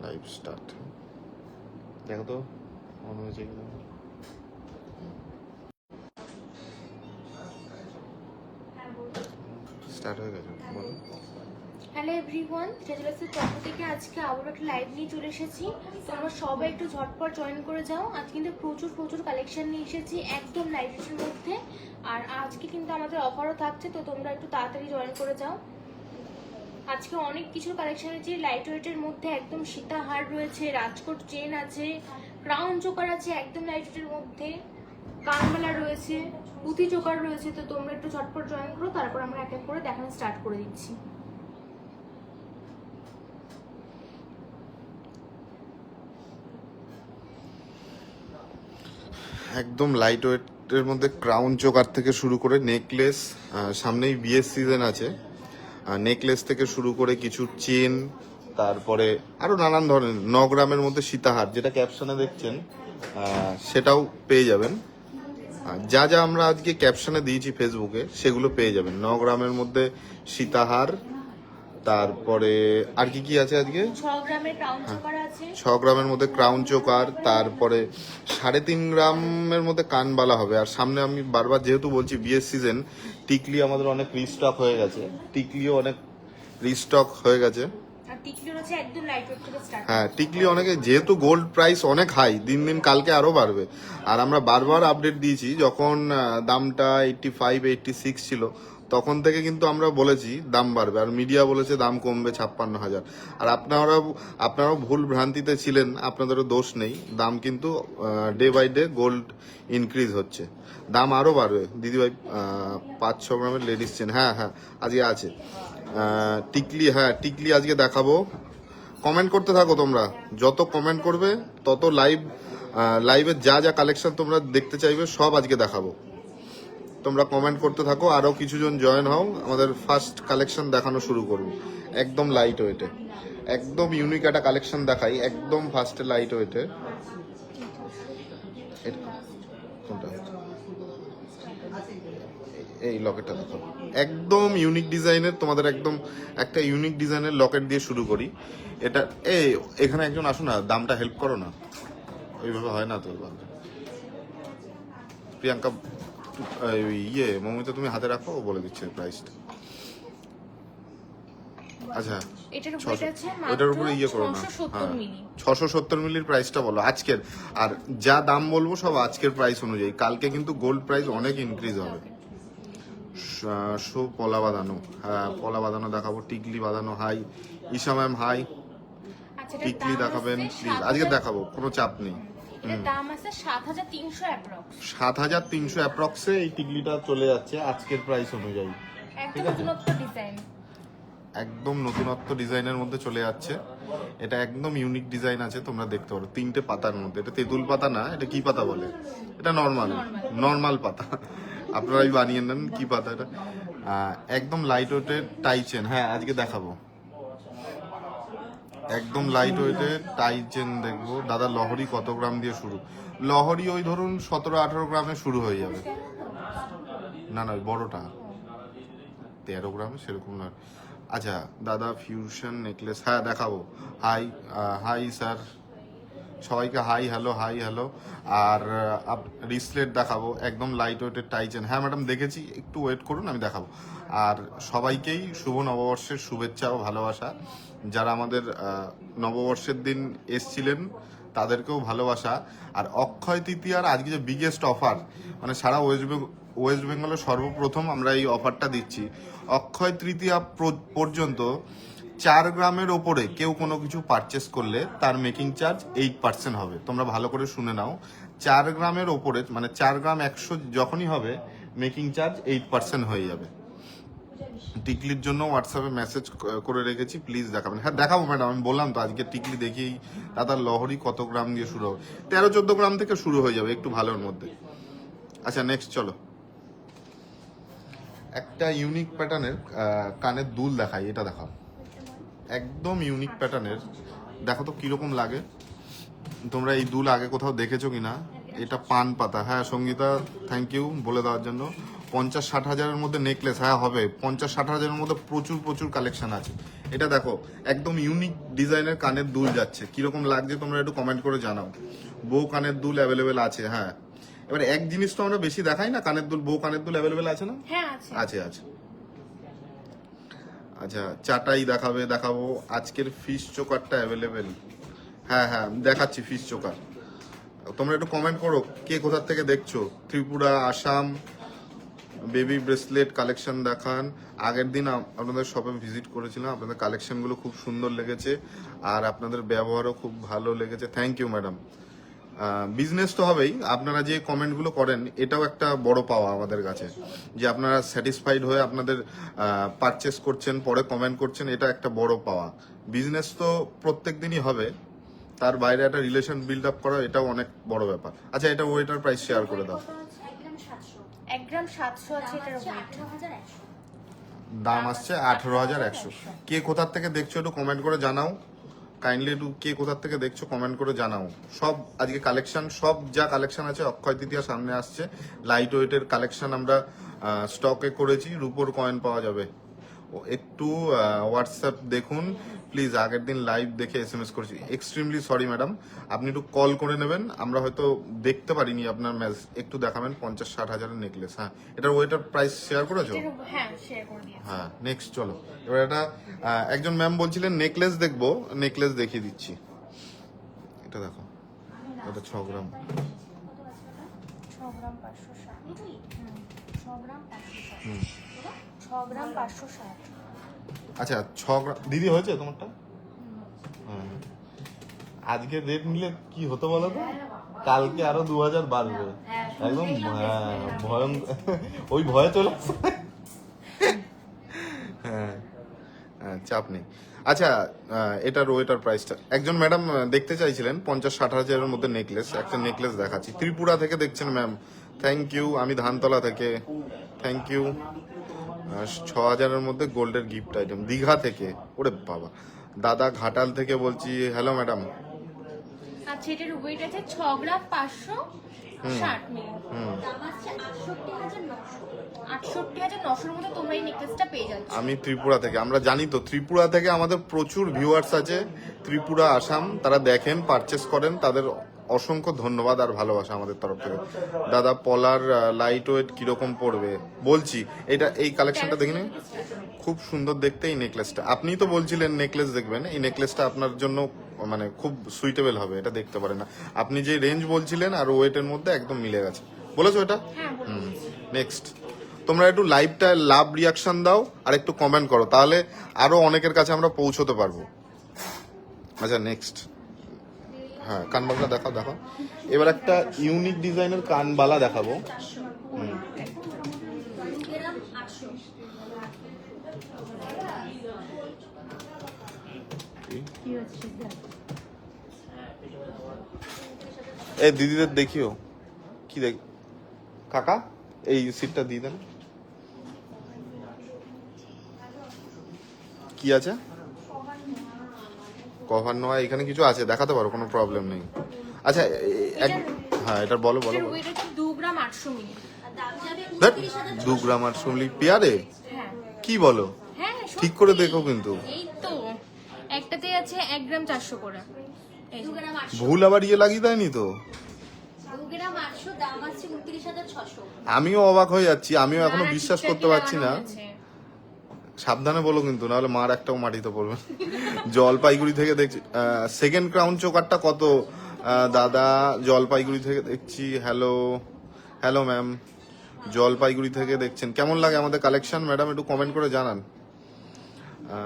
Live start. দেখো তো on হয়েছে কিনা। স্টার্ট হয়ে গেছে, বলো। হ্যালো এভরিওয়ান, ট্রেজারাসের পক্ষ থেকে আজকে আবার একটা লাইভ নিয়ে চলে এসেছি। তোমরা সবাই একটু ঝটপট জয়েন করে যাও। আজ কিন্তু প্রচুর কালেকশন নিয়ে এসেছি একদম লাইভ রেটের মধ্যে। আর আজকে কিন্তু আমাদের অফারও থাকছে, তো তোমরা একটু তাড়াতাড়ি জয়েন করে যাও। আজকে অনেক কিছু কালেকশন আছে লাইট ওয়েটের মধ্যে, একদম সীতাহার রয়েছে, রাজকোট চেন আছে, ক্রাউন চোকার আছে একদম লাইট ওয়েটের মধ্যে, কানবালা রয়েছে, পুঁথি চোকার রয়েছে। তো তোমরা একটু ঝটপট জয়েন করো, তারপর আমরা এক এক করে দেখানো স্টার্ট করে দিচ্ছি। একদম লাইট ওয়েটের মধ্যে ক্রাউন চোকার থেকে শুরু করে নেকলেস, সামনেই বিয়ের সিজন আছে, নেকলেস থেকে শুরু করে কিছু চেন, তারপরে আরো নানান ধরনের 9 গ্রামের মধ্যে সীতাহার, যেটা ক্যাপশনে দেখছেন সেটাও পেয়ে যাবেন। যা যা আমরা আজকে ক্যাপশনে দিয়েছি ফেসবুকে সেগুলো পেয়ে যাবেন। 9 গ্রামের মধ্যে সীতাহার, তারপরে আর কি কি আছে আজকে? 6 গ্রামের ক্রাউন চোকার আছে, 6 গ্রামের মধ্যে ক্রাউন চোকার, তারপরে 3.5 গ্রামের মধ্যে কানবালা হবে। আর সামনে আমি বারবার যেহেতু বলছি বিয়ের সিজন, টিকলি আমাদের অনেক রিস্টক হয়ে গেছে, টিকলিও অনেক রিস্টক হয়ে গেছে। আর টিকলি রয়েছে একদম লাইট ওয়েট থেকে স্টার্ট। হ্যাঁ, টিকলি অনেকে, যেহেতু গোল্ড প্রাইস অনেক হাই, দিন দিন কালকে আরো বাড়বে। আর আমরা বারবার আপডেট দিয়েছি, যখন দামটা 85 86 ছিল তখন থেকে কিন্তু আমরা বলেছি দাম বাড়বে, আর মিডিয়া বলেছে দাম কমবে 56,000। আর আপনারাও ভুল ভ্রান্তিতে ছিলেন, আপনাদেরও দোষ নেই। দাম কিন্তু day by day gold increase হচ্ছে, দাম আরো বাড়বে। দিদিভাই 5-6 গ্রামের লেডিস চেন, হ্যাঁ হ্যাঁ আজকে আছে। টিকলি, হ্যাঁ টিকলি আজকে দেখাবো। কমেন্ট করতে থাকো তোমরা, যত কমেন্ট করবে তত লাইভের যা যা কালেকশন তোমরা দেখতে চাইবে সব আজকে দেখাবো। তোমরা কমেন্ট করতে থাকো, আরো কিছুজন জয়েন হও, আমাদের ফার্স্ট কালেকশন দেখানো শুরু করব। একদম লাইট ওয়েটে, একদম ইউনিক একটা কালেকশন দেখাই, একদম ফার্স্টে লাইট ওয়েটে। কোনটা? এই লকেটটা দেখো, একদম ইউনিক ডিজাইনের, তোমাদের একদম একটা ইউনিক ডিজাইনের লকেট দিয়ে শুরু করি। এটা এখানে একজন আসো না, দামটা হেল্প করো না, ওইভাবে হয় না তো। প্রিয়াঙ্কা, মমিতা তুমি হাতে রাখো, ও বলে দিচ্ছে প্রাইসটা। আচ্ছা, এটার ওয়েট আছে ওইটার উপরে করো না, 670 মিলি। 670 মিলির প্রাইসটা বলো আজকের। আর যা দাম বলবো সব আজকের প্রাইস অনুযায়ী, কালকে কিন্তু গোল্ড প্রাইস অনেক ইনক্রিজ হবে। পলা বাঁধানো, হ্যাঁ পলা বাঁধানো দেখাবো, টিকলি বাঁধানো হাই, ঈশা ম্যাম হাই। আচ্ছা, টিকলি দেখাবেন প্লিজ, আজকে দেখাবো, কোনো চাপ নেই। এর দাম আছে 7300 অ্যাপ্রক্স। 7300 অ্যাপ্রক্সে এই টিকলিটা চলে যাচ্ছে আজকের প্রাইস অনুযায়ী। একদম নতুনত্ব ডিজাইন, একদম নতুনত্ব ডিজাইনের মধ্যে চলে যাচ্ছে। এটা একদম ইউনিক ডিজাইন আছে, তোমরা দেখতে পারো। 3টে পাতার মধ্যে, এটা তেঁতুল পাতা না, এটা কি পাতা বলে? এটা নর্মাল পাতা। আপনারাই বানিয়ে নেন কি পাতা এটা। একদম লাইট ওয়েটের টাই চেন, হ্যাঁ আজকে দেখাবো। একদম লাইট ওয়েটের টাই চেন দেখবো। দাদা লহরি কত গ্রাম দিয়ে শুরু? লহরি ওই ধরুন 17-18 গ্রামে শুরু হয়ে যাবে। না ওই বড়টা 13 গ্রামে, সেরকম নয়। আচ্ছা দাদা ফিউশন নেকলেস, হ্যাঁ দেখাবো। হাই স্যার, সবাইকে হাই হ্যালো। আর রিসলেট দেখাবো, একদম লাইট ওয়েটের টাইচেন। হ্যাঁ ম্যাডাম দেখেছি, একটু ওয়েট করুন আমি দেখাবো। আর সবাইকেই শুভ নববর্ষের শুভেচ্ছা ও ভালোবাসা। যারা আমাদের নববর্ষের দিন এসছিলেন তাদেরকেও ভালোবাসা। আর অক্ষয় তৃতীয়ার আজকে যে বিগেস্ট অফার, মানে সারা ওয়েস্ট বেঙ্গলের সর্বপ্রথম আমরা এই অফারটা দিচ্ছি। অক্ষয় তৃতীয়া পর্যন্ত 4 গ্রামের ওপরে কেউ কোনো কিছু পারচেস করলে তার মেকিং চার্জ 8% হবে। তোমরা ভালো করে শুনে নাও, 4 গ্রামের ওপরে, মানে 4 গ্রাম 100 যখনই হবে, মেকিং চার্জ 8% হয়ে যাবে। টিকলির জন্য হোয়াটসঅ্যাপে মেসেজ করে রেখেছি, প্লিজ দেখাবেন। হ্যাঁ দেখাবো ম্যাডাম, আমি বললাম তো আজকে টিকলি দেখেই। দাদা লহরি কত গ্রাম দিয়ে শুরু হবে? 13-14 গ্রাম থেকে শুরু হয়ে যাবে, একটু ভালোর মধ্যে। আচ্ছা নেক্সট চলো, একটা ইউনিক প্যাটার্নের কানের দুল দেখাই, এটা দেখাও। একদম ইউনিক প্যাটার্নের, দেখো তো কিরকম লাগে। তোমরা এই দুল আগে কোথাও দেখেছো কিনা? এটা পান পাতা, হ্যাঁ সঙ্গীতা থ্যাংক ইউ বলে দেওয়ার জন্য। 50-60 হাজারের মধ্যে নেকলেস, হ্যাঁ হবে। 50-60 হাজারের মধ্যে প্রচুর কালেকশন আছে। এটা দেখো একদম ইউনিক ডিজাইনের কানের দুল যাচ্ছে, কিরকম লাগছে তোমরা একটু কমেন্ট করে জানাও। বউ কানের দুল অ্যাভেলেবেল আছে, হ্যাঁ। এবার এক জিনিস তো আমরা বেশি দেখাই না, কানের দুল, বউ কানের দুল অ্যাভেলেবেল আছে না? হ্যাঁ আছে। আছে। আচ্ছা চাটাই দেখাবো। আজকের ফিশ চোকারটা অ্যাভেলেবেল, হ্যাঁ দেখাচ্ছি ফিশ চোকার। তোমরা একটু কমেন্ট করো কে কোথা থেকে দেখছো। Tripura, Assam, baby bracelet collection দেখান। আগের দিন আপনাদের শপে ভিজিট করেছিলাম, আপনাদের কালেকশনগুলো খুব সুন্দর লেগেছে আর আপনাদের ব্যবহারও খুব ভালো লেগেছে। Thank you madam. বিজনেস তো হবেই, আপনারা যে কমেন্টগুলো করেন এটাও একটা বড় পাওয়া আমাদের কাছে, যে আপনারা স্যাটিসফাইড হয়ে আপনাদের পারচেস করছেন, পরে কমেন্ট করছেন, এটা একটা বড় পাওয়া। বিজনেস তো প্রত্যেক দিনই হবে, তার বাইরে একটা রিলেশন বিল্ড আপ করা এটাও অনেক বড় ব্যাপার। আচ্ছা এটা ওয়েটার প্রাইস শেয়ার করে দাও। 1 গ্রাম 700 আছে এটার ওয়েট। দাম আসছে 18,100। কে কোথার থেকে দেখছো একটু কমেন্ট করে জানাও, কাইন্ডলি একটু কে কোথার থেকে দেখছো কমেন্ট করে জানাও। সব আজকে কালেকশন, সব যা কালেকশন আছে, অক্ষয় তৃতীয়া সামনে আসছে, লাইট ওয়েটের কালেকশন আমরা স্টকে করেছি, রুপোর কয়েন পাওয়া যাবে। একটু হোয়াটসঅ্যাপ দেখুন প্লিজ, আগের দিন লাইভ দেখে SMS করেছি, এক্সট্রিমলি সরি ম্যাডাম, আপনি একটু কল করে নেবেন, আমরা হয়তো দেখতে পারিনি আপনার মেসেজ, একটু দেখাবেন। 50-60 হাজারের নেকলেস, হ্যাঁ এটার ওয়েটার প্রাইস শেয়ার করেছো? হ্যাঁ শেয়ার করে দিয়েছি। হ্যাঁ নেক্সট চলো। এবার এটা একজন ম্যাম বলছিলেন নেকলেস দেখবো, নেকলেস দেখিয়ে দিচ্ছি। এটা দেখো, এটা 6 গ্রাম। 6 গ্রাম 560। 6 গ্রাম 560। 6 গ্রাম 560। আচ্ছা 6 গ্রাম দিদি হয়েছে তোমারটা? হ্যাঁ। আজকে রেট নিলে কি হতো বলো তো, কালকে আরো 2000 বাড়বে একদম, ভয়ঙ্কর, ওই ভয়ে চলে আসছে। হ্যাঁ চাপ নেই। আচ্ছা এটার ওয়েটার প্রাইসটা একজন ম্যাডাম দেখতে চাইছিলেন, 50-60 হাজারের মধ্যে নেকলেস, একটা নেকলেস দেখাচ্ছি। ত্রিপুরা থেকে দেখছেন ম্যাম, থ্যাংক ইউ। আমি ধানতলা থেকে, থ্যাংক ইউ। 6,000-এর মধ্যে গোল্ডের গিফট আইটেম, দীঘা থেকে, ওরে বাবা। দাদা ঘাটাল থেকে বলছি, হ্যালো ম্যাডাম। আচ্ছা এটার ওয়েট আছে 6 গ্রাম 560 মিলি। দাম আছে 68,900 মধ্যে তোমরা এই নেকলেসটা পেয়ে যাচ্ছ। আমি ত্রিপুরা থেকে, আমরা জানি তো ত্রিপুরা থেকে আমাদের প্রচুর ভিউয়ার্স আছে, ত্রিপুরা, আসাম, তারা দেখেন, পারচেস করেন, তাদের অসংখ্য ধন্যবাদ আর ভালোবাসা আমাদের তরফ থেকে। দাদা পলার লাইট ওয়েট কিরকম পড়বে বলছি, এটা এই কালেকশনটা দেখে নিন, খুব সুন্দর দেখতে এই নেকলেসটা। আপনিই তো বলছিলেন নেকলেস দেখবেন, এই নেকলেসটা আপনার জন্য মানে খুব সুইটেবল হবে, এটা দেখতে পারেন না আপনি যে রেঞ্জ বলছিলেন আর ওয়েটের মধ্যে একদম মিলে গেছে। বলেছো এটা? নেক্সট তোমরা একটু লাইভটা লাভ রিয়াকশন দাও আর একটু কমেন্ট করো, তাহলে আরো অনেকের কাছে আমরা পৌঁছতে পারবো। আচ্ছা নেক্সট, হ্যাঁ কানবালা দেখাও। এবার একটা ইউনিক ডিজাইনের কানবালা দেখাবো। এই দিদিদের দেখিও কি দেখ, কাকা এই সিটটা দিয়ে দেন। কি আছে? কভার নোয়া, এখানে কিছু আছে দেখাতে পারো, কোনো প্রবলেম নেই। আচ্ছা হ্যাঁ এটা বলো। এটার ওয়েট আছে 2 গ্রাম 800 মিলি। 2 গ্রাম 800 মিলি পেয়ারে? হ্যাঁ। কি বলো? হ্যাঁ ঠিক করে দেখো কিন্তু। এই তো একটাতে আছে 1 গ্রাম 400 করে। 2 গ্রাম 800। ভুল আবার ইয়ে লাগিয়ে দেয়নি তো? 2 গ্রাম 800 দাম আছে 29,600। আমিও অবাক হয়ে যাচ্ছি, আমিও এখনো বিশ্বাস করতে পারছি না। সাবধানে বলো কিন্তু, নাহলে মার একটাও মাটিতে পড়বে। জলপাইগুড়ি থেকে দেখছি, সেকেন্ড ক্রাউন চোকারটা কত? দাদা জলপাইগুড়ি থেকে দেখছি, হ্যালো ম্যাম, জলপাইগুড়ি থেকে দেখছেন, কেমন লাগে আমাদের কালেকশন ম্যাডাম একটু কমেন্ট করে জানান।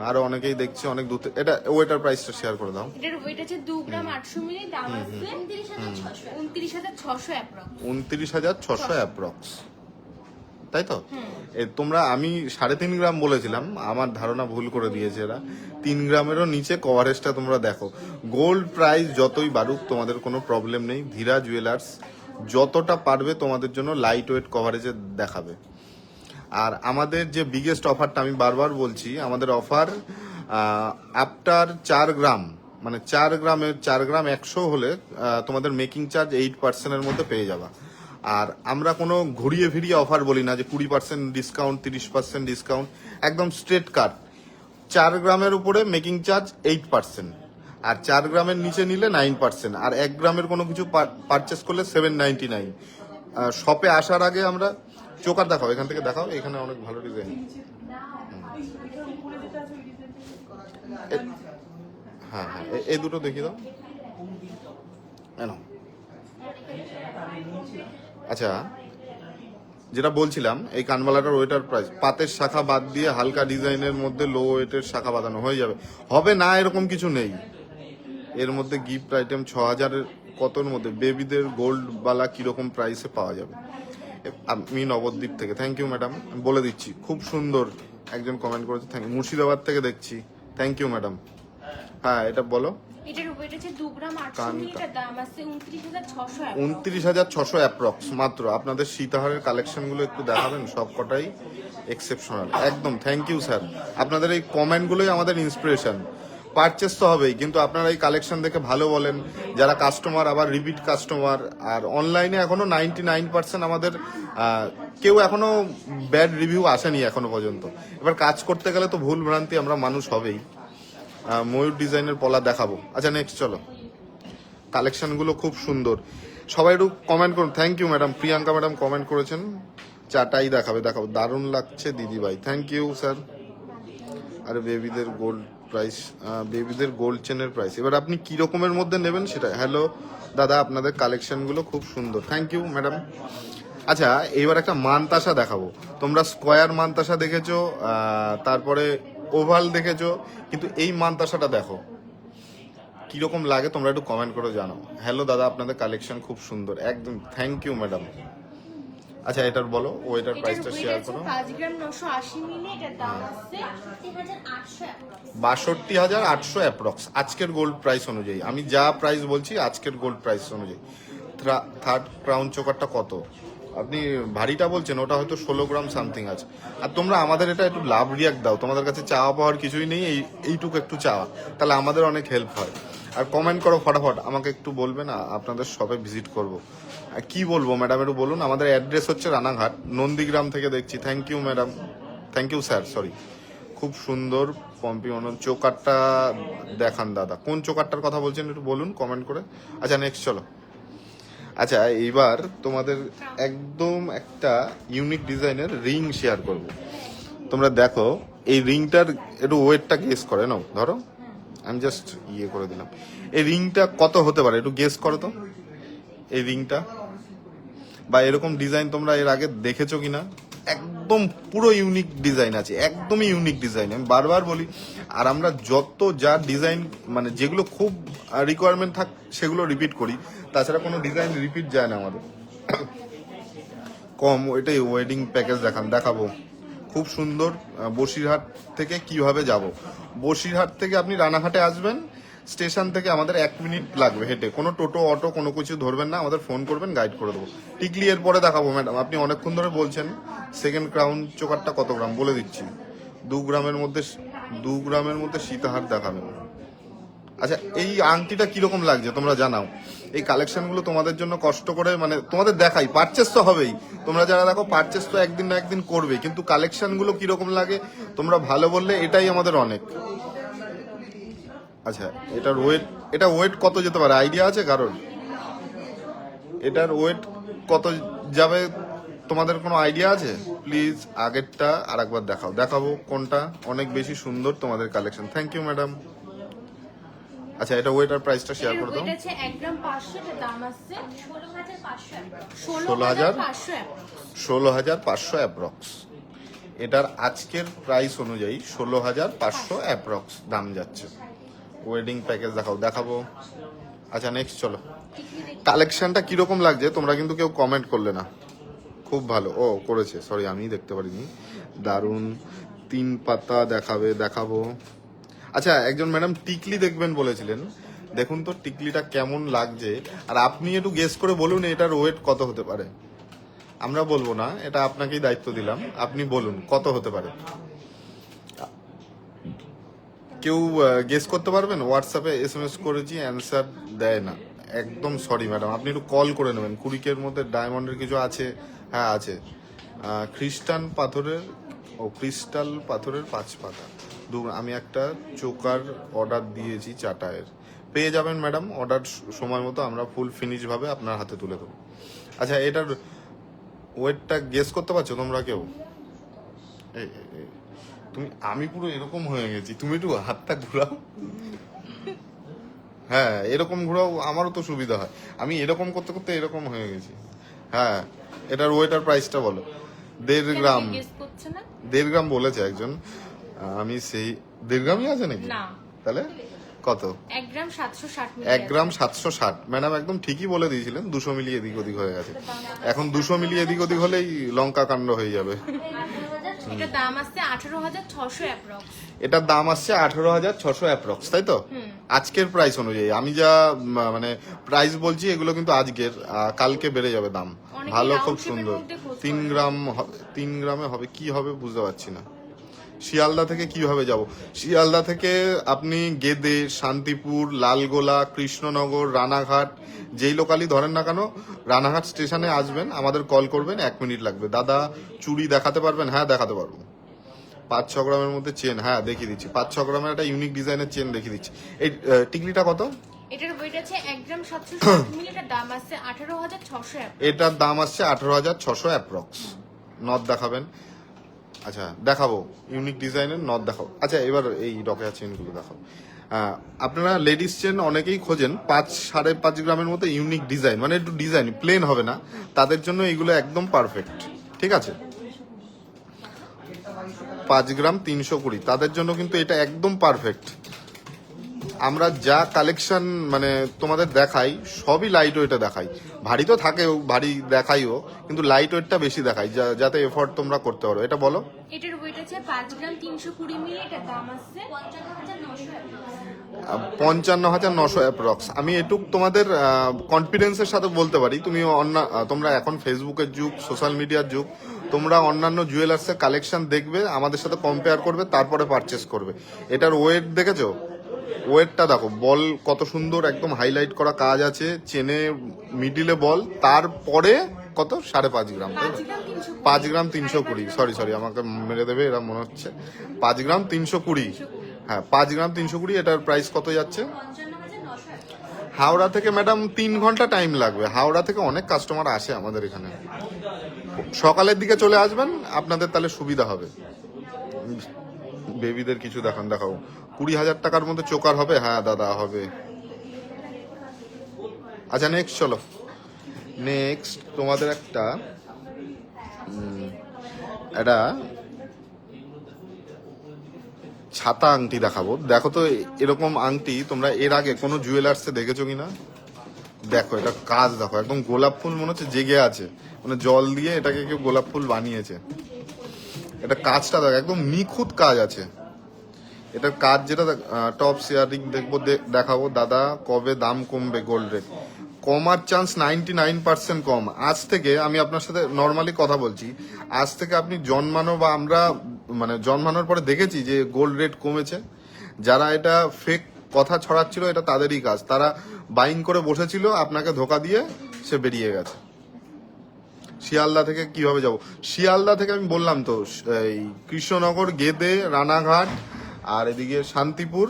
আরো অনেকেই দেখছি অনেক দূর থেকে। এটা ওয়েটার প্রাইসটা শেয়ার করে দাও। এটার ওয়েট আছে 2 গ্রাম 800 মিলি, দাম আছে 29,600 অ্যাপ্রক্স। 29,600 অ্যাপ্রক্স, তাই তো? তোমরা, আমি 3.5 গ্রাম বলেছিলাম, আমার ধারণা ভুল করে দিয়েছে এরা। 3 গ্রামেরও নিচে কভারেজটা তোমরা দেখো। গোল্ড প্রাইস যতই বাড়ুক তোমাদের কোনো প্রবলেম নেই, ধীরা জুয়েলার্স যতটা পারবে তোমাদের জন্য লাইট ওয়েট কভারেজে দেখাবে। আর আমাদের যে বিগেস্ট অফারটা আমি বারবার বলছি, আমাদের অফার আফটার 4 গ্রাম, মানে 4 গ্রাম 100 হলে তোমাদের মেকিং চার্জ 8% মধ্যে পেয়ে যাবা। আর আমরা কোনো ঘুরিয়ে ফিরিয়ে অফার বলি না যে 20% ডিসকাউন্ট, 30% ডিসকাউন্ট, একদম স্ট্রেট কাট। 4 গ্রামের উপরে মেকিং চার্জ 8%, আর 4 গ্রামের নিচে নিলে 9%, আর 1 গ্রামের কোনো কিছু পারচেস করলে 799। শপে আসার আগে আমরা চোকার দেখাও, এখান থেকে দেখাও, এখানে অনেক ভালো ডিজাইন। হ্যাঁ হ্যাঁ, এই দুটো দেখিয়ে দাও। আচ্ছা, যেটা বলছিলাম, এই কানবালাটার ওয়েটার প্রাইস পাতের শাখা বাদ দিয়ে হালকা ডিজাইনের মধ্যে লো ওয়েটের শাখা বাঁধানো হয়ে যাবে। হবে না এরকম কিছু নেই। এর মধ্যে গিফট আইটেম 6000-এর কতর মধ্যে বেবিদের গোল্ড বালা কিরকম প্রাইসে পাওয়া যাবে? আমি নবদ্বীপ থেকে, থ্যাংক ইউ ম্যাডাম, বলে দিচ্ছি। খুব সুন্দর একজন কমেন্ট করেছে, থ্যাংক ইউ। মুর্শিদাবাদ থেকে দেখছি, থ্যাংক ইউ ম্যাডাম। হ্যাঁ, এটা বলো। এটার ওয়েট আছে 2 গ্রাম 800 মিলি, এর দাম আছে 29600। 29600 অ্যাপ্রক্স মাত্র। আপনাদের সীতাহারের কালেকশনগুলো একটু দেখাবেন, সব কটাই এক্সেপশনাল একদম। থ্যাংক ইউ স্যার, আপনাদের এই কমেন্টগুলোই আমাদের ইন্সপিরেশন। পারচেস তো হবেই, কিন্তু আপনারা এই কালেকশন দেখে ভালো বলেন যারা কাস্টমার, আবার রিপিট কাস্টমার। আর অনলাইনে এখনো 99% আমাদের কেউ এখনো ব্যাড রিভিউ আসেনি এখনো পর্যন্ত। এবার কাজ করতে গেলে তো ভুল ভ্রান্তি আমরা মানুষ হবেই। ময়ূর ডিজাইনের পলা দেখাবো। আচ্ছা, নেক্সট চলো। কালেকশনগুলো খুব সুন্দর, সবাই একটু কমেন্ট করুন। Thank you madam, Priyanka madam comment করেছেন, চাটাই দেখাবে, দেখাবো, দারুণ লাগছে দিদি ভাই, থ্যাংক ইউ স্যার। আরে বেবিদের গোল্ড প্রাইস, বেবিদের গোল্ড চেনের প্রাইস, এবার আপনি কি রকমের মধ্যে নেবেন সেটা। হ্যালো দাদা, আপনাদের কালেকশনগুলো খুব সুন্দর, থ্যাংক ইউ ম্যাডাম। আচ্ছা, এবার একটা মানতাসা দেখাবো। তোমরা স্কোয়ার মানতাসা দেখেছো, তারপরে ওভাল দেখেছো, কিন্তু এই মানতাসাটা দেখো কিরকম লাগে, তোমরা একটু কমেন্ট করে জানাও। হ্যালো দাদা, আপনাদের কালেকশন খুব সুন্দর, একদম থ্যাংক ইউ ম্যাডাম। আচ্ছা, এটার বলো, ও এটার প্রাইসটা শেয়ার করো। 5 গ্রাম 980 মিলি, এটার দাম আছে 62800। 62800 অ্যাপ্রক্স আজকের গোল্ড প্রাইস অনুযায়ী। আমি যা প্রাইস বলছি আজকের গোল্ড প্রাইস অনুযায়ী। থার্ড ক্রাউন চোকারটা কত? আপনি ভারীটা বলছেন, ওটা হয়তো 16 গ্রাম সামথিং আছে। আর তোমরা আমাদের এটা একটু লাভ রিয়াক্ট দাও, তোমাদের কাছে চাওয়া পাওয়ার কিছুই নেই, এইটুকু একটু চাওয়া, তাহলে আমাদের অনেক হেল্প হয়। আর কমেন্ট করো ফটাফট, আমাকে একটু বলবেন, আপনাদের শপে ভিজিট করব। কি বলবো ম্যাডাম, একটু বলুন। আমাদের অ্যাড্রেস হচ্ছে রানাঘাট, নন্দীগ্রাম থেকে দেখছি। Thank you madam, thank you sir, sorry. খুব সুন্দর পম্পিওনো চোকারটা দেখান দাদা, কোন চোকারটার কথা বলছেন একটু বলুন কমেন্ট করে। আচ্ছা, নেক্সট চলো। আচ্ছা, এইবার তোমাদের একদম একটা ইউনিক ডিজাইনের রিং শেয়ার করব। তোমরা দেখো, এই রিংটার একটু ওয়েটটা গেস করে নাও, ধরো আমি জাস্ট ইয়ে করে দিলাম। এই রিংটা কত হতে পারে একটু গেস করো তো। এই রিংটা বা এরকম ডিজাইন তোমরা এর আগে দেখেছো কিনা? একদম পুরো ইউনিক ডিজাইন আছে, একদমই ইউনিক ডিজাইন, আমি বারবার বলি। আর আমরা যত যা ডিজাইন, মানে যেগুলো খুব রিকোয়ারমেন্ট থাক সেগুলো রিপিট করি, তাছাড়া কোনো ডিজাইন রিপিট যায় না আমাদের। কম এটাই ওয়েডিং প্যাকেজ দেখাবো, খুব সুন্দর। বসিরহাট থেকে কিভাবে যাব? বসিরহাট থেকে আপনি রানাঘাটে আসবেন, স্টেশন থেকে আমাদের 1 মিনিট লাগবে হেঁটে। কোনো টোটো অটো কোনো কিছু ধরবেন না, আমাদের ফোন করবেন, গাইড করে দেবো। টিকলি এর পরে দেখাবো ম্যাডাম, আপনি অনেকক্ষণ ধরে বলছেন। সেকেন্ড ক্রাউন চোকারটা কত গ্রাম বলে দিচ্ছি, 2 গ্রামের মধ্যে সীতাহার দেখাবেন। আচ্ছা, এই আংটিটা কিরকম লাগছে তোমরা জানাও। এই কালেকশনগুলো তোমাদের জন্য কষ্ট করে, মানে তোমাদের দেখাই, পারচেস তো হবেই। তোমরা যারা দেখো পারচেস তো একদিন না একদিন করবে, কিন্তু কালেকশনগুলো কিরকম লাগে তোমরা ভালো বললে এটাই আমাদের অনেক। আচ্ছা, এটা ওয়েট কত যেতে পারে আইডিয়া আছে কারণ? এটার ওয়েট কত যাবে তোমাদের কোনো আইডিয়া আছে? প্লিজ আগেরটা আরেকবার দেখাবো কোনটা অনেক বেশি সুন্দর তোমাদের কালেকশন। Thank you madam. আচ্ছা, এটা ওয়েট আর প্রাইসটা শেয়ার করে দাও। এটা আছে 1 গ্রাম 500, এর দাম আছে 16500 অ্যাপ্রক্স। এটার আজকের প্রাইস অনুযায়ী 16500 অ্যাপ্রক্স দাম যাচ্ছে। ওয়েডিং প্যাকেজ দেখাবো। আচ্ছা, নেক্সট চলো। কালেকশনটা কিরকম লাগছে তোমরা কিন্তু কেউ কমেন্ট করলে না। খুব ভালো, ও করেছে, সরি আমি দেখতে পারিনি। দারুণ, 3 পাতা দেখাবো। আচ্ছা, একজন ম্যাডাম টিকলি দেখবেন বলেছিলেন, দেখুন তো টিকলিটা কেমন লাগছে। আর আপনি একটু গেস করে বলুন এটার ওয়েট কত হতে পারে। আমরা বলবো না, এটা আপনাকেই দায়িত্ব দিলাম, আপনি বলুন কত হতে পারে। কেউ গেস করতে পারবেন? হোয়াটসঅ্যাপে SMS করেছি, অ্যান্সার দেয় না, একদম সরি ম্যাডাম, আপনি একটু কল করে নেবেন। কুড়িকের মধ্যে ডায়মন্ডের কিছু আছে? হ্যাঁ আছে। ক্রিস্টাল পাথরের 5 পাতা। আমি একটা চোকার অর্ডার দিয়েছি চাটায়ের, পেয়ে যাবেন ম্যাডাম অর্ডার সময় মতো, আমরা ফুল ফিনিশ ভাবে আপনার হাতে তুলে দেবো। আচ্ছা, এটার ওয়েটটা গেস করতে পারছো তোমরা কেউ? তুমি, আমি পুরো এরকম হয়ে গেছি, তুমি একটু হাতটা ঘুরাও। হ্যাঁ, এরকম ঘোরাও, আমারও তো সুবিধা হয়। আমি এরকম করতে করতে এরকম হয়ে গেছি। হ্যাঁ, এটার ওয়েটার প্রাইসটা বলো। 1.5 গ্রাম। 1.5 গ্রাম বলেছে একজন, আমি সেই 1.5 গ্রামই আছে নাকি? না, তাহলে কত? 1 গ্রাম 760 মিলি। 1 গ্রাম 760। ম্যাডাম একদম ঠিকই বলে দিয়েছিলেন, 200 মিলি এদিক ওদিক হয়ে গেছে। এখন 200 মিলি এদিক ওদিক হলেই লঙ্কা কাণ্ড হয়ে যাবে। এটার দাম আসছে 18,600 অ্যাপ্রক্স। এটার দাম আসছে 18,600 অ্যাপ্রক্স, তাই তো? আজকের প্রাইস অনুযায়ী আমি যা মানে প্রাইস বলছি এগুলো কিন্তু আজকের, কালকে বেড়ে যাবে দাম। ভালো, খুব সুন্দর। 3 গ্রাম, 3 গ্রামে হবে কি হবে বুঝতে পারছি না। শিয়ালদা থেকে কিভাবে যাব? শিয়ালদা থেকে আপনি গেদে, শান্তিপুর, লালগোলা, কৃষ্ণনগর, রানাঘাট, যেই লোকালই ধরেন না কেন, রানাঘাট স্টেশনে আসবেন, আমাদের কল করবেন, 1 মিনিট লাগবে। দাদা চুড়ি দেখাতে পারবেন? হ্যাঁ, দেখাতে পারবো। 5-6 গ্রামের মধ্যে চেন, হ্যাঁ দেখিয়ে দিচ্ছি। 5-6 গ্রামের একটা ইউনিক ডিজাইনের চেন দেখিয়ে দিচ্ছি। এই টিকলিটা কত? এটার ওয়েট আছে 1 গ্রাম 760 মিলি। এটার দাম আসছে 18,600 অ্যাপ্রক্স। এটার দাম আসছে 18,600 অ্যাপ্রক্স। নথ দেখাবেন? আচ্ছা দেখাবো, ইউনিক ডিজাইনের নথ দেখাবো। আচ্ছা, এবার এই ডকেয়া চেনগুলো দেখাবো। আপনারা লেডিস চেন অনেকেই খোঁজেন 5-5.5 গ্রামের মতো ইউনিক ডিজাইন, মানে একটু ডিজাইন প্লেন হবে না, তাদের জন্য এইগুলো একদম পারফেক্ট। ঠিক আছে, 5 গ্রাম 320, তাদের জন্য কিন্তু এটা একদম পারফেক্ট। আমরা যা কালেকশন মানে তোমাদের দেখাই সবই লাইট ওয়েটে দেখাই, ভারী তো থাকেও, ভারী দেখাইও, কিন্তু লাইট ওয়েটটা বেশি দেখাই যাতে এফোর্ট তোমরা করতে পারো। এটা বলো। এটার ওয়েট আছে 5 গ্রাম 320 মিলি। এটার দাম আসছে 55,900 অ্যাপ্রক্স। আমি এটুক তোমাদের কনফিডেন্সের সাথে বলতে পারি, তুমি তোমরা এখন ফেসবুকের যুগ, সোশ্যাল মিডিয়ার যুগ, তোমরা অন্যান্য জুয়েলার্সের কালেকশন দেখবে, আমাদের সাথে কম্পেয়ার করবে, তারপরে পারচেস করবে। এটার ওয়েট দেখেছো? ওয়েটটা দেখো, বল কত সুন্দর একদম হাইলাইট করা কাজ আছে, চেনে মিডিলে বল, তারপরে কত 5.5 গ্রাম, 5 গ্রাম 320। সরি আমাকে মেরে দেবে এরা মনে হচ্ছে। 5 গ্রাম 320, হ্যাঁ 5 গ্রাম 320। এটার প্রাইস কত যাচ্ছে? হাওড়া থেকে ম্যাডাম 3 ঘন্টা টাইম লাগবে। হাওড়া থেকে অনেক কাস্টমার আসে আমাদের এখানে, সকালের দিকে চলে আসবেন, আপনাদের তাহলে সুবিধা হবে। বেবিদের কিছু দেখাবো। 20,000 টাকার মধ্যে চোকার হবে? হ্যাঁ দাদা হবে। আচ্ছা নেক্সট চলো। নেক্সট তোমাদের একটা ছাতা আংটি দেখাবো। দেখো তো এরকম আংটি তোমরা এর আগে কোনো জুয়েলার্সে দেখেছো কিনা? দেখো এটা কাজ দেখো, একদম গোলাপ ফুল মনে হচ্ছে জেগে আছে, মানে জল দিয়ে এটাকে কেউ গোলাপ ফুল বানিয়েছে। এটা কাজটা দেখো, একদম নিখুঁত কাজ আছে। এটার কাজ যেটা টপ শেয়ারিং দেখাবো। দাদা কবে দাম কমবে গোল্ড রেট? কমার চান্স 99% কম। আজ থেকে আমি আপনার সাথে নর্মালি কথা বলছি, আজ থেকে আপনি জন্মানো বা আমরা মানে জন্মানোর পরে দেখেছি যে গোল্ড রেট কমেছে। যারা এটা ফেক কথা ছড়াচ্ছিল এটা তাদেরই কাজ, তারা বাইং করে বসেছিল, আপনাকে ধোকা দিয়ে সে বেরিয়ে গেছে। শিয়ালদা থেকে কিভাবে যাব? শিয়ালদা থেকে আমি বললাম তো, এই কৃষ্ণনগর, গেদে, রানাঘাট, আর এদিকে শান্তিপুর,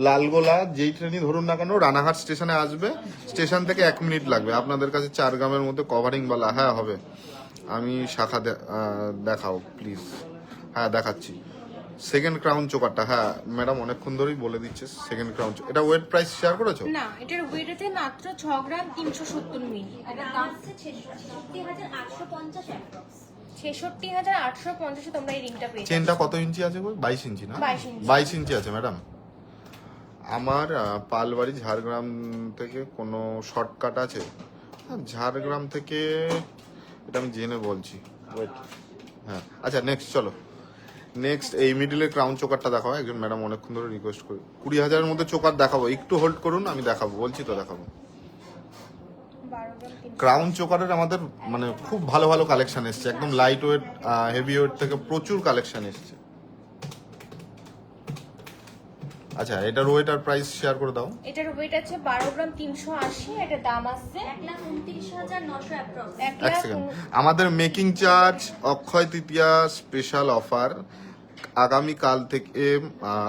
লালগোলা, যেই ট্রেনই ধরুন না কেন রানাঘাট স্টেশনে আসবে, স্টেশন থেকে 1 মিনিট লাগবে। আপনাদের কাছে 4 গ্রামের মধ্যে কভারিং বালা, হ্যাঁ হবে। আমি শাখা দেখাও প্লিজ। হ্যাঁ দেখাচ্ছি। সেকেন্ড ক্রাউন চোকারটা, হ্যাঁ ম্যাডাম অনেকক্ষণ ধরেই বলে দিচ্ছে সেকেন্ড ক্রাউন। এটা ওয়েট প্রাইস শেয়ার করেছো? না, এটার ওয়েট আছে মাত্র 6 গ্রাম 370 মিলি। এটার দাম আছে 66,850 অ্যাপ্রক্স। 66,850 তোমরা এই রিংটা পেয়ে যাবে। চেনটা কত ইঞ্চি আছে? 22 ইঞ্চি না? 22 ইঞ্চি আছে ম্যাডাম। আমার পালবাড়ি ঝাড়গ্রাম থেকে কোনো শর্টকাট আছে? ঝাড়গ্রাম থেকে এটা আমি জেনে বলছি, ওয়েট। হ্যাঁ আচ্ছা নেক্সট চলো। নেক্সট এই মিডিলের ক্রাউন চোকারটা দেখাবো। একজন ম্যাডাম অনেকক্ষণ ধরে রিকোয়েস্ট করি, 20,000-এর মধ্যে চোকার দেখাবো, একটু হোল্ড করুন, আমি দেখাবো, বলছি তো দেখাবো। ক্রাউন চোকারের আমাদের মানে খুব ভালো ভালো কালেকশন এসছে, একদম লাইট ওয়েট, হেভি ওয়েট থেকে প্রচুর কালেকশন এসছে। আচ্ছা এটার ওয়েট আর প্রাইস শেয়ার করে দাও। এটার ওয়েট আছে 12 গ্রাম 380। এটার দাম আসছে 1,29,900 অ্যাপ্রক্স। 1 সেকেন্ড, আমাদের making charge, Akshaya Tritiya special offer আগামীকাল থেকে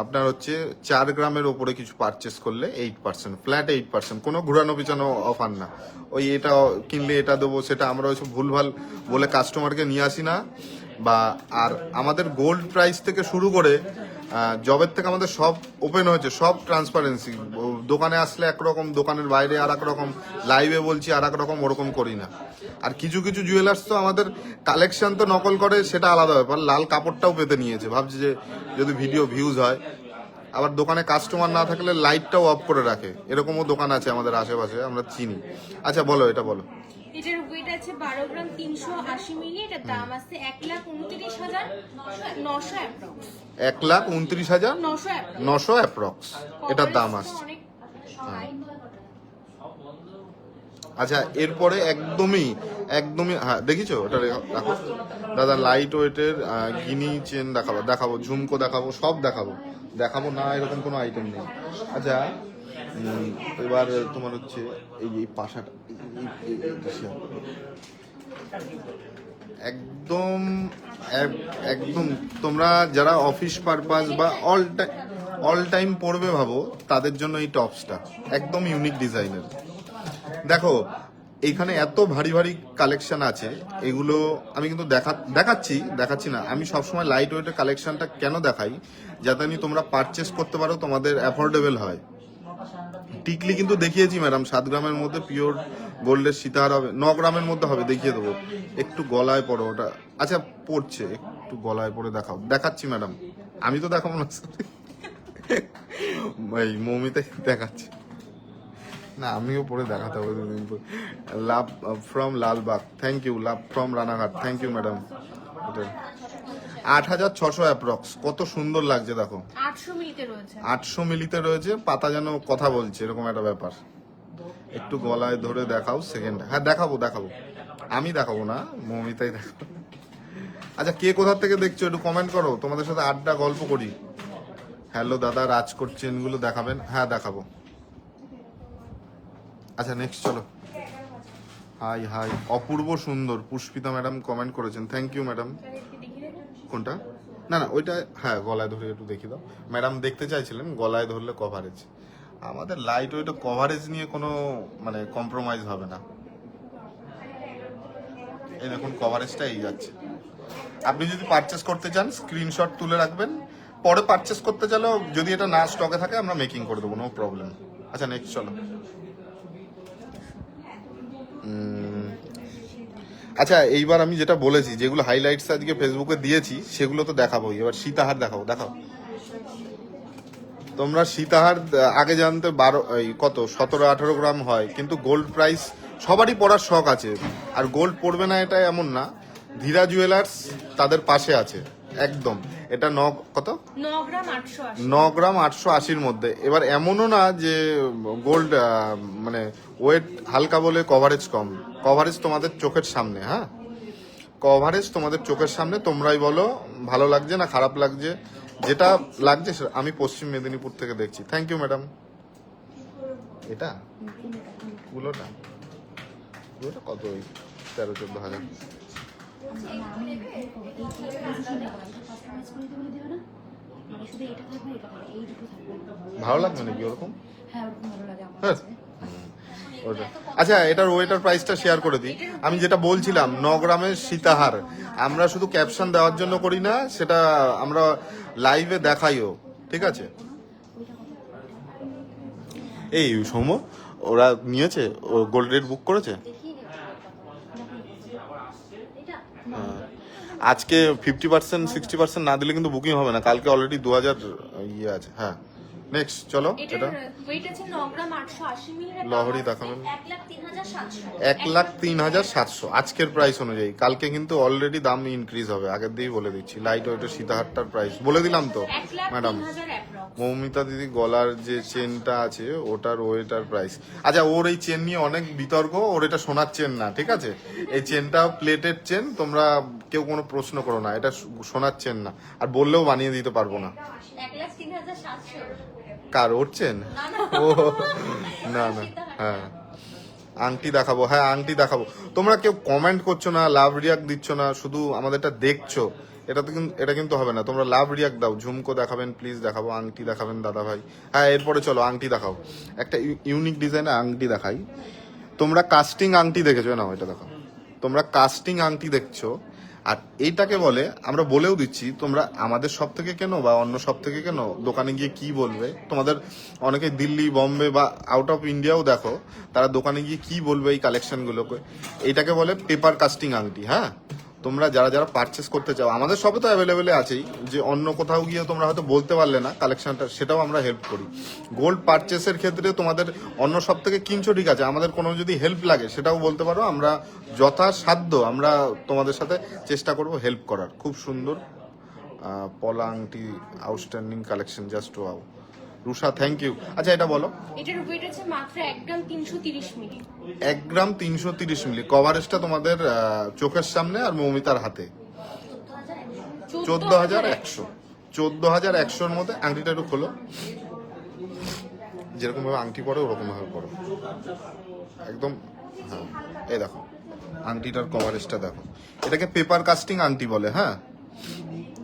আপনার হচ্ছে 4 গ্রামের ওপরে কিছু পারচেস করলে 8%, ফ্ল্যাট 8%, কোনো ঘুরানো পিছানো অফার না। ওই এটা কিনলে এটা দেবো সেটা, আমরা ওইসব ভুলভাল বলে কাস্টমারকে নিয়ে আসি না। বা আর আমাদের গোল্ড প্রাইস থেকে শুরু করে জবের থেকে আমাদের সব ওপেন হয়েছে, সব ট্রান্সপারেন্সি। দোকানে আসলে একরকম, দোকানের বাইরে আর এক রকম, লাইভে বলছি আর এক রকম, ওরকম করি না। আর কিছু কিছু জুয়েলার্স তো আমাদের কালেকশন তো নকল করে, সেটা আলাদা ব্যাপার, লাল কাপড়টাও পেতে নিয়েছে, ভাবছি যে যদি ভিডিও ভিউজ হয়। আবার দোকানে কাস্টমার না থাকলে লাইটটাও অফ করে রাখে, এরকমও দোকান আছে আমাদের আশেপাশে, আমরা চিনি। আচ্ছা বলো, এটা বলো। এটার ওয়েট আছে 12 গ্রাম 380 মিলি। এটার দাম আছে 1,29,900 অ্যাপ্রক্স। 1,29,900 অ্যাপ্রক্স এটার দাম আসছে। আচ্ছা এরপরে একদমই হ্যাঁ দেখিছো, ওটা রাখো দাদা। লাইট ওয়েটের গিনি চেন দেখাবো, ঝুমকো দেখাবো, সব দেখাবো না এরকম কোনো আইটেম নেই। আচ্ছা এবার তোমার হচ্ছে এই পাশাটা একদম একদম তোমরা যারা অফিস পারপাস বা অল টাইম পড়বে ভাবো, তাদের জন্য এই টপসটা একদম ইউনিক ডিজাইনের। দেখো এইখানে এত ভারী ভারী কালেকশন আছে, এগুলো আমি কিন্তু দেখাচ্ছি না। আমি সবসময় লাইট ওয়েটের কালেকশনটা কেন দেখাই, যাতে আমি তোমরা পারচেস করতে পারো, তোমাদের অ্যাফোর্ডেবল হয়। টিকলি কিন্তু দেখিয়েছি ম্যাডাম, 7 গ্রামের মধ্যে পিওর গোল্ডের সীতাহার হবে, 9 গ্রামের মধ্যে হবে, দেখিয়ে দেবো। একটু গলায় পড়ো ওটা, আচ্ছা পড়ছে, একটু গলায় পড়ে দেখাচ্ছি ম্যাডাম। আমি তো দেখাবো না, এই মৌমিতে দেখাচ্ছি না, আমিও পরে দেখাতে হবে দুদিন পর। Love from Lalbag, thank you. Love from Ranaghat, thank you madam. 8,600 approx, কত সুন্দর লাগছে দেখো। 800 মিলিতে রয়েছে, 800 মিলিতে রয়েছে, পাতা যেন কথা বলছে, এরকম একটা ব্যাপার। একটু গলায় ধরে দেখাও সেকেন্ড। হ্যাঁ দেখাবো, আমি দেখাবো না, মৌমিতাই দেখাবো। আচ্ছা কে কোথা থেকে দেখছো একটু কমেন্ট করো, তোমাদের সাথে আড্ডা গল্প করি। হ্যালো দাদা, রাজকোট চেনগুলো দেখাবেন? হ্যাঁ দেখাবো। আচ্ছা নেক্সট চলো। হাই অপূর্ব সুন্দর, পুষ্পিতা ম্যাডাম কমেন্ট করেছেন, থ্যাংক ইউ ম্যাডাম। কোনটা? না ওইটা হ্যাঁ গলায় ধরে একটু দেখিয়ে দাও। ম্যাডাম দেখতে চাইছিলেন গলায় ধরলে কভারেজ। আমাদের লাইট ওয়েট কভারেজ নিয়ে কোনো মানে কম্প্রোমাইজ হবে না। এই দেখুন কভারেজটা এই যাচ্ছে। আপনি যদি পারচেস করতে চান স্ক্রিনশট তুলে রাখবেন, পরে পারচেস করতে চাইলেও যদি এটা না স্টকে থাকে আমরা মেকিং করে দেবো, নো প্রবলেম। আচ্ছা নেক্সট চলো। আচ্ছা এইবার আমি যেটা বলেছি, যেগুলো হাইলাইটস আজকে ফেসবুকে দিয়েছি সেগুলো তো দেখাবোই। এবার সীতাহার দেখাও। তোমরা সীতাহার আগে জানতে 17-18 গ্রাম হয়, কিন্তু গোল্ড প্রাইস সবারই পড়ার শখ আছে, আর গোল্ড পড়বে না এটা এমন না। ধীরা জুয়েলার্স তাদের পাশে আছে একদম। এটা 9 গ্রাম 880 মধ্যে। এবার এমনও না যে গোল্ড মানে ওয়েট হালকা বলে কভারেজ কম। কভারেজ তোমাদের চোখের সামনে, হ্যাঁ কভারেজ তোমাদের চোখের সামনে। তোমরাই বলো ভালো লাগছে না খারাপ লাগছে, যেটা লাগছে আমি পশ্চিম মেদিনীপুর থেকে দেখছি। Thank you madam. এটা গুলোটা কত? ওই 13-14 হাজার। ভালো লাগবে নাকি ওরকম? হ্যাঁ ওটা আচ্ছা, এটার ওয়েটার প্রাইসটা শেয়ার করে দিই। আমি যেটা বলছিলাম 9 গ্রামের সীতাহার, আমরা শুধু ক্যাপশন দেওয়ার জন্য করি না, সেটা আমরা লাইভে দেখাইও, ঠিক আছে? এই সৌম্য ওরা নিয়েছে, ও গোল্ড রেট বুক করেছে। আজকে 50% 60% না দিলে কিন্তু বুকিং হবে না, কালকে অলরেডি 2000 ইয়ে আছে। হ্যাঁ নেক্সট চলো। এটা ওয়েট আছে 9 গ্রাম 880 মিলি। লহরি দেখাবেন 1,03,700 1,03,700 আজকের প্রাইস অনুযায়ী। কালকে কিন্তু অলরেডি দাম ইনক্রিজ হবে, আগের দিয়েই বলে দিচ্ছি। লাইট ওয়েটের সীতাহারটার প্রাইস বলে দিলাম তো ম্যাডাম। মৌমিতা দিদি গলার যে চেনটা আছে ওটার ওয়েটার প্রাইস। আচ্ছা ওর এই চেন নিয়ে অনেক বিতর্ক, ওর এটা সোনার চেন না, ঠিক আছে? এই চেনটা প্লেটেড চেন, তোমরা কেউ কোনো প্রশ্ন করো না, এটা সোনার চেন না, আর বললেও বানিয়ে দিতে পারবো না। 1,03,700 কার ওর চেন? ও না হ্যাঁ আংটি দেখাবো, হ্যাঁ আংটি দেখাবো। তোমরা কেউ কমেন্ট করছো না, লাভ রিয়াক্ট দিচ্ছ না, শুধু আমাদেরটা দেখছো, এটা কিন্তু হবে না। তোমরা লাভ রিয়াক্ট দাও, ঝুমকো দেখাবেন প্লিজ, দেখাবো, আংটি দেখাবেন দাদা ভাই। হ্যাঁ এরপরে চলো আংটি দেখাও, একটা ইউনিক ডিজাইনের আংটি দেখাই। তোমরা কাস্টিং আংটি দেখেছো না, এটা দেখো, তোমরা কাস্টিং আংটি দেখছো, আর এইটাকে বলে, আমরা বলেও দিচ্ছি, তোমরা আমাদের সব থেকে কেনো বা অন্য সব থেকে কেনো, দোকানে গিয়ে কি বলবে, তোমাদের অনেকে দিল্লি বোম্বে বা আউট অফ ইন্ডিয়াও দেখো, তারা দোকানে গিয়ে কি বলবে এই কালেকশনগুলোকে, এইটাকে বলে পেপার কাস্টিং আংটি। হ্যাঁ তোমরা যারা যারা পারচেস করতে চাও, আমাদের শপে তো অ্যাভেলেবেলে আছেই, যে অন্য কোথাও গিয়ে তোমরা হয়তো বলতে পারলে না কালেকশনটা, সেটাও আমরা হেল্প করি। গোল্ড পারচেসের ক্ষেত্রে তোমাদের অন্য সব থেকে কিনছো ঠিক আছে, আমাদের কোনো যদি হেল্প লাগে সেটাও বলতে পারো, আমরা যথাসাধ্য আমরা তোমাদের সাথে চেষ্টা করব হেল্প করার। খুব সুন্দর পলা আংটি, outstanding collection, just wow. Rusha thank you. আচ্ছা এটা বলো, এটার ওয়েট আছে মাত্র 1 গ্রাম 330 মিলি। 1 গ্রাম 330 মিলি। কভারেজটা তোমাদের চোখের সামনে আর মৌমিতার হাতে। 14,100। 14,100-র মধ্যে আংটিটা একটু খোলো, যেরকম ভাবে আংটি পরে ওরকম ভাবে পরো একদম। হ্যাঁ এই দেখো আংটিটার কভারেজটা দেখো, এটাকে পেপার কাস্টিং আংটি বলে। হ্যাঁ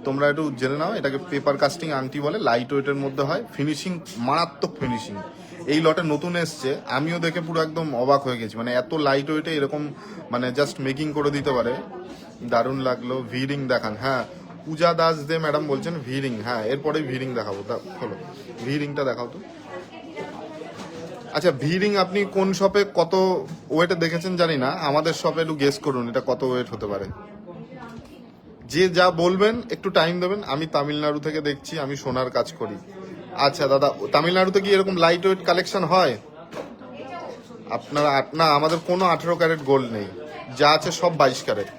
তোমরা একটু জেনে নাও, এটাকে পেপার কাস্টিং আংটি বলে, লাইট ওয়েটের মধ্যে হয়, ফিনিশিং মারাত্মক ফিনিশিং। এই লটে নতুন এসছে, আমিও দেখে পুরো একদম অবাক হয়ে গেছি, মানে এত লাইট ওয়েটে এরকম মানে জাস্ট মেকিং করে দিতে পারে, দারুণ লাগলো। ভিরিং দেখান। হ্যাঁ পূজা দাস দে ম্যাডাম বলছেন ভিরিং, হ্যাঁ এরপরে ভিরিং দেখাবো, হলো ভিরিংটা দেখাও তো। আচ্ছা ভিরিং আপনি কোন শপে কত ওয়েটে দেখেছেন জানি না, আমাদের শপে একটু গেস করুন এটা কত ওয়েট হতে পারে। যে যা বলবেন একটু টাইম দেবেন। আমি তামিলনাড়ু থেকে দেখছি, আমি সোনার কাজ করি। আচ্ছা দাদা তামিলনাড়ুতে কি এরকম লাইট ওয়েট কালেকশন হয়? আপনারা না, আমাদের কোনো 18 ক্যারেট গোল্ড নেই, যা আছে সব 22 ক্যারেট।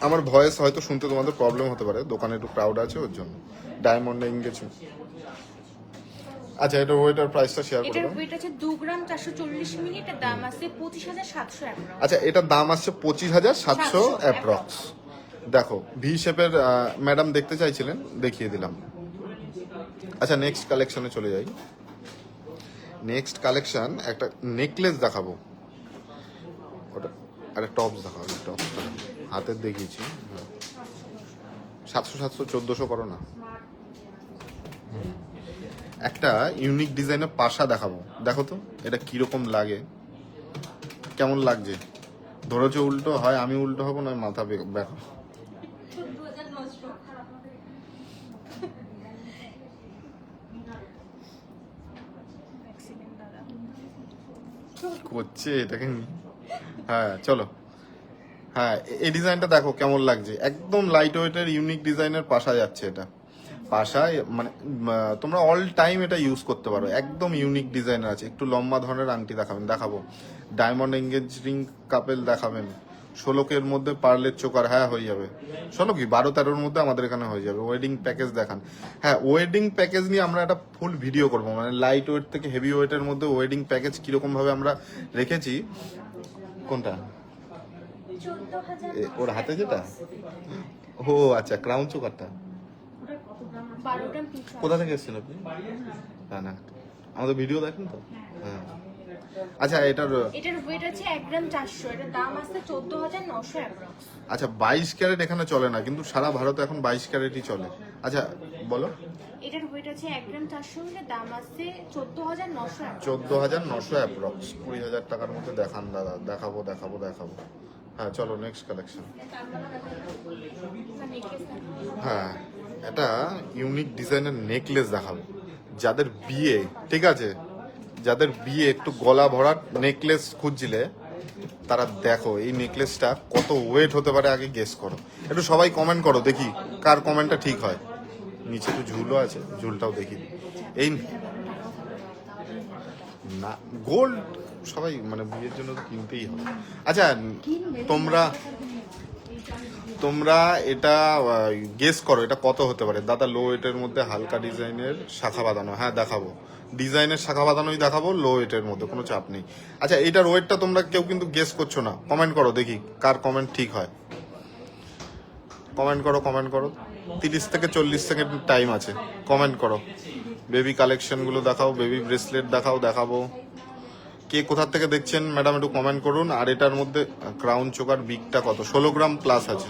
আমার ভয়েস হয়তো শুনতে তোমাদের প্রবলেম হতে পারে, দোকানে একটু ক্রাউড আছে ওর জন্য। Diamond engagement. আচ্ছা এটা ওয়েটার প্রাইসটা শেয়ার করে এটার দাও। ওয়েট আছে 2 গ্রাম 440 মিলি। এটার দাম আছে 25,700 অ্যাপ্রক্স। আচ্ছা এটার দাম আসছে 25,700 অ্যাপ্রক্স। দেখো ভি শেপের ম্যাডাম দেখতে চাইছিলেন, দেখিয়ে দিলাম। আচ্ছা নেক্সট কালেকশনে চলে যাই। নেক্সট কালেকশন একটা নেকলেস দেখাবো, ওটা একটা টপস দেখাবো। টপসটা হাতের দেখিয়েছি, 700 1400 করো না। একটা ইউনিক ডিজাইনের পাশা দেখাবো, দেখো তো এটা কিরকম লাগে, কেমন লাগছে। ধরেছো উল্টো, হয় আমি উল্টো হবো না মাথা ব্যথা। 14,900 করছে এটাকে নিয়ে। হ্যাঁ চলো, হ্যাঁ এই ডিজাইনটা দেখো কেমন লাগছে, একদম লাইট ওয়েটের ইউনিক ডিজাইনের পাশা যাচ্ছে। এটা পাশায় মানে তোমরা অল টাইম এটা ইউজ করতে পারো, একদম ইউনিক ডিজাইনের আছে। একটু লম্বা ধরনের আংটি দেখাবো, ডায়মন্ড এঙ্গেজ রিং কাপেল দেখাবেন, 16 মধ্যে পার্লের চোকার, হ্যাঁ হয়ে যাবে। 16 কি 12-13-র মধ্যে আমাদের এখানে হয়ে যাবে। ওয়েডিং প্যাকেজ দেখান। হ্যাঁ ওয়েডিং প্যাকেজ নিয়ে আমরা একটা ফুল ভিডিও করবো, মানে লাইট ওয়েট থেকে হেভি ওয়েটের মধ্যে ওয়েডিং প্যাকেজ কিরকম ভাবে আমরা রেখেছি। কোনটা 14,000 ওর হাতে যেটা? ও আচ্ছা ক্রাউন চোকারটা 12 গ্রাম 300। কোথা থেকে এসেছেন আপনি? না আমাদের ভিডিও দেখেন তো। হ্যাঁ আচ্ছা এটার ওয়েট আছে 1 গ্রাম 400। এটার দাম আছে 14,900 অ্যাপ্রক্স। আচ্ছা 22 ক্যারেট এখানে চলে না, কিন্তু সারা ভারতে এখন 22 ক্যারেটই চলে। আচ্ছা বলো। এটার ওয়েট আছে 1 গ্রাম 400 মিলি। দাম আছে 14,900 অ্যাপ্রক্স। 14,900 অ্যাপ্রক্স। 20,000 টাকার মধ্যে দেখান দাদা, দেখাবো। হ্যাঁ চলো নেক্সট কালেকশন। হ্যাঁ এটা ইউনিক ডিজাইনের নেকলেস দেখাবো, যাদের বিয়ে, ঠিক আছে, যাদের বিয়ে একটু গলা ভরাট নেকলেস খুঁজছিলে তারা দেখো এই নেকলেসটা কত ওয়েট হতে পারে, আগে গেস করো। একটু সবাই কমেন্ট করো দেখি কার কমেন্টটা ঠিক হয়। নিচে তো ঝুলও আছে, ঝুলটাও দেখি। এই না গোল্ড সবাই মানে বিয়ের জন্য তো কিনতেই হবে। আচ্ছা তোমরা এটা গেস করো এটা কত হতে পারে দাদা। লো ওয়েটের মধ্যে হালকা ডিজাইনের শাখা বাঁধানো, হ্যাঁ দেখাবো, ডিজাইনের শাখা বাঁধানোই দেখাবো, লো ওয়েটের মধ্যে, কোনো চাপ নেই। আচ্ছা এইটার ওয়েটটা তোমরা কেউ কিন্তু গেস করছো না, কমেন্ট করো দেখি কার কমেন্ট ঠিক হয়। কমেন্ট করো 30 থেকে 40 সেকেন্ড টাইম আছে, কমেন্ট করো। বেবি কালেকশনগুলো দেখাও, বেবি ব্রেসলেট দেখাবো। কে কোথা থেকে দেখছেন ম্যাডাম একটু কমেন্ট করুন। আর এটার মধ্যে ক্রাউন চোকার বিগটা কত? 16 গ্রাম প্লাস আছে,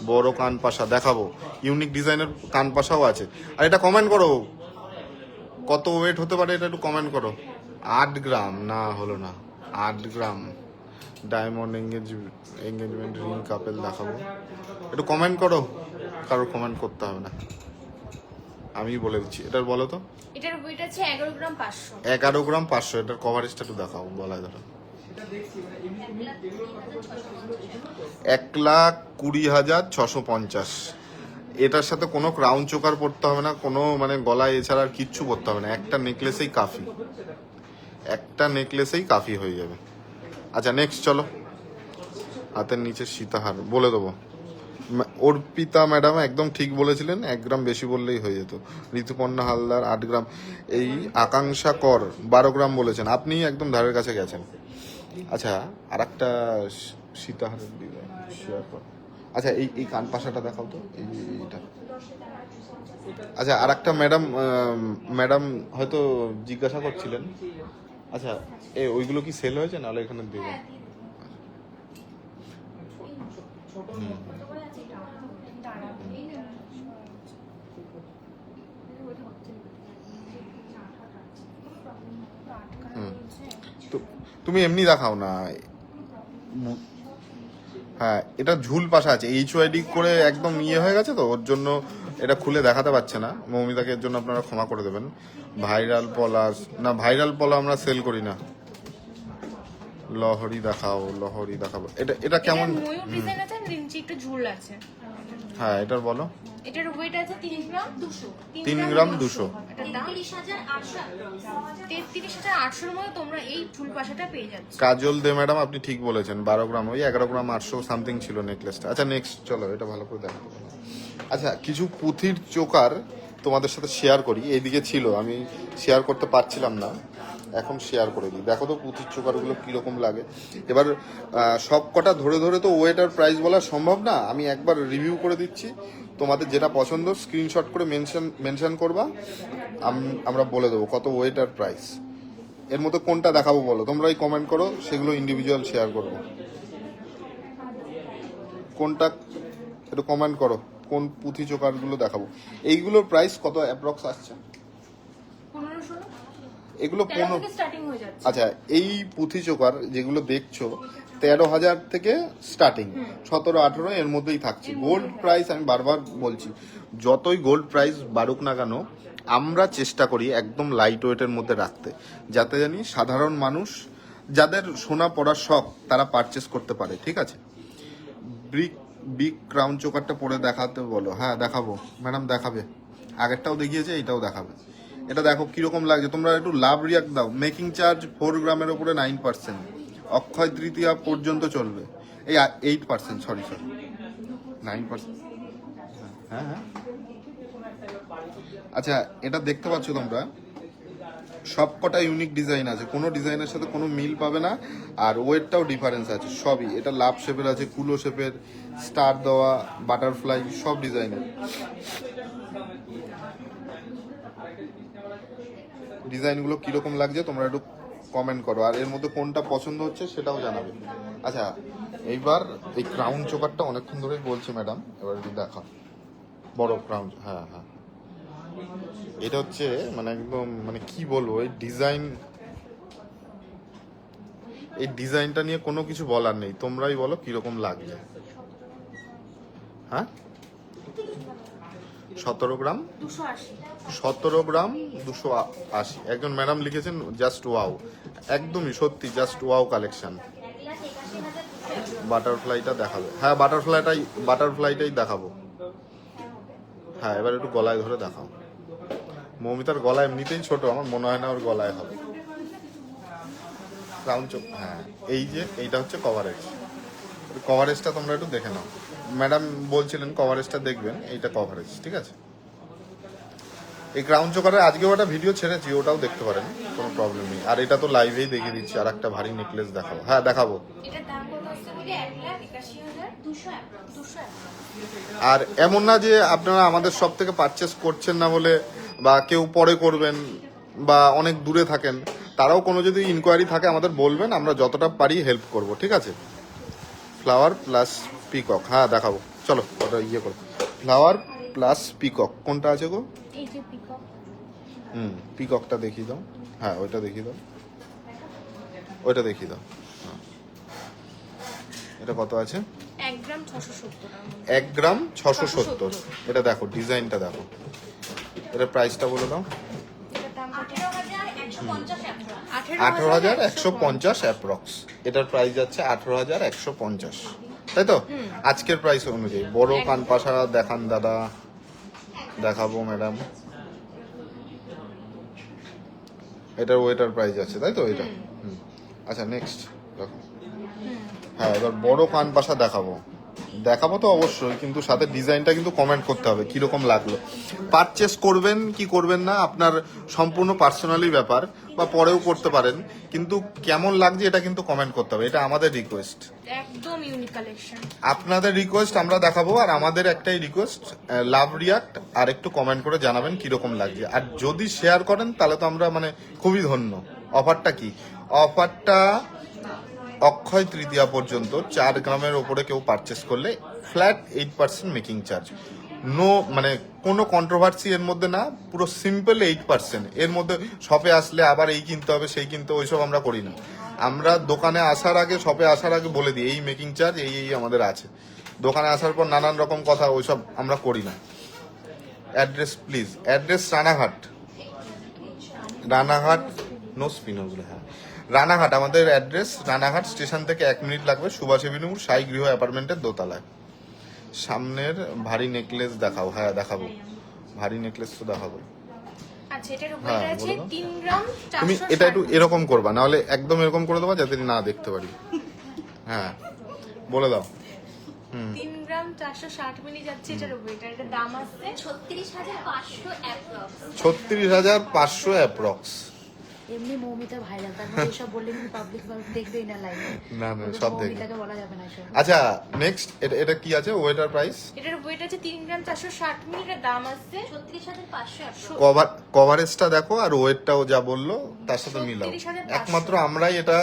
বড় কান পাশা দেখাবো, ইউনিক ডিজাইনের কান পাশাও আছে। আর এটা কমেন্ট করো, কত ওয়েট হতে পারে এটা একটু কমেন্ট করো। 8 গ্রাম না, হলো না, 8 গ্রাম। ডায়মন্ড এঙ্গেজমেন্ট রিং কাপেল দেখাবো, একটু কমেন্ট করো। কারোর কমেন্ট করতে হবে না, আমি বলে দিচ্ছি। এটার বলো তো। এটার ওয়েট আছে 11 গ্রাম 500। 11 গ্রাম 500। এটার কভারেজটা একটু দেখাও, গলায় ধরো। 1,20,650। এটার সাথে কোনো ক্রাউন চোকার পড়তে হবে না, কোনো মানে গলায় এছাড়া আর কিচ্ছু পড়তে হবে না। একটা নেকলেসেই কাফি, একটা নেকলেসেই কাফি হয়ে যাবে। আচ্ছা নেক্সট চলো। হাতের নিচে সীতাহার বলে দেবো। অর্পিতা ম্যাডাম একদম ঠিক বলেছিলেন, 1 গ্রাম বেশি বললেই হয়ে যেত। ঋতুপর্ণা হালদার 8 গ্রাম। এই আকাঙ্ক্ষা কর 12 গ্রাম বলেছেন, আপনি একদম ধারের কাছে গেছেন। আচ্ছা আর একটা সীতাহারের ডিজাইন শেয়ার কর। আচ্ছা এই কান পাশাটা দেখাও তো, এইটা। আচ্ছা আর একটা ম্যাডাম হয়তো জিজ্ঞাসা করছিলেন। আচ্ছা ওইগুলো কি সেল হয়েছে, নাহলে এখানে দিয়ে দেন। তো তুমি এমনি দেখাও না। হ্যাঁ এটা ঝুল পাশা আছে, HYD করে একদম হয়ে গেছে, তো ওর জন্য এটা খুলে দেখাতে পারছে না। মৌমিতাকে এর জন্য আপনারা ক্ষমা করে দেবেন। ভাইরাল পলাশ না, ভাইরাল পলা আমরা সেল করি না। লহরি দেখাও, লহরি দেখাবো। এটা কেমন? ময়ূর ডিজাইন আছে, নিচে একটু ঝুল আছে। হ্যাঁ এটার বলো। এটার ওয়েট আছে 3 গ্রাম 200। 3 গ্রাম 200। এটার দাম 33,800 এর মধ্যে তোমরা এই ঝুল পাশাটা পেয়ে যাচ্ছ। কাজল দে ম্যাডাম আপনি ঠিক বলেছেন, 12 গ্রাম, ওই 11 গ্রাম 800 সামথিং ছিল নেকলেসটা। আচ্ছা নেক্সট চলো, এটা ভালো করে দেখাতে পারো। আচ্ছা কিছু পুঁথির চোকার তোমাদের সাথে শেয়ার করি। এইদিকে ছিল, আমি শেয়ার করতে পারছিলাম না, এখন শেয়ার করে দিই। দেখো তো পুঁথির চোকারগুলো কীরকম লাগে। এবার সব কটা ধরে ধরে তো ওয়েট আর প্রাইস বলা সম্ভব না, আমি একবার রিভিউ করে দিচ্ছি। তোমাদের যেটা পছন্দ স্ক্রিনশট করে মেনশন করবা, আমরা বলে দেবো কত ওয়েট আর প্রাইস। এর মধ্যে কোনটা দেখাবো বলো, তোমরাই কমেন্ট করো, সেগুলো ইন্ডিভিজুয়াল শেয়ার করবো। কোনটা একটু কমেন্ট করো, কোন পুঁথি চোকারগুলো দেখাবো। এইগুলোর প্রাইস কত অ্যাপ্রক্স আসছে? 1500 এগুলো 15 থেকে স্টার্টিং হয়ে যাচ্ছে। আচ্ছা এই পুঁথি চোকার যেগুলো দেখছো 13,000 থেকে স্টার্টিং, 17-18 এর মধ্যেই থাকছে। গোল্ড প্রাইস আমি বারবার বলছি, যতই গোল্ড প্রাইস বাড়ুক না কেন আমরা চেষ্টা করি একদম লাইট ওয়েটের মধ্যে রাখতে, যাতে জানি সাধারণ মানুষ যাদের সোনা পড়ার শখ তারা পারচেস করতে পারে। ঠিক আছে, বিগ ক্রাউন চোকারটা পরে দেখাতে বলো। হ্যাঁ দেখাবো ম্যাডাম, দেখাবে। আগেরটাও দেখিয়েছে, এইটাও দেখাবে। এটা দেখো কিরকম লাগছে, তোমরা একটু লাভ রিয়াক্ট দাও। মেকিং চার্জ 4 গ্রামের উপরে 9%, অক্ষয় তৃতীয়া পর্যন্ত চলবে। এই 8%, সরি 9%। হ্যাঁ হ্যাঁ আচ্ছা এটা দেখতে পাচ্ছ তোমরা, সব কটা ইউনিক ডিজাইন আছে, কোনো ডিজাইনের সাথে কোনো মিল পাবে না। আর ওয়েটটাও ডিফারেন্স আছে সবই। এটা লাভ শেপের আছে, কুলো শেপের, স্টার দেওয়া, বাটারফ্লাই, সব ডিজাইনের। ডিজাইনগুলো কিরকম লাগছে তোমরা একটু কমেন্ট করো, আর এর মধ্যে কোনটা পছন্দ হচ্ছে সেটাও জানাবে। আচ্ছা এইবার এই ক্রাউন চোকারটা অনেকক্ষণ ধরেই বলছি ম্যাডাম, এবার একটু দেখা বড় ক্রাউন। হ্যাঁ হ্যাঁ এটা হচ্ছে মানে একদম মানে কি বলবো, এই ডিজাইনটা নিয়ে কোনো কিছু বলার নেই, তোমরাই বলো কিরকম লাগছে। হ্যাঁ 17 গ্রাম 280। 17 গ্রাম 280। একজন ম্যাডাম লিখেছেন জাস্ট ওয়াও, একদমই সত্যি জাস্ট ওয়াও কালেকশন। বাটারফ্লাইটা দেখাবে। হ্যাঁ বাটারফ্লাইটাই দেখাবো। হ্যাঁ এবার একটু গলায় ধরে দেখাও। মৌমিতার গলা এমনিতেই ছোট, আমার মনে হয় না ওর গলায় হবে। ক্রাউন চোখ, হ্যাঁ এই যে এইটা হচ্ছে কভারেজটা তোমরা একটু দেখে নাও। ম্যাডাম বলছিলেন কভারেজটা দেখবেন, এইটা কভারেজ। ঠিক আছে, এই ক্রাউন চোকারের আজকেও একটা ভিডিও ছেড়েছি, ওটাও দেখতে পারেন, কোনো প্রবলেম নেই। আর এটা তো লাইভেই দেখিয়ে দিচ্ছি। আর একটা ভারী নেকলেস দেখাবো। হ্যাঁ দেখাবো। এটার দাম কত হচ্ছে বলি? 1,81,200। আর এমন না যে আপনারা আমাদের সব থেকে পারচেস করছেন না বলে, বা কেউ পরে করবেন, বা অনেক দূরে থাকেন, তারাও কোনো যদি ইনকোয়ারি থাকে আমাদের বলবেন, আমরা যতটা পারি হেল্প করব। ঠিক আছে, ফ্লাওয়ার প্লাস পিকক। হ্যাঁ দেখাবো। চলো ওটা ইয়ে করো। ফ্লাওয়ার প্লাস পিকক কোনটা আছে গো? এই যে পিকক। পিককটা দেখিয়ে দাও। হ্যাঁ ওইটা দেখিয়ে দাও, ওইটা দেখিয়ে দাও। হ্যাঁ। এটা কত আছে? 1 গ্রাম 670 টাকা। 1 গ্রাম 670। এটা দেখো, ডিজাইনটা দেখো। এটার প্রাইসটা বলে দাও। এটার দাম কত? 18,150 অ্যাপ্রক্স। 18,150 অ্যাপ্রক্স। এটার প্রাইস যাচ্ছে 18,150, তাই তো? আজকের প্রাইস অনুযায়ী। বড় কান পাশা দেখান দাদা, দেখাবো ম্যাডাম। এটার ওয়েটার প্রাইস আছে, তাই তো? এটা আচ্ছা নেক্সট দেখো। হ্যাঁ এবার বড় কান পাশা দেখাবো, দেখাবো তো অবশ্যই, কিন্তু সাথে ডিজাইনটা কিন্তু কমেন্ট করতে হবে কিরকম লাগলো। পারচেস করবেন কি করবেন না আপনার সম্পূর্ণ পার্সোনালি ব্যাপার, বা পরেও করতে পারেন, কিন্তু কেমন লাগছে এটা কিন্তু কমেন্ট করতে হবে, এটা আমাদের রিকোয়েস্ট। একদম ইউনিক কালেকশন। আপনাদের রিকোয়েস্ট আমরা দেখাবো, আর আমাদের একটাই রিকোয়েস্ট, লাভ রিয়াক্ট আর একটু কমেন্ট করে জানাবেন কিরকম লাগছে। আর যদি শেয়ার করেন তাহলে তো আমরা মানে খুবই ধন্য। অফারটা কি? অফারটা অক্ষয় তৃতীয়া পর্যন্ত 4 গ্রামের ওপরে কেউ পারচেস করলে ফ্ল্যাট 8% মেকিং চার্জ। নো মানে কোনো কন্ট্রোভার্সি এর মধ্যে না, পুরো সিম্পল 8%। এর মধ্যে শপে আসলে আবার এই কিনতে হবে সেই কিনতে, ওইসব আমরা করি না। আমরা দোকানে আসার আগে, শপে আসার আগে বলে দিই এই মেকিং চার্জ এই এই আমাদের আছে। দোকানে আসার পর নানান রকম কথা, ওইসব আমরা করি না। Address please, address Ranaghat. Ranaghat nose pin ওগুলো, হ্যাঁ রানাঘাট আমাদের অ্যাড্রেস। রানাঘাট স্টেশন থেকে 1 মিনিট লাগবে, সুভাষ এভিনিউ সাই গৃহ অ্যাপার্টমেন্টের দোতলায়। সামনের ভারী নেকলেস দেখাও। হ্যাঁ দেখাবো, ভারী নেকলেস তো দেখাবো। আচ্ছা এটার উপরে হ্যাঁ, আছে বলে দাও। 3 গ্রাম তুমি 460। এটা একটু এরকম করবা, নাহলে একদম এরকম করে দেবা যাতে না দেখতে পারি। হ্যাঁ বলে দাও। 3 গ্রাম 460 মিলি যাচ্ছে এটার উপরে। এটার দাম আছে 36,500 অ্যাপ্রক্স। 36,500 অ্যাপ্রক্স। এমনি মৌমিতা ভাইরাল, তার মধ্যে এসব বললে কিন্তু পাবলিক দেখবেই না লাইভে। না না সব দেখবে। মৌমিতাকে বলা যাবে না এসব। আচ্ছা নেক্সট, এটা কি আছে? ওয়েটার প্রাইস এটার ওয়েট আছে 3 গ্রাম 460 মিলি। এটার দাম আছে 36,500 অ্যাপ্রক্স। কভারেজটা দেখো, আর ওয়েটটাও যা বললো তার সাথে মিলাও। 36,500 একমাত্র আমরাই এটা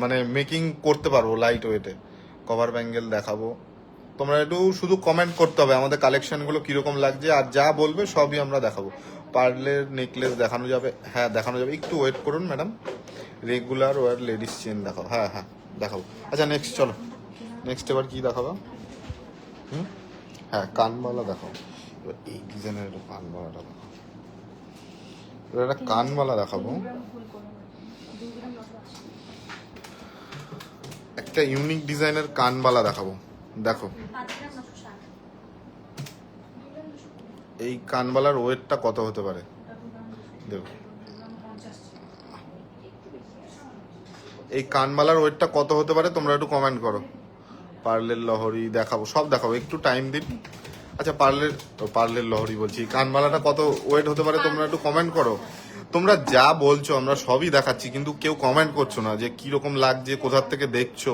মানে মেকিং করতে পারবো লাইট ওয়েটে। কভার ব্যাঙ্গেল দেখাবো, তোমরা একটু শুধু কমেন্ট করতে হবে আমাদের কালেকশনগুলো কিরকম লাগছে, আর যা বলবে সবই আমরা দেখাবো। পার্লের নেকলেস দেখানো যাবে, হ্যাঁ দেখানো যাবে, একটু ওয়েট করুন madam. Regular war ladies chain দেখাও, হ্যাঁ হ্যাঁ দেখাবো। আচ্ছা নেক্সট চলো, নেক্সট এবার কি দেখাবো? হ্যাঁ কানবালা দেখাও। এবার এই ডিজাইনের একটা কানবালাটা দেখাও। এবার একটা কানবালা দেখাবো, একটা ইউনিক ডিজাইনের কানবালা দেখাবো। দেখো 5 গ্রাম 960। এই কানবালার ওয়েটটা কত হতে পারে দেখো। এই কানবালার ওয়েটটা কত হতে পারে তোমরা একটু কমেন্ট করো। পার্লের লহরি দেখাবো, সব দেখাবো, একটু টাইম দিন। আচ্ছা পার্লের লহরি বলছি, কানবালাটা কত ওয়েট হতে পারে তোমরা একটু কমেন্ট করো। তোমরা যা বলছো আমরা সবই দেখাচ্ছি, কিন্তু কেউ কমেন্ট করছো না যে কিরকম লাগছে, কোথার থেকে দেখছো।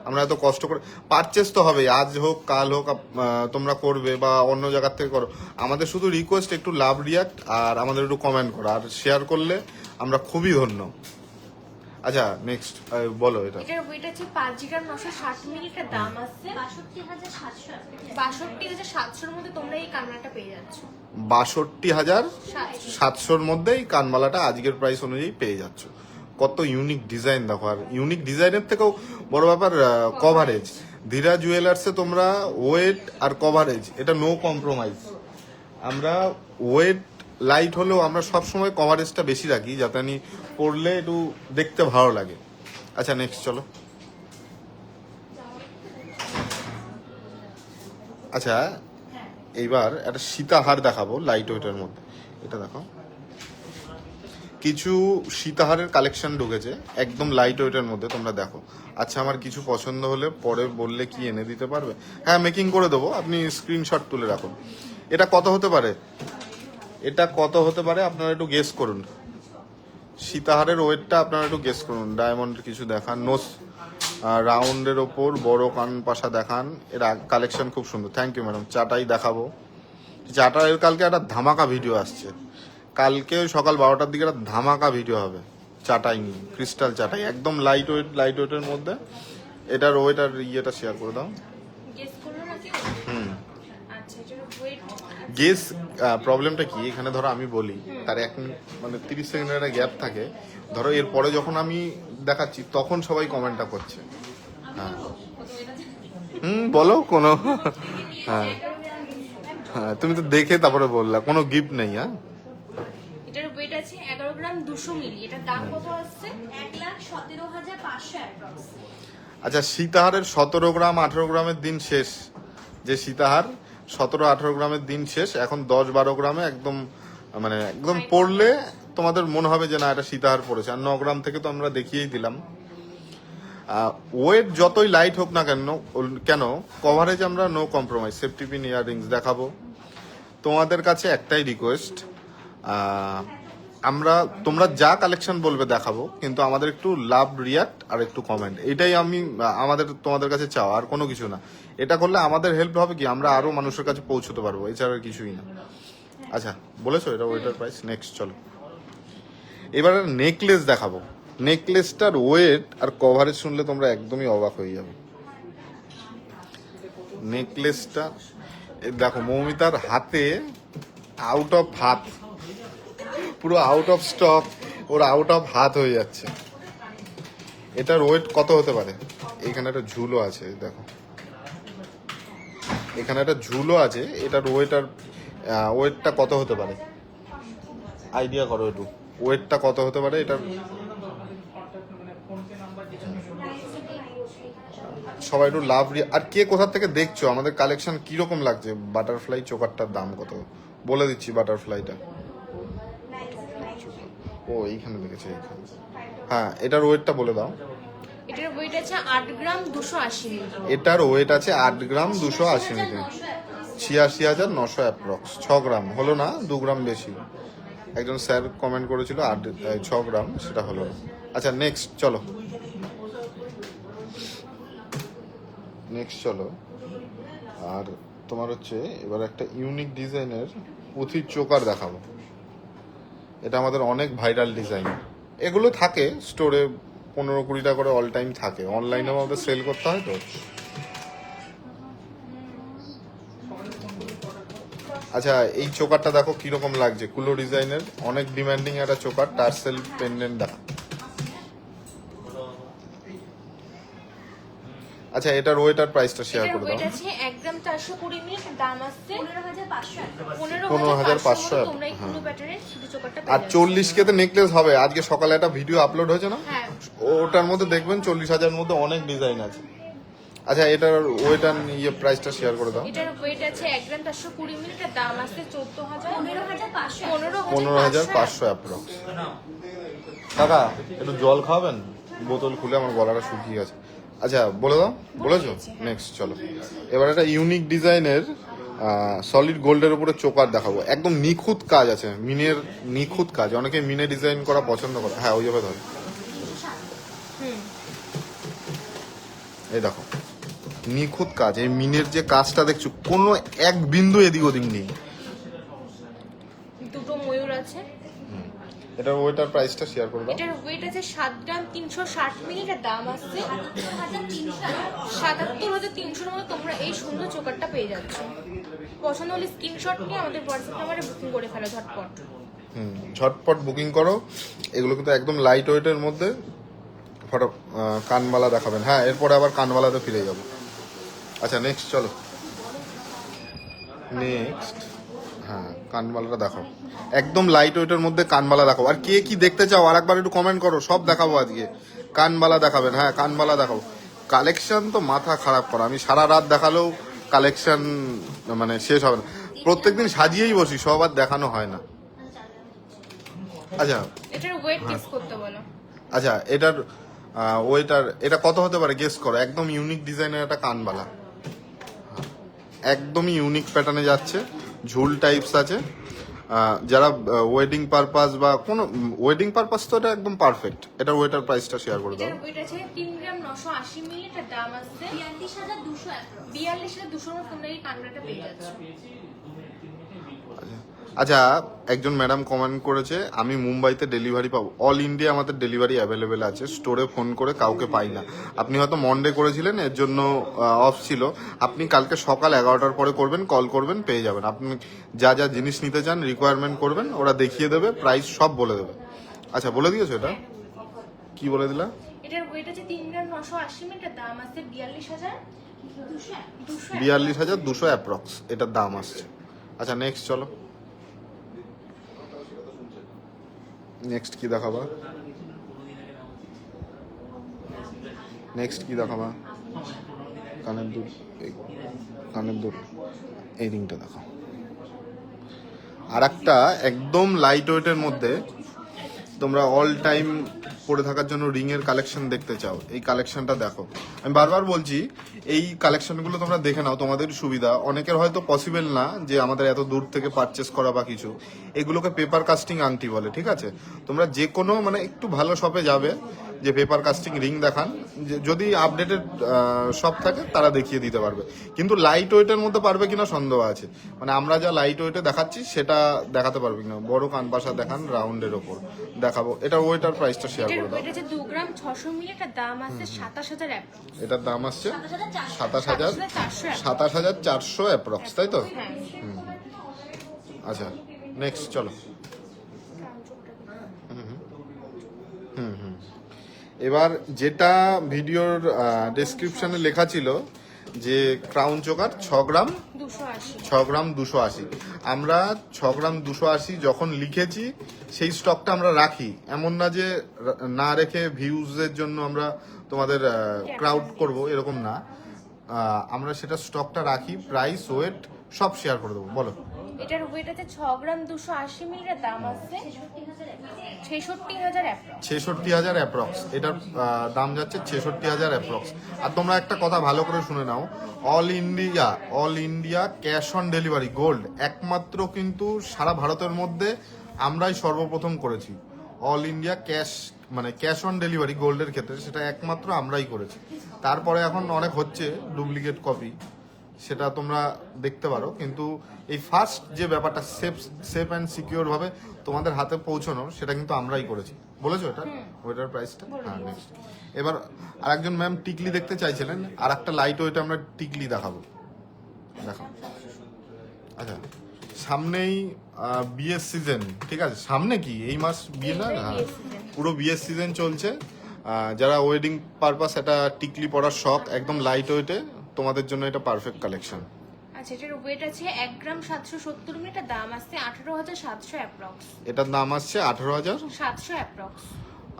আমরা এত কষ্ট করে পারচেস তো হবে, আজ হোক কাল হোক তোমরা করবে বা অন্য জায়গার থেকে করো। আমাদের শুধু রিকোয়েস্ট একটু লাভ রিয়াক্ট আর আমাদের একটু কমেন্ট করো, আর শেয়ার করলে আমরা খুবই ধন্য। আচ্ছা নেক্সট বলো। এটা এটার ওয়েট আছে 5 গ্রাম 960 মিলি। এটার দাম আছে 62,700 অ্যাপ্রক্স। 62,700 মধ্যে তোমরা এই কামরাটা পেয়ে যাচ্ছ। 62,700 মধ্যেই কানবালাটা আজকের প্রাইস অনুযায়ী পেয়ে যাচ্ছ। কত ইউনিক ডিজাইন দেখো, আর ইউনিক ডিজাইনের থেকেও বড় ব্যাপার কভারেজ। ধীরা জুয়েলার্সে তোমরা ওয়েট আর কভারেজ এটা নো কম্প্রোমাইজ। আমরা ওয়েট লাইট হলেও আমরা সবসময় কভারেজটা বেশি রাখি, যাতে আমি পরলে একটু দেখতে ভালো লাগে। আচ্ছা নেক্সট চলো। আচ্ছা এইবার একটা সীতাহার দেখাবো লাইট ওয়েটের মধ্যে। এটা দেখো, কিছু সীতাহারের কালেকশন ঢুকেছে একদম লাইট ওয়েটের মধ্যে, তোমরা দেখো। আচ্ছা আমার কিছু পছন্দ হলে পরে বললে কি এনে দিতে পারবে? হ্যাঁ মেকিং করে দেবো, আপনি স্ক্রিনশট তুলে রাখুন। এটা কত হতে পারে? এটা কত হতে পারে আপনারা একটু গেস করুন। সীতাহারের ওয়েটটা আপনারা একটু গেস করুন। ডায়মন্ডের কিছু দেখান, নোস রাউন্ডের ওপর বড় কান পাশা দেখান। এর কালেকশন খুব সুন্দর। Thank you madam. চাটাই দেখাবো। চাটাইয়ের কালকে একটা ধামাকা ভিডিও আসছে, কালকে সকাল 12টার দিকে একটা ধামাকা ভিডিও হবে চাটাই নিয়ে, ক্রিস্টাল চাটাই একদম লাইট ওয়েটের মধ্যে। এটার ওয়েট আর ইয়েটা শেয়ার করে দাও। গেস করলো নাকি? গেস প্রবলেমটা কি এখানে ধরো আমি বলি তার মানে 30 সেকেন্ডের একটা গ্যাপ থাকে, ধরো এরপরে যখন আমি দেখাচ্ছি তখন সবাই কমেন্টটা করছে। হ্যাঁ বলো কোনো হ্যাঁ হ্যাঁ তুমি তো দেখে তারপরে বললা, কোনো গিফট নেই। হ্যাঁ এটার ওয়েট আছে 11 গ্রাম 200 মিলি। এটার দাম কত আসছে? 1,17,500 অ্যাপ্রক্স। আচ্ছা, সীতাহারের 17 গ্রাম 18 গ্রামের দিন শেষ, যে সীতাহার 17-18 গ্রামের দিন শেষ, এখন 10-12 গ্রামে একদম মানে একদম পড়লে তোমাদের মনে হবে যে না এটা সীতাহার পড়েছে। আর 9 গ্রাম থেকে তো আমরা দেখিয়েই দিলাম। ওয়েট যতই লাইট হোক না কেন কভারেজ আমরা no compromise, safety pin earrings দেখাবো। তোমাদের কাছে একটাই রিকোয়েস্ট, তোমরা যা কালেকশন বলবে দেখাবো, কিন্তু আমাদের একটু লাভ রিয়াক্ট আর একটু কমেন্ট, এটাই আমাদের তোমাদের কাছে চাও, আর কোনো কিছু না। এটা করলে আমাদের হেল্প হবে কি, আমরা আরো মানুষের কাছে পৌঁছতে পারবো, এছাড়া আর কিছুই না। আচ্ছা বলেছো এটা ওয়েটার প্রাইস। নেক্সট চলো, এবার নেকলেস দেখাবো। নেকলেসটার ওয়েট আর কভারেজ শুনলে তোমরা একদমই অবাক হয়ে যাবে। নেকলেসটা দেখো, মৌমিতার হাতে আউট অফ হাত, পুরো out of stock, or out of হাত হয়ে যাচ্ছে। এটার ওয়েট কত হতে পারে? এখানে একটা ঝুলো আছে দেখো, এখানে একটা ঝুলো আছে, এটার ওয়েটটা কত হতে পারে? আইডিয়া করো একটু, ওয়েটটা কত হতে পারে এটার? সবাই একটু লাভ আর কে কোথা থেকে দেখছো, আমাদের কালেকশন কিরকম লাগছে? বাটারফ্লাই চোকারটার দাম কত বলে দিচ্ছি। বাটারফ্লাইটা ও এইখানে দেখেছে, এইখানে। হ্যাঁ এটার ওয়েটটা বলে দাও। এটার ওয়েট আছে 8 গ্রাম 280 মিলি। এটার ওয়েট আছে 8 গ্রাম 280 মিলি, 86,900 অ্যাপ্রক্স। 6 গ্রাম হলো না, 2 গ্রাম বেশি। একজন স্যার কমেন্ট করেছিল 6 গ্রাম, সেটা হলো না। আচ্ছা নেক্সট চলো, আর তোমার হচ্ছে এবার একটা ইউনিক ডিজাইনের পুঁথির চোকার দেখাবো। এটা আমাদের অনেক ভাইরাল ডিজাইন, এগুলো থাকে স্টোরে 15-20 টাকা করে অল টাইম থাকে, অনলাইনেও আমাদের সেল করতে হয়। তো আচ্ছা এই চোকারটা দেখো কিরকম লাগছে, কুলো ডিজাইনের, অনেক ডিমান্ডিং একটা চোকার, টার্সেল পেন্ডেন্ট দেখা। আচ্ছা এটার ওয়েট আর প্রাইসটা শেয়ার করে দাও। এটা আছে 1 গ্রাম 420 মিলি, দাম আসছে 15,500। 15,500। তোমরা এই কুলো প্যাটার্নের শুধু চোকারটা আর 40 কেতে নেকলেস হবে। আজকে সকালে একটা ভিডিও আপলোড হয়েছে না, হ্যাঁ ওটার মধ্যে দেখবেন 40,000 মধ্যে অনেক ডিজাইন আছে। আচ্ছা এটার ওয়েট আর প্রাইসটা শেয়ার করে দাও। এটার ওয়েট আছে 1 গ্রাম 420 মিলি, এটার দাম আসছে 15,500। 15,500 অ্যাপ্রক্স। কাকা একটু জল খাওয়াবেন, বোতল খুলে আমার গলাটা শুকিয়ে গেছে। আচ্ছা বলে দাও, বলেছো? নেক্সট চলো, এবার একটা ইউনিক ডিজাইনের সলিড গোল্ডের উপরে চোকার দেখাবো। একদম নিখুঁত কাজ আছে, মিনের নিখুঁত কাজ, অনেকে মিনে ডিজাইন করা পছন্দ করে। হ্যাঁ ওই যাবে ধরো, এই দেখো নিখুঁত কাজ, এই মিনের যে কাজটা দেখছো কোনো এক বিন্দু এদিক ওদিক নেই। দুটো ময়ূর আছে। এটার ওয়েটার প্রাইসটা শেয়ার করে দাও। এটার ওয়েট আছে 7 গ্রাম 360 মিলি, এটার দাম আসছে 77,300 এর মধ্যে তোমরা এই সুন্দর চোকারটা পেয়ে যাচ্ছ। পছন্দ হলে স্ক্রিনশট নিয়ে আমাদের হোয়াটসঅ্যাপ নাম্বারে বুকিং করে ফেলো ঝটপট। ঝটপট বুকিং করো। এগুলো কিন্তু একদম লাইট ওয়েটের মধ্যে। ফটো কানবালা দেখাবেন। হ্যাঁ এরপরে আবার কানবালাতে ফিরে যাব। আচ্ছা নেক্সট চলো, নেক্সট হ্যাঁ কানবালাটা দেখো, একদম লাইট ওয়েটের মধ্যে কানবালা দেখাবো। আর কে কি দেখতে চাও আরেকবার একটু কমেন্ট করো, সব দেখাবো আজকে। কানবালা দেখাবেন, হ্যাঁ কানবালা দেখাবো। কালেকশন তো মাথা খারাপ করা, আমি সারা রাত দেখালেও কালেকশন মানে শেষ হবে না। প্রত্যেকদিন সাজিয়েই বসি, সব আর দেখানো হয় না। আচ্ছা এটার ওয়েট গেস করতে বলো। আচ্ছা এটার ওয়েটার এটা কত হতে পারে গেস করো। একদম ইউনিক ডিজাইনের একটা কানবালা, একদমই ইউনিক প্যাটার্নে যাচ্ছে, ঝুল টাইপস আছে। যারা ওয়েডিং পারপাস বা কোনো ওয়েডিং পারপাস তো এটা একদম পারফেক্ট। এটার ওয়েটার প্রাইসটা শেয়ার করে দাও। এটার ওয়েট আছে 3 গ্রাম 980 মিলি, এটার দাম আসছে 42,200 অ্যাপ্রক্স। 42,200 এর মধ্যে তোমরা এই কানবালাটা পেয়ে যাচ্ছ। আচ্ছা আচ্ছা, একজন ম্যাডাম কমেন্ট করেছে আমি মুম্বাইতে ডেলিভারি পাবো। অল ইন্ডিয়া আমাদের ডেলিভারি অ্যাভেলেবেল আছে, স্টোরে ফোন করে কাউকে পাই না। আপনি হয়তো মন্ডে করেছিলেন, এর জন্য অফ ছিল। আপনি কালকে সকাল 11টার পরে করবেন, কল করবেন, পেয়ে যাবেন। আপনি যা যা জিনিস নিতে চান রিকোয়ারমেন্ট করবেন, ওরা দেখিয়ে দেবে, প্রাইস সব বলে দেবে। আচ্ছা, বলে দিয়েছো এটা? কি বলে দিলা? এটার ওয়েট আছে 3 গ্রাম 980 মিলি, এটার দাম আছে 42,200 42,200 অ্যাপ্রক্স এটার দাম আসছে। আচ্ছা, নেক্সট চলো। নেক্সট কি দেখাবা? নেক্সট কি দেখাবা? কানের দুল, কানের দুল, এই রিংটা দেখাও। আর একটা একদম লাইট ওয়েটের মধ্যে তোমরা অল টাইম পরে থাকার জন্য রিং এর কালেকশন দেখতে চাও, এই কালেকশনটা দেখো। আমি বারবার বলছি এই কালেকশনগুলো তোমরা দেখে নাও, তোমাদের সুবিধা। অনেকের হয়তো পসিবল না যে আমাদের এত দূর থেকে পারচেস করা বা কিছু। এগুলোকে পেপার কাস্টিং আংটি বলে, ঠিক আছে? তোমরা যে কোনো মানে একটু ভালো শপে যাবে, যে পেপার কাস্টিং রিং দেখান, যদি আপডেটেড শপ থাকে তারা দেখিয়ে দিতে পারবে। কিন্তু লাইট ওয়েটের মধ্যে পারবে কিনা সন্দেহ আছে। মানে আমরা যা লাইট ওয়েটে দেখাচ্ছি সেটা দেখাতে পারবে কিনা। বড় কানপাশা দেখান, রাউন্ডের ওপর দেখাবো। এটা ওয়েটার প্রাইসটা শেয়ার এটার করে দাও। ওয়েট আছে 2 গ্রাম 600 মিলি, এটার দাম আছে 27,000 অ্যাপ্রক্স। এটার দাম আসছে 27,400 27,400 অ্যাপ্রক্স, তাই তো? হ্যাঁ। আচ্ছা, নেক্সট চলো। এবার যেটা ভিডিওর ডেসক্রিপশনে লেখা ছিল যে ক্রাউন চোকার 6 গ্রাম 280, আমরা 6 গ্রাম 280 যখন লিখেছি সেই স্টকটা আমরা রাখি। এমন না যে না রেখে ভিউজের জন্য আমরা তোমাদের ক্রাউড করব, এরকম না। আমরা সেটা স্টকটা রাখি, প্রাইস ওয়েট সব শেয়ার করে দেবো। বলো। এটার ওয়েট আছে 6 গ্রাম 280 মিলি, এর দাম আছে 66,000 অ্যাপ্রক্স। 66,000 অ্যাপ্রক্স, এটার দাম যাচ্ছে 66,000 অ্যাপ্রক্স। আর তোমরা একটা কথা ভালো করে শুনে নাও, all India cash on delivery gold একমাত্র কিন্তু সারা ভারতের মধ্যে আমরাই সর্বপ্রথম করেছি। All India cash on delivery গোল্ডের ক্ষেত্রে সেটা একমাত্র আমরাই করেছি। তারপরে এখন অনেক হচ্ছে ডুপ্লিকেট কপি, সেটা তোমরা দেখতে পারো। কিন্তু এই ফার্স্ট যে ব্যাপারটা সেফ অ্যান্ড সিকিউর ভাবে তোমাদের হাতে পৌঁছানো, সেটা কিন্তু আমরাই করেছি। বলেছো এটা ওইটার প্রাইসটা? হ্যাঁ, নেক্সট। এবার আরেকজন ম্যাম টিকলি দেখতে চাইছিলেন, আর একটা লাইট ওয়েটে আমরা টিকলি দেখাবো। দেখো। আচ্ছা, সামনেই বিয়ের সিজন, ঠিক আছে? সামনে কি এই মাস বিয়ে না? হ্যাঁ, পুরো বিয়ের সিজন চলছে। যারা ওয়েডিং পারপাস এটা টিকলি পরার শখ, একদম লাইট ওয়েটে তোমাদের জন্য এটা পারফেক্ট কালেকশন। আচ্ছা, এটার ওয়েট আছে 1 গ্রাম 770 মিলি, এটার দাম আসছে 18,700 অ্যাপ্রক্স। এটার দাম আসছে 18,700 অ্যাপ্রক্স।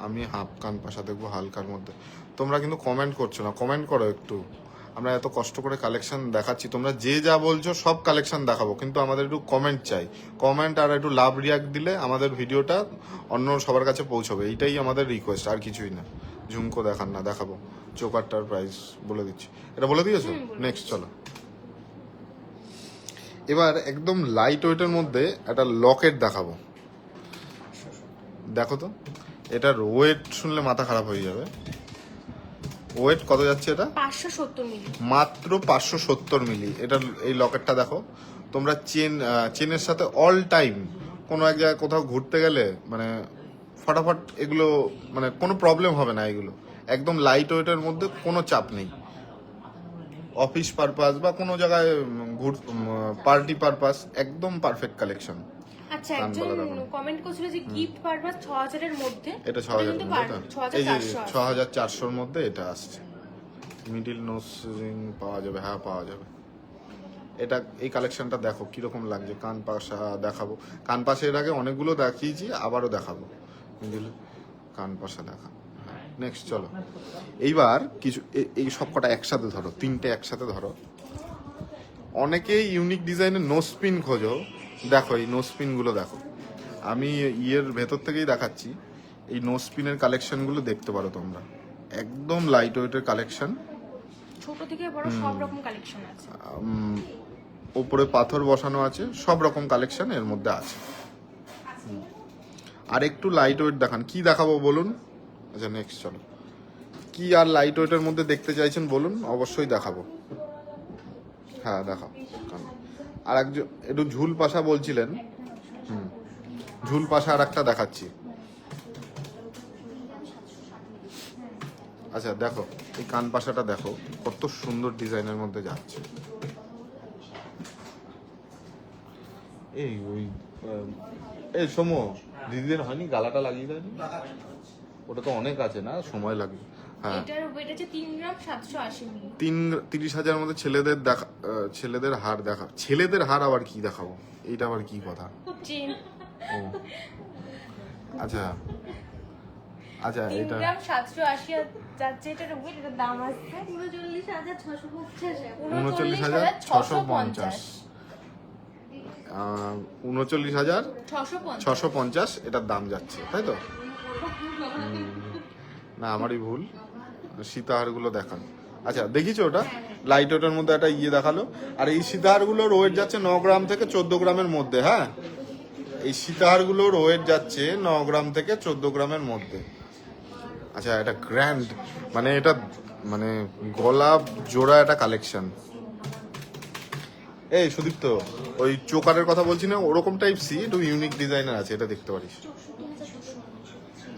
আমি হাফ কান পাশা দেখবো হালকার মধ্যে। তোমরা কিন্তু কমেন্ট করছো না, কমেন্ট করো একটু। আমরা এত কষ্ট করে কালেকশন দেখাচ্ছি, তোমরা যে যা বলছো সব কালেকশন দেখাবো, কিন্তু আমাদের একটু কমেন্ট চাই। কমেন্ট আর একটু লাভ রিয়াক্ট দিলে আমাদের ভিডিওটা অন্য সবার কাছে পৌঁছবে, এইটাই আমাদের রিকোয়েস্ট, আর কিছুই না। ঝুমকো দেখান না, দেখাবো। চোকারটার প্রাইস বলে দিচ্ছি, এটা বলে দিয়েছো? নেক্সট চলো। এবার একদম লাইট ওয়েটের মধ্যে একটা লকেট দেখাবো। দেখো তো, এটার ওয়েট শুনলে মাথা খারাপ হয়ে যাবে। ওয়েট কত যাচ্ছে এটা? 570 মিলি, মাত্র 570 মিলি। এটার এই লকেটটা দেখো। তোমরা চেনের সাথে অল টাইম কোনো এক জায়গায় কোথাও ঘুরতে গেলে মানে ফটাফট এগুলো মানে কোনো প্রবলেম হবে না। এগুলো একদম লাইট ওয়েটের মধ্যে, কোনো চাপ নেই। অফিস পারপাস বা কোনো জায়গায় পার্টি পারপাস একদম পারফেক্ট কালেকশন। আচ্ছা, একজন কমেন্ট করেছিল যে গিফট পারপাস 6,000 এর মধ্যে, এটা 6,000 এর মধ্যে, এই যে 6,400 6,400 মধ্যে এটা আসছে। মিডিল নোজ রিং পাওয়া যাবে, হ্যাঁ পাওয়া যাবে। এটা এই কালেকশনটা দেখো কিরকম লাগছে। কান পাশা দেখাবো, কান পাশা এর আগে অনেকগুলো দেখিয়েছি, আবারও দেখাবো। মিডিল কান পাশা দেখা। নেক্সট চলো। এইবার কিছু এই সব কটা একসাথে ধরো, তিনটে একসাথে ধরো। অনেকেই ইউনিক ডিজাইনের নো স্পিন খোঁজো, দেখো এই নো স্পিনগুলো দেখো। আমি ইয়ের ভেতর থেকেই দেখাচ্ছি। এই নো স্পিনের কালেকশনগুলো দেখতে পারো তোমরা, একদম লাইট ওয়েটের কালেকশন। ছোট থেকে বড় সব রকম কালেকশন আছে। ওপরে পাথর বসানো আছে, সব রকম কালেকশন এর মধ্যে আছে। আর একটু লাইট ওয়েট দেখান, কি দেখাবো বলুন? আচ্ছা, নেক্সট চলো। কি আর লাইট ওয়েটের মধ্যে দেখতে চাইছেন বলুন, অবশ্যই দেখাবো। হ্যাঁ দেখাও। আর একজন একটু ঝুল পাশা বলছিলেন, ঝুল পাশা আর একটা দেখাচ্ছি। আচ্ছা দেখো, এই কান পাশাটা দেখো কত সুন্দর ডিজাইনের মধ্যে যাচ্ছে। এই ওই এই সময় দিদিদের হয়নি, গালাটা লাগিয়ে দেয়নি? ওটা তো অনেক আছে না, সময় লাগবে। হ্যাঁ, এটার ওয়েট আছে 3 গ্রাম 780 মিলি। 30,000 মধ্যে ছেলেদের দেখা, ছেলেদের হার দেখা। ছেলেদের হার আবার কি দেখাবো? এইটা আবার কি কথা? চেন ও আচ্ছা আচ্ছা, 3 এটা গ্রাম 780 যাচ্ছে এটার ওয়েট, এটার দাম আসছে 39,650 39,650। 39,650 এটার দাম যাচ্ছে, তাই তো? না আমারই ভুল, সীতাহারগুলো দেখান। আচ্ছা দেখিছো ওটা লাইট ওয়েটের মধ্যে একটা ইয়ে দেখালো। আর এই সীতাহারগুলোর ওয়েট যাচ্ছে 9 গ্রাম থেকে 14 গ্রামের মধ্যে। হ্যাঁ, এই সীতাহারগুলোর ওয়েট যাচ্ছে 9 গ্রাম থেকে 14 গ্রামের মধ্যে। আচ্ছা, এটা গ্র্যান্ড, মানে এটা মানে গলা জোড়া একটা কালেকশন। এই সুদীপ্ত, ওই চোকারের কথা বলছি না, ওরকম টাইপ সি একটু ইউনিক ডিজাইনের আছে, এটা দেখতে পারিস।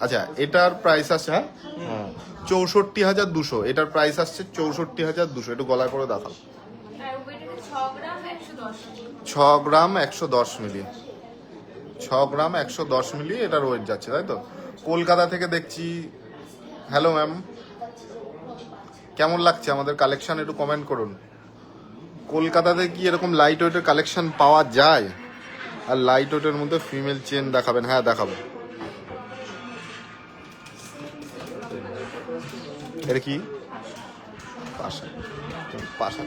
আচ্ছা এটার প্রাইস আছে 64,200, এটার প্রাইস আসছে 64,200। একটু গলায় করে দেখাও। আর ওয়েট আছে 6 গ্রাম 110 মিলি। 6 গ্রাম 110 মিলি, 6 গ্রাম 110 মিলি এটার ওয়েট যাচ্ছে, তাই তো? কলকাতা থেকে দেখছি। হ্যালো ম্যাম, কেমন লাগছে আমাদের কালেকশন একটু কমেন্ট করুন। কলকাতাতে কি এরকম লাইট ওয়েটের কালেকশন পাওয়া যায়? আর লাইট ওয়েটের মধ্যে ফিমেল চেন দেখাবেন? হ্যাঁ দেখাবো। এটা কি পাশা? পাশা।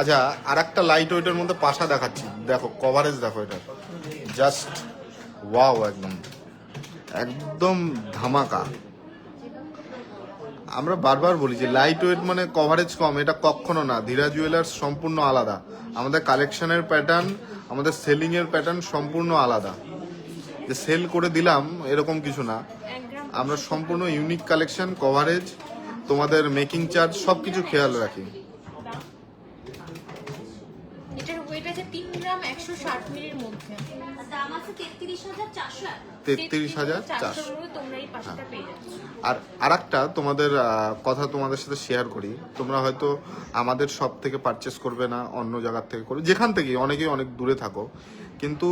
আচ্ছা আর একটা লাইট ওয়েটের মধ্যে পাশা দেখাচ্ছি, দেখো কভারেজ দেখো, এটা জাস্ট ওয়াও, একদম একদম ধামাকা। আমরা বারবার বলি যে লাইট ওয়েট মানে কভারেজ কম, এটা কখনো না। ধীরা জুয়েলার্স সম্পূর্ণ আলাদা, আমাদের কালেকশনের প্যাটার্ন, আমাদের সেলিং এর প্যাটার্ন সম্পূর্ণ আলাদা। যে সেল করে দিলাম এরকম কিছু না, 1 গ্রাম। আমরা সম্পূর্ণ ইউনিক কালেকশন, কভারেজ, তোমাদের মেকিং চার্জ সবকিছু খেয়াল রাখি। এটার ওয়েট আছে 3 গ্রাম 160 মিলির মধ্যে। দাম আছে 33,400 টাকা। 33,400। তোমরা এই পাশাটা পেয়ে যাচ্ছ। আর আরেকটা তোমাদের কথা তোমাদের সাথে শেয়ার করি। তোমরা হয়তো আমাদের শপ থেকে পারচেস করবে না, অন্য জায়গার থেকে করবে, যেখান থেকে, অনেকেই অনেক দূরে থাকো, কিন্তু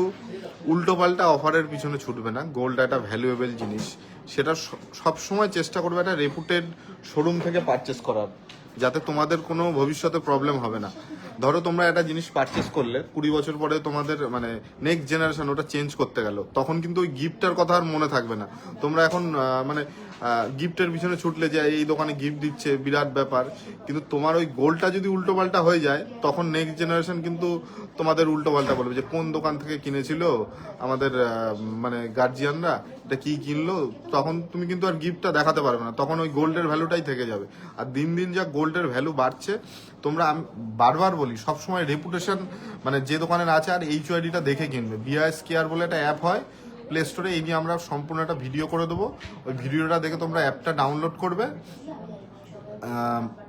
উল্টোপাল্টা অফারের পিছনে ছুটবে না। গোল্ড একটা ভ্যালুয়েবল জিনিস, সেটা সব সময় চেষ্টা করবে একটা রেপুটেড শোরুম থেকে পারচেস করার, যাতে তোমাদের কোনো ভবিষ্যতে প্রবলেম হবে না। ধরো তোমরা একটা জিনিস পারচেস করলে 20 বছর পরে তোমাদের মানে নেক্সট জেনারেশন ওটা চেঞ্জ করতে গেল, তখন কিন্তু ওই গিফটের কথা আর মনে থাকবে না। তোমরা এখন মানে গিফটের পিছনে ছুটলে যে এই দোকানে গিফট দিচ্ছে বিরাট ব্যাপার, কিন্তু তোমার ওই গোলটা যদি উল্টোপাল্টা হয়ে যায়, তখন নেক্সট জেনারেশন কিন্তু তোমাদের উল্টোপাল্টা বলবে যে কোন দোকান থেকে কিনেছিল আমাদের মানে গার্জিয়ানরা, এটা কি কিনলো। তখন তুমি কিন্তু আর গিফটটা দেখাতে পারবে না, তখন ওই গোল্ডের ভ্যালুটাই থেকে যাবে। আর দিন দিন যা গোল্ডের ভ্যালু বাড়ছে, তোমরা, আমি বারবার বলি সবসময় রেপুটেশন মানে যে দোকানের আছে আর HYDটা দেখে কিনবে। বিআইএস কেয়ার বলে একটা অ্যাপ হয় প্লে স্টোরে, এই নিয়ে আমরা সম্পূর্ণ একটা ভিডিও করে দেবো। ওই ভিডিওটা দেখে তোমরা অ্যাপটা ডাউনলোড করবে।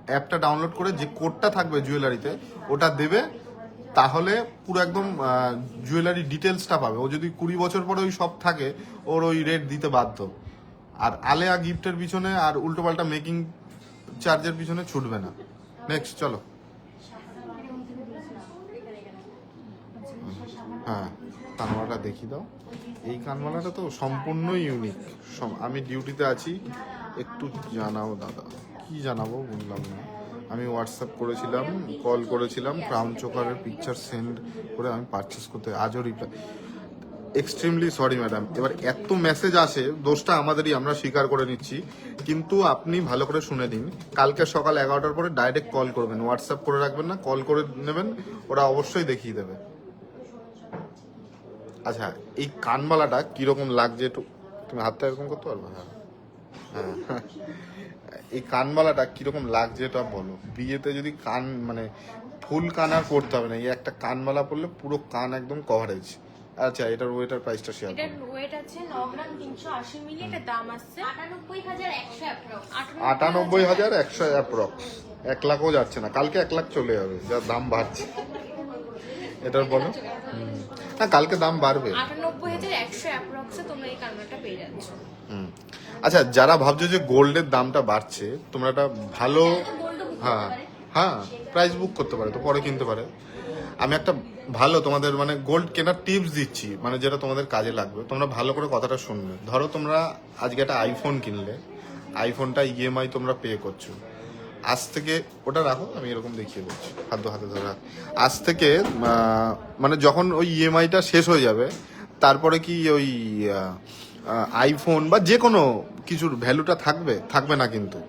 অ্যাপটা ডাউনলোড করে যে কোডটা থাকবে জুয়েলারিতে ওটা দেবে, তাহলে পুরো একদম জুয়েলারি ডিটেলসটা পাবে। ও যদি 20 বছর পরে ওই সব থাকে, ওর ওই রেট দিতে বাধ্য। আর আলেয়া গিফটের পিছনে আর উল্টোপাল্টা মেকিং চার্জের পিছনে ছুটবে না। নেক্সট চলো। হ্যাঁ, কানমালাটা দেখি দাও। এই কানমালাটা তো সম্পূর্ণ ইউনিক। আমি ডিউটিতে আছি, একটু জানাও দাদা। কি জানাবো বললাম না, আমি হোয়াটসঅ্যাপ করেছিলাম, কল করেছিলাম, ক্রাউন চোকারের পিকচার সেন্ড করে আমি পারচেস করতে, আজও রিপ্লাই। এক্সট্রিমলি সরি ম্যাডাম, এবার এত মেসেজ আসে, দোষটা আমাদেরই, আমরা স্বীকার করে নিচ্ছি। কিন্তু আপনি ভালো করে শুনে নিন, কালকে সকাল 11টার পরে ডাইরেক্ট কল করবেন, হোয়াটসঅ্যাপ করে রাখবেন না, কল করে নেবেন, ওরা অবশ্যই দেখিয়ে দেবে। আচ্ছা এই কানমালাটা কিরকম লাগছে একটু তুমি হাতটা এরকম করতে পারবে? হ্যাঁ হ্যাঁ, এই কানমালাটা কিরকম লাগছে এটা বলো। বিয়েতে যদি কান মানে ফুল কান আর পড়তে হবে না, এই একটা কানমালা পরলে পুরো কান একদম কভারেজ। আচ্ছা এটার ওয়েটার প্রাইসটা শেয়ার এটার ওয়েট আছে 9 গ্রাম 380 মিলি। এটা দাম আসছে 98,100 অ্যাপ্রক্স। 98,100 অ্যাপ্রক্স। 1 লাখও যাচ্ছে না, কালকে 1 লাখ চলে যাবে, যা দাম বাড়ছে। এটার বলো। না কালকে দাম বাড়বে। 98,100 অ্যাপ্রক্সে তোমরা এই কানবালাটা পেয়ে যাচ্ছ। আচ্ছা যারা ভাবছো যে গোল্ডের দামটা বাড়ছে, তোমরা একটা ভালো হ্যাঁ হ্যাঁ প্রাইস বুক করতে পারে, তো পরে কিনতে পারে। আমি একটা ভালো তোমাদের মানে গোল্ড কেনার টিপস দিচ্ছি, মানে যেটা তোমাদের কাজে লাগবে। তোমরা ভালো করে কথাটা শুনবে। ধরো তোমরা আজকে একটা আইফোন কিনলে, আইফোনটা ইএমআই তোমরা পে করছো। আজ থেকে ওটা রাখো, আমি এরকম দেখিয়ে দিচ্ছি, হাতে ধরে রাখ। আজ থেকে মানে যখন ওই ইএমআইটা শেষ হয়ে যাবে, তারপরে কি ওই আইফোন বা যে কোনো কিছুর ভ্যালুটা থাকবে না। কিন্তু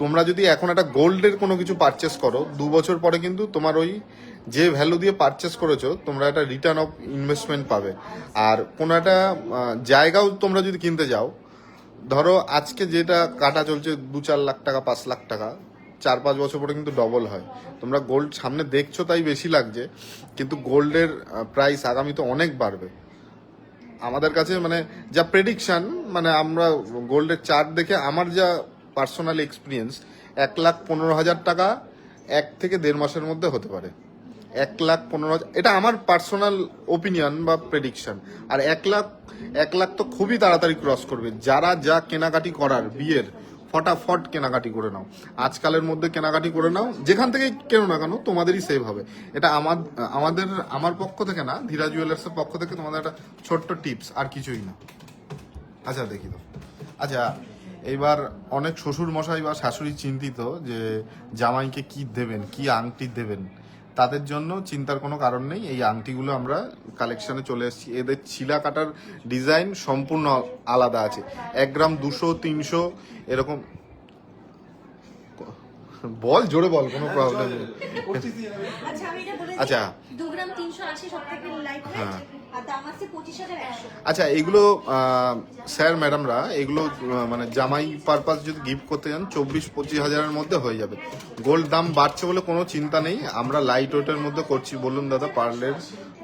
তোমরা যদি এখন একটা গোল্ডের কোনো কিছু পারচেস করো, 2 বছর পরে কিন্তু তোমার ওই যে ভ্যালু দিয়ে পারচেস করেছো, তোমরা একটা রিটার্ন অফ ইনভেস্টমেন্ট পাবে। আর কোনো একটা জায়গাও তোমরা যদি কিনতে যাও, ধরো আজকে যেটা কাটা চলছে 2-4 লাখ টাকা, 5 লাখ টাকা, 4-5 বছর পরে কিন্তু ডবল হয়। তোমরা গোল্ড সামনে দেখছো তাই বেশি লাগছে, কিন্তু গোল্ডের প্রাইস আগামীতে অনেক বাড়বে। আমাদের কাছে মানে যা প্রেডিকশন, মানে আমরা গোল্ডের চার্ট দেখে আমার যা পার্সোনাল এক্সপিরিয়েন্স, 1,15,000 টাকা 1 থেকে 1.5 মাসের মধ্যে হতে পারে। 1,15,000, এটা আমার পার্সোনাল ওপিনিয়ন বা প্রেডিকশন। আর 1 লাখ তো খুবই তাড়াতাড়ি ক্রস করবে। যারা যা কেনাকাটি করার বিয়ের, ফটাফট কেনাকাটি করে নাও, আজকালের মধ্যে কেনাকাটি করে নাও, যেখান থেকে কেনো না কেন তোমাদেরই সেভ হবে। এটা আমার পক্ষ থেকে না, ধীরা জুয়েলার্সের পক্ষ থেকে তোমাদের একটা ছোট্ট টিপস, আর কিছুই না। আচ্ছা দেখি তো। আচ্ছা এইবার অনেক শ্বশুর মশাই বা শাশুড়ি চিন্তিত যে জামাইকে কি দেবেন, কি আংটি দেবেন। তাদের জন্য চিন্তার কোনো কারণ নেই। এই আংটিগুলো আমরা কালেকশনে চলে এসেছি। এদের ছিলা কাটার ডিজাইন সম্পূর্ণ আলাদা আছে। 1 গ্রাম 200, 300 এরকম। বল জোরে বল, কোনো প্রবলেম নেই। আচ্ছা আমি এটা বলে আচ্ছা 2 গ্রাম 380 সবথেকে লাইট ওয়েট আর দাম আছে 25,100। আচ্ছা এগুলো স্যার ম্যাডামরা এগুলো মানে জামাই পারপাস যদি গিফট করতে যান 24-25 হাজারের মধ্যে হয়ে যাবে। গোল্ড দাম বাড়ছে বলে কোনো চিন্তা নেই, আমরা লাইট ওয়েটের মধ্যে করছি। বলুন দাদা, পার্লের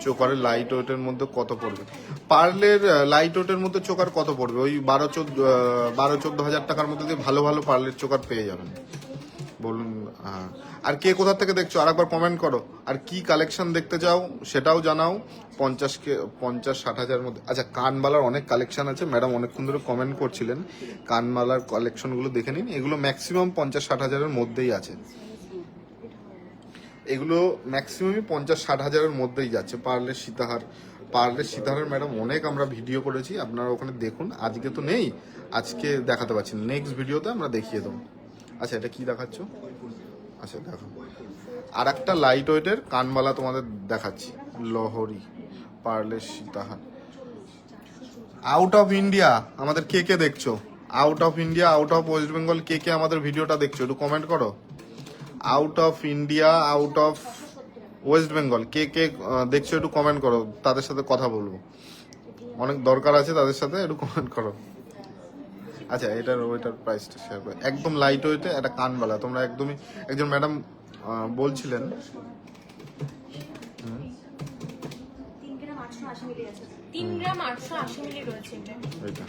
চোকারের লাইট ওয়েটের মধ্যে কত পড়বে? পার্লের লাইট ওয়েটের মধ্যে চোকার কত পড়বে? ওই 12-14 হাজার টাকার মধ্যে দিয়ে ভালো ভালো পার্লের চোকার পেয়ে যাবেন। বলুন। হ্যাঁ, আর কে কোথা থেকে দেখছো আরেকবার কমেন্ট করো। আর কি কালেকশন দেখতে চাও সেটাও জানাও। 50-60 হাজারের মধ্যে। আচ্ছা কানবালার অনেক কালেকশন আছে, ম্যাডাম অনেকক্ষণ ধরে কমেন্ট করছিলেন। কানবালার কালেকশনগুলো দেখে নিন। এগুলো ম্যাক্সিমাম 50-60 হাজারের মধ্যেই আছে। এগুলো ম্যাক্সিমামই 50-60 হাজারের মধ্যেই যাচ্ছে। পার্লের সীতাহারের ম্যাডাম অনেক আমরা ভিডিও করেছি, আপনারা ওখানে দেখুন। আজকে তো নেই, আজকে দেখাতে পারছি না, নেক্সট ভিডিওতে আমরা দেখিয়ে দেবো। আচ্ছা এটা কি দেখাচ্ছ? আচ্ছা দেখো, আর একটা লাইট ওয়েটের কানবালা তোমাদের দেখাচ্ছি, লহরি পার্লের সীতাহার। আউট অফ ইন্ডিয়া আমাদের কে কে দেখছো? Out of India, out of West Bengal কে কে আমাদের ভিডিওটা দেখছো একটু কমেন্ট করো। Out of India, out of West Bengal কে কে দেখছো একটু কমেন্ট করো, তাদের সাথে কথা বলবো, অনেক দরকার আছে তাদের সাথে, একটু কমেন্ট করো। আচ্ছা ওইটার প্রাইসটা শেয়ার করে একদম লাইট ওয়েটে একটা কানবালা। তোমরা একদমই একজন ম্যাডাম বলছিলেন 3 গ্রাম 880 মিলি আছে। 3 গ্রাম 880 মিলি রয়েছে এটা। ওইটা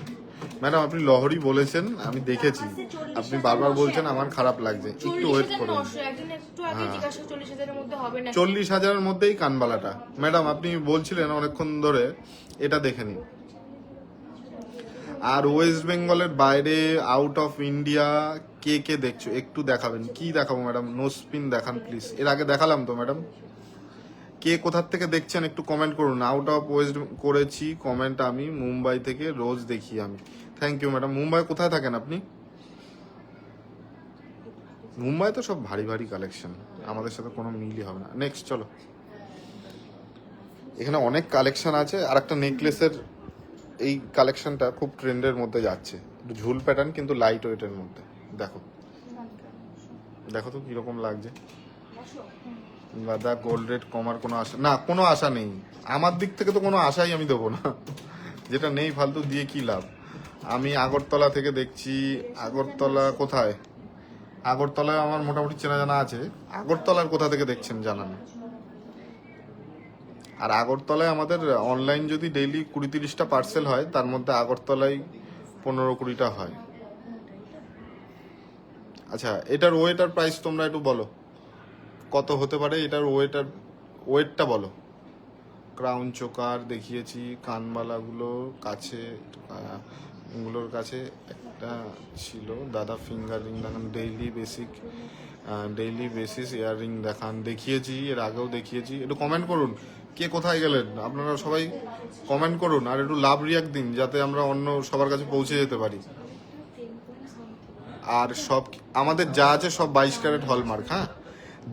ম্যাডাম আপনি লহরি বলেছেন, আমি দেখেছি, আপনি বারবার বলছেন, আমার খারাপ লাগছে, একটু ওয়েট করুন। 40,900 একজন একটু আগে জিজ্ঞাসা 40,000 মধ্যে হবে না? 40 হাজারের মধ্যেই কানবালাটা। ম্যাডাম আপনি বলছিলেন অনেকক্ষণ ধরে, এটা দেখে নিন। আর ওয়েস্ট বেঙ্গলের বাইরে, আউট অফ ইন্ডিয়া কে কে দেখছো একটু দেখাবেন। কি দেখাবো ম্যাডাম? নো স্পিন দেখান প্লিজ। এর আগে দেখালাম তো ম্যাডাম। কে কোথার থেকে দেখছেন একটু কমেন্ট করুন। আউট অফ ওয়েস্ট করেছি কমেন্ট আমি, মুম্বাই থেকে রোজ দেখি আমি। Thank you madam. মুম্বাই কোথায় থাকেন আপনি? মুম্বাই তো সব ভারী ভারী কালেকশন, আমাদের সাথে কোনো মিলই হবে না। নেক্সট চলো, এখানে অনেক কালেকশন আছে। আর একটা নেকলেসের এই কালেকশনটা খুব ট্রেন্ডের মধ্যে যাচ্ছে, একটু ঝুল প্যাটার্ন কিন্তু লাইট ওয়েটের মধ্যে। দেখো দেখো তো কিরকম লাগছে। দাদা গোল্ড রেট কমার কোনো আশা না, কোনো আশা নেই আমার দিক থেকে, তো কোনো আশাই আমি দেবো না। যেটা নেই ফালতু দিয়ে কি লাভ। আমি আগরতলা থেকে দেখছি। আগরতলা কোথায়? আগরতলায় আমার মোটামুটি চেনা জানা আছে। আগরতলার কোথা থেকে দেখছেন জানান। আর আগরতলায় আমাদের অনলাইন যদি ডেইলি 20-30টা পার্সেল হয়, তার মধ্যে আগরতলায় 15-20টা হয়। আচ্ছা এটার ওয়েট আর প্রাইস তোমরা একটু বলো কত হতে পারে। এটার ওয়েটটা বলো। ক্রাউন চোকার দেখিয়েছি, কানবালাগুলো কাছে গুলোর কাছে একটা ছিল। দাদা ফিঙ্গার রিং দেখান, ডেইলি বেসিস ইয়ার রিং দেখান, দেখিয়েছি, এর আগেও দেখিয়েছি। একটু কমেন্ট করুন কে কোথায় গেলেন, আপনারা সবাই কমেন্ট করুন আর একটু লাভ রিয়াক্ট দিন যাতে আমরা অন্য সবার কাছে পৌঁছে যেতে পারি। আর সব আমাদের যা আছে সব 22 ক্যারেট হলমার্ক। হ্যাঁ,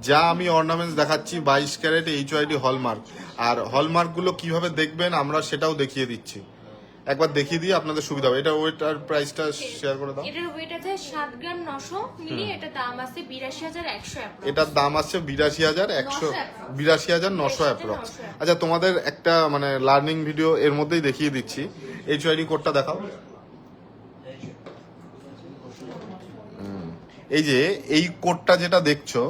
যা আমি অর্নামেন্টস দেখাচ্ছি 22 ক্যারেট HYD হলমার্ক। আর হলমার্কগুলো কিভাবে দেখবেন আমরা সেটাও দেখিয়ে দিচ্ছি, একবার দেখিয়ে দিয়ে আপনাদের সুবিধা হবে। এটা ওয়েট আর প্রাইসটা শেয়ার করে দাও। এটার ওয়েট আছে 7 গ্রাম 900 মিলি, এটা দাম আছে 82,100 এটার দাম আসছে 82,900 অ্যাপ্রক্স। আচ্ছা, তোমাদের একটা মানে লার্নিং ভিডিও এর মধ্যেই দেখিয়ে দিচ্ছি। HYD কোডটা দেখাও। এই যে এই কোডটা যেটা দেখছো,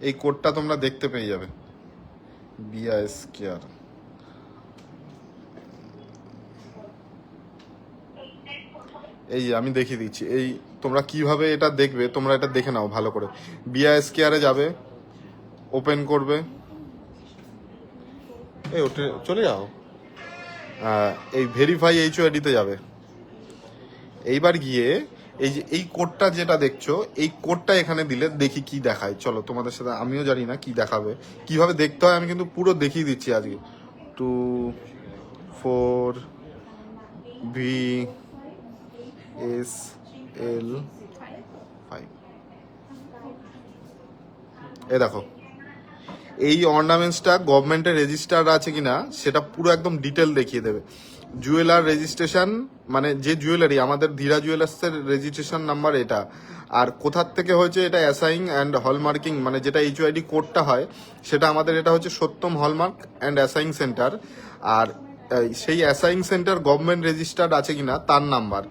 এই কোডটা তোমরা দেখতে পেয়ে যাবে BIS কেয়ার। এই যে আমি দেখিয়ে দিচ্ছি, এই তোমরা কিভাবে এটা দেখবে, তোমরা এটা দেখে নাও ভালো করে। BIS কেয়ারে যাবে, ওপেন করবে, এই ওঠে চলে যাও, এই ভেরিফাই HYD তে যাবে। এইবার গিয়ে এই যে এই কোডটা যেটা দেখছো, এই কোডটা এখানে দিলে দেখি কি দেখায়। চলো তোমাদের সাথে, আমিও জানি না কি দেখাবে, কিভাবে দেখতে হয় আমি কিন্তু পুরো দেখিয়ে দিচ্ছি আজকে। 24VSL5 এ দেখো, এই অর্নামেন্টসটা গভর্নমেন্টের রেজিস্টার আছে কিনা সেটা পুরো একদম ডিটেল দেখিয়ে দেবে। জুয়েলার রেজিস্ট্রেশন মানে যে জুয়েলারি, আমাদের ধীরা জুয়েলার্সের রেজিস্ট্রেশন নাম্বার এটা। আর কোথার থেকে হয়েছে এটা, অ্যাসাইং অ্যান্ড হলমার্কিং মানে যেটা HYD কোডটা হয় সেটা আমাদের এটা হচ্ছে সত্যম হলমার্ক অ্যান্ড অ্যাসাইং সেন্টার। আর সেই অ্যাসাইং সেন্টার গভর্নমেন্ট রেজিস্টার্ড আছে কিনা তার নাম্বার,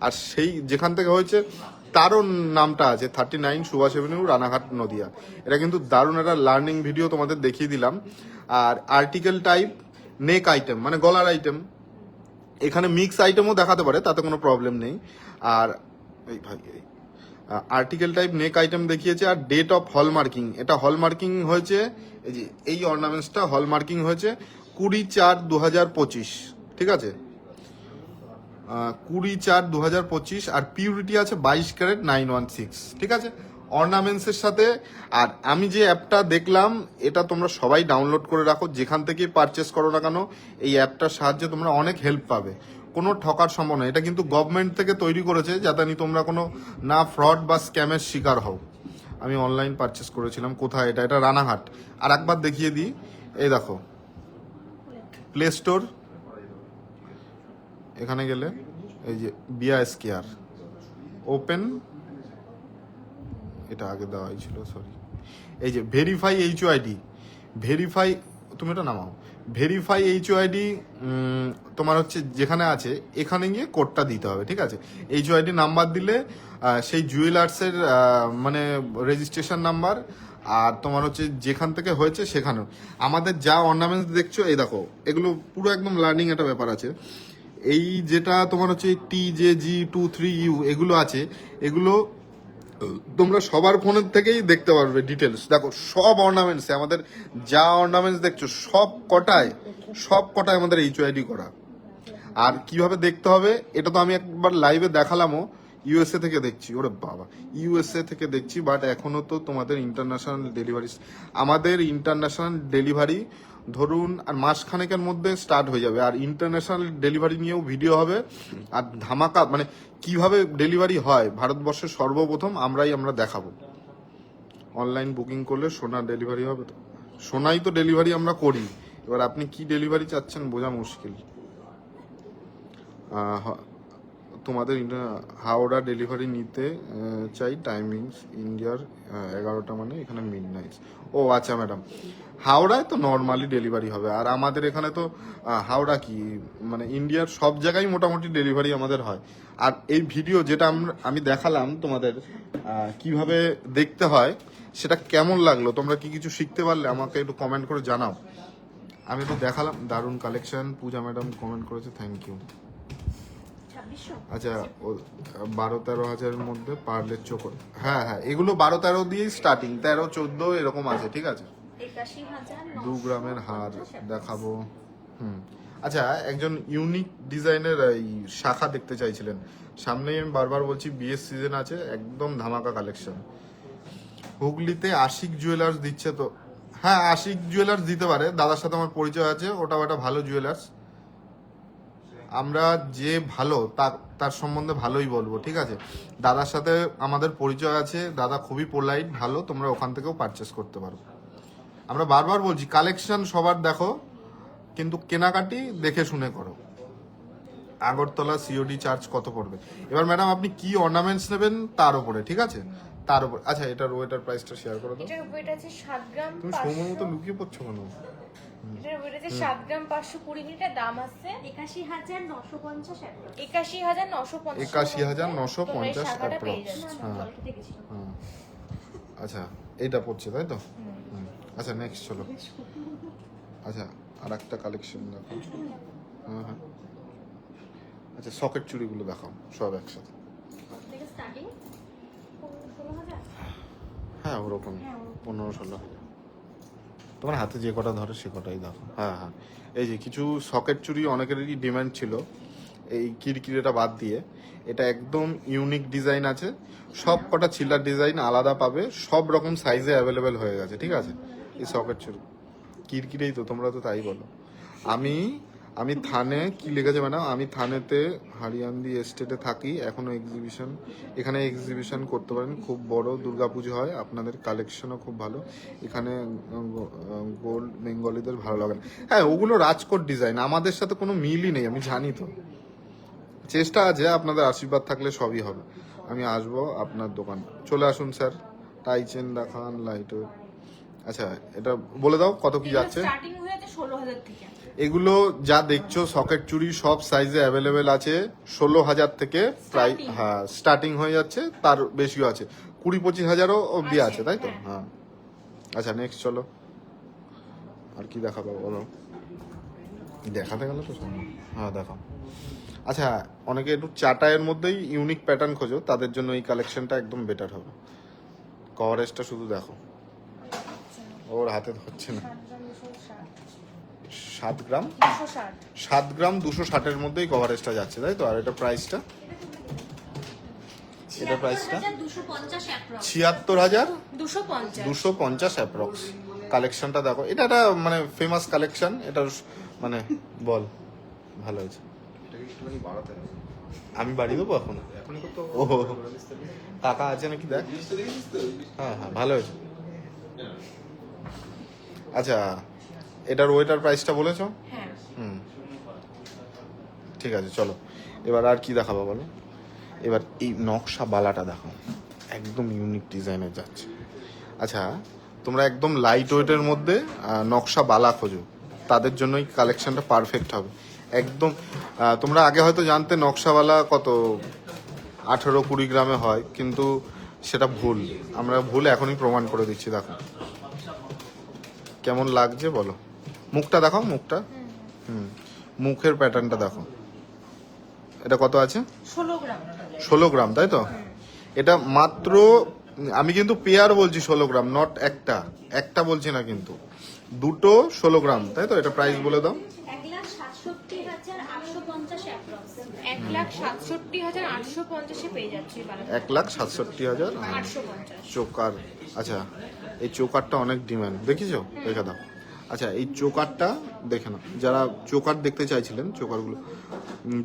আর সেই যেখান থেকে হয়েছে তারও নামটা আছে 39 সুভাষ এভিনিউ, রানাঘাট, নদিয়া। এটা কিন্তু দারুণ একটা লার্নিং ভিডিও তোমাদের দেখিয়ে দিলাম। আর আর্টিকেল টাইপ নেক আইটেম মানে গলার আইটেম, এখানে মিক্স আইটেমও দেখাতে পারে, তাতে কোনো প্রবলেম নেই। আর এই ভাই আর্টিকেল টাইপ নেক আইটেম দেখিয়েছে। আর ডেট অফ হলমার্কিং, এটা হলমার্কিং হয়েছে, এই যে এই অর্নামেন্টসটা হলমার্কিং হয়েছে 20/4/2025, ঠিক আছে, 20/4/2025। আর পিউরিটি আছে 22 ক্যারেট 916, ঠিক আছে, অর্নামেন্টসের সাথে। আর আমি যে অ্যাপটা দেখলাম এটা তোমরা সবাই ডাউনলোড করে রাখো, যেখান থেকে পারচেস করো না কেন এই অ্যাপটার সাহায্যে তোমরা অনেক হেল্প পাবে, কোনো ঠকার সম্ভাবনা। এটা কিন্তু গভর্নমেন্ট থেকে তৈরি করেছে যাতে তোমরা কোনো না ফ্রড বা স্ক্যামের শিকার হও। আমি অনলাইন পারচেস করেছিলাম। কোথায় এটা? এটা রানাঘাট। আর একবার দেখিয়ে দিই, এই দেখো প্লে স্টোর, এখানে গেলে এই যে BIS কেয়ার ওপেন, এটা আগে দেওয়াই ছিল সরি। এই যে ভেরিফাই HYD, ভেরিফাই, তুমি এটা নামাও, ভেরিফাই HYD তোমার হচ্ছে যেখানে আছে এখানে গিয়ে কোডটা দিতে হবে, ঠিক আছে। HYD নাম্বার দিলে সেই জুয়েলার্সের মানে রেজিস্ট্রেশন নাম্বার, আর তোমার হচ্ছে যেখান থেকে হয়েছে সেখানেও। আমাদের যা অর্নামেন্টস দেখছো এই দেখো, এগুলো পুরো একদম লার্নিং একটা ব্যাপার আছে। এই যেটা তোমার হচ্ছে TJG23U এগুলো আছে, এগুলো তোমরা সবার ফোনের থেকেই দেখতে পারবে ডিটেলস। দেখো সব অর্নামেন্টস, আমাদের যা অর্নামেন্টস দেখছো সব কটায় আমাদের HYD করা। আর কিভাবে দেখতে হবে এটা তো আমি একবার লাইভে দেখালামও, USA থেকে দেখছি। ওরে বাবা, USA থেকে দেখছি, বাট এখনো তো তোমাদের ইন্টারন্যাশনাল ডেলিভারি, আমাদের ইন্টারন্যাশনাল ডেলিভারি ধরুন আর মাসখানেকের মধ্যে স্টার্ট হয়ে যাবে। আর ইন্টারন্যাশনাল ডেলিভারি নিয়েও ভিডিও হবে। আর ধামাকা মানে কিভাবে ডেলিভারি হয় ভারতবর্ষের সর্বপ্রথম আমরা দেখাবো। অনলাইন বুকিং করলে সোনা ডেলিভারি হবে তো, সোনাই তো ডেলিভারি আমরা করি। এবার আপনি কি ডেলিভারি চাচ্ছেন বোঝা মুশকিল। তোমাদের হাওড়া ডেলিভারি নিতে চাই, টাইমিংস ইন্ডিয়ার 11টা মানে এখানে মিডনাইট। ও আচ্ছা ম্যাডাম, হাওড়ায় তো নর্মালি ডেলিভারি হবে। আর আমাদের এখানে তো হাওড়া কি মানে ইন্ডিয়ার সব জায়গায় মোটামুটি ডেলিভারি আমাদের হয়। আর এই ভিডিও যেটা আমি দেখালাম তোমাদের কিভাবে দেখতে হয় সেটা কেমন লাগলো, তোমরা কি কিছু শিখতে পারলে আমাকে একটু কমেন্ট করে জানাও। আমি একটু দেখালাম, দারুণ কালেকশন, পূজা ম্যাডাম কমেন্ট করেছে, থ্যাংক ইউ। আচ্ছা, 12-13 হাজারের মধ্যে পার্লের চোখ, হ্যাঁ এগুলো 12-13 দিয়েই স্টার্টিং, 13-14 এরকম আছে, ঠিক আছে। 81,900 2 গ্রামের হার দেখাবো, আচ্ছা, একজন ইউনিক ডিজাইনের এই শাখা দেখতে চাইছিলেন, সামনেই আমি বারবার বলছি বিয়ের সিজন আছে, একদম ধামাকা কালেকশন। হুগলিতে আশিক জুয়েলার্স দিচ্ছে তো? হ্যাঁ, আশিক জুয়েলার্স দিতে পারে, দাদার সাথে আমার পরিচয় আছে, ওটাও একটা ভালো জুয়েলার্স। আমরা যে ভালো তার সম্বন্ধে ভালোই বলবো, ঠিক আছে? দাদার সাথে আমাদের পরিচয় আছে, দাদা খুবই পোলাইট, ভালো, তোমরা ওখান থেকেও পারচেস করতে পারো। আমরা বারবার বলছি কালেকশন সবার দেখো, কিন্তু কেনাকাটি দেখে শুনে করো। আগরতলা সিওডি চার্জ কত পড়বে? এবার ম্যাডাম আপনি কি অর্নামেন্টস নেবেন তার উপরে, ঠিক আছে? তার উপর। আচ্ছা, এটার ওয়েটার প্রাইসটা শেয়ার করে দাও। এটার ওয়েট আছে 7 গ্রাম তুমি সময় মতো লুকিয়ে পড়ছো কেন? এটার ওয়েট আছে 7 গ্রাম 520 মিটার, দাম আছে 81,950 টাকা। 81,950। 81,950 শাখাটা পেয়ে approx। যাচ্ছ। হ্যাঁ, হ্যাঁ। আচ্ছা, এইটা পড়ছে তাই তো? হুম। আচ্ছা, নেক্সট চলো। আচ্ছা, আর একটা কালেকশন দেখো। হ্যাঁ হ্যাঁ। আচ্ছা, সকেট চুড়িগুলো দেখাও সব একসাথে। থেকে স্টার্টিং 16,000। হ্যাঁ, ওরকম 15-16। তোমার হাতে যে কটা ধরে সে কটাই দেখো। হ্যাঁ হ্যাঁ, এই যে কিছু সকেট চুড়ি অনেকেরই ডিমান্ড ছিল, এই কিরকিরেটা বাদ দিয়ে। এটা একদম ইউনিক ডিজাইন আছে, সব কটা ছিলার ডিজাইন আলাদা পাবে, সব রকম সাইজে অ্যাভেলেবেল হয়ে গেছে, ঠিক আছে? এই সকেট চুড়ি কিরকিরেই তো, তোমরা তো তাই বলো। আমি থানে কি লিখেছে ম্যাডাম, আমি থানেতে হারিয়ান্দি এস্টেটে থাকি, এখানে এক্সিবিশন করতে পারেন, খুব বড় দুর্গাপুজো হয়, আপনাদের কালেকশনও খুব ভালো, এখানে গোল্ড বেঙ্গলিদের ভালো লাগে না। হ্যাঁ, ওগুলো রাজকোট ডিজাইন, আমাদের সাথে কোনো মিলই নেই, আমি জানি তো। চেষ্টা আছে, আপনাদের আশীর্বাদ থাকলে সবই হবে। আমি আসবো আপনার দোকান, চলে আসুন স্যার। টাই চেন দেখান, লাইট। আচ্ছা, এটা বলে দাও কত কি যাচ্ছে। স্টার্টিং হয়ে যাচ্ছে 16,000 থেকে। এগুলো যা দেখছো সকেট চুড়ি সব সাইজে অ্যাভেলেবেল আছে, 16,000 থেকে প্রায়, হ্যাঁ, স্টার্টিং হয়ে যাচ্ছে, তার বেশিও আছে, 20-25 হাজারও অব্দি আছে, তাই তো? হ্যাঁ। আচ্ছা, নেক্সট চলো। আর কি দেখাবো বলো? দেখাতে গেলে তো সম্ভব। হ্যাঁ, দেখাও। আচ্ছা, অনেকে একটু চাটায়ের মধ্যেই ইউনিক প্যাটার্ন খোঁজো, তাদের জন্য এই কালেকশনটা একদম বেটার হবে। কভারেজটা শুধু দেখো, ওর হাতে ধরছে না। 7 গ্রাম 260। 7 গ্রাম 260-এর মধ্যেই কভারেজটা যাচ্ছে, তাই তো? আর এটা প্রাইসটা, এটা প্রাইসটা 250 অ্যাপ্রক্স। 76,250 অ্যাপ্রক্স। কালেকশনটা দেখো, এটা একটা মানে ফেমাস কালেকশন, এটা মানে বল ভালো হয়েছে। আমি বাড়ি দেবো এখন? ও কাকা আছে নাকি দেখ। হ্যাঁ হ্যাঁ, ভালো হয়েছে। আচ্ছা, এটার ওয়েটার প্রাইসটা বলেছো? হ্যাঁ। ঠিক আছে, চলো এবার আর কি দেখাবো বলো। এবার এই নকশা বালাটা দেখো, একদম ইউনিক ডিজাইনের যাচ্ছে। আচ্ছা, তোমরা একদম লাইট ওয়েটের মধ্যে নকশা বালা খোঁজো, তাদের জন্যই কালেকশনটা পারফেক্ট হবে একদম। তোমরা আগে হয়তো জানতে নকশাওয়ালা কত 18-20 গ্রামে হয়, কিন্তু সেটা ভুল, আমরা ভুল এখনই প্রমাণ করে দিচ্ছি। দেখো কেমন লাগছে বলো, মুখটা দেখাও, মুখটা। মুখের প্যাটার্নটা দেখো। এটা কত আছে? 16 গ্রাম। 16 গ্রাম, তাই তো? এটা মাত্র, আমি কিন্তু পেয়ার বলছি 16 গ্রাম, নট একটা বলছি না, কিন্তু দুটো 16 গ্রাম, তাই তো? এটা প্রাইস বলে দাও। 1,67,850 অ্যাপ্রক্স। 1,67,850 পেয়ে যাচ্ছে। 1,67,850 চোকার। আচ্ছা, এই চোকারটা অনেক ডিমান্ড, দেখিছো? দেখে দাও। আচ্ছা, এই চোকারটা দেখে নাও, যারা চোকার দেখতে চাইছিলেন, চোকারগুলো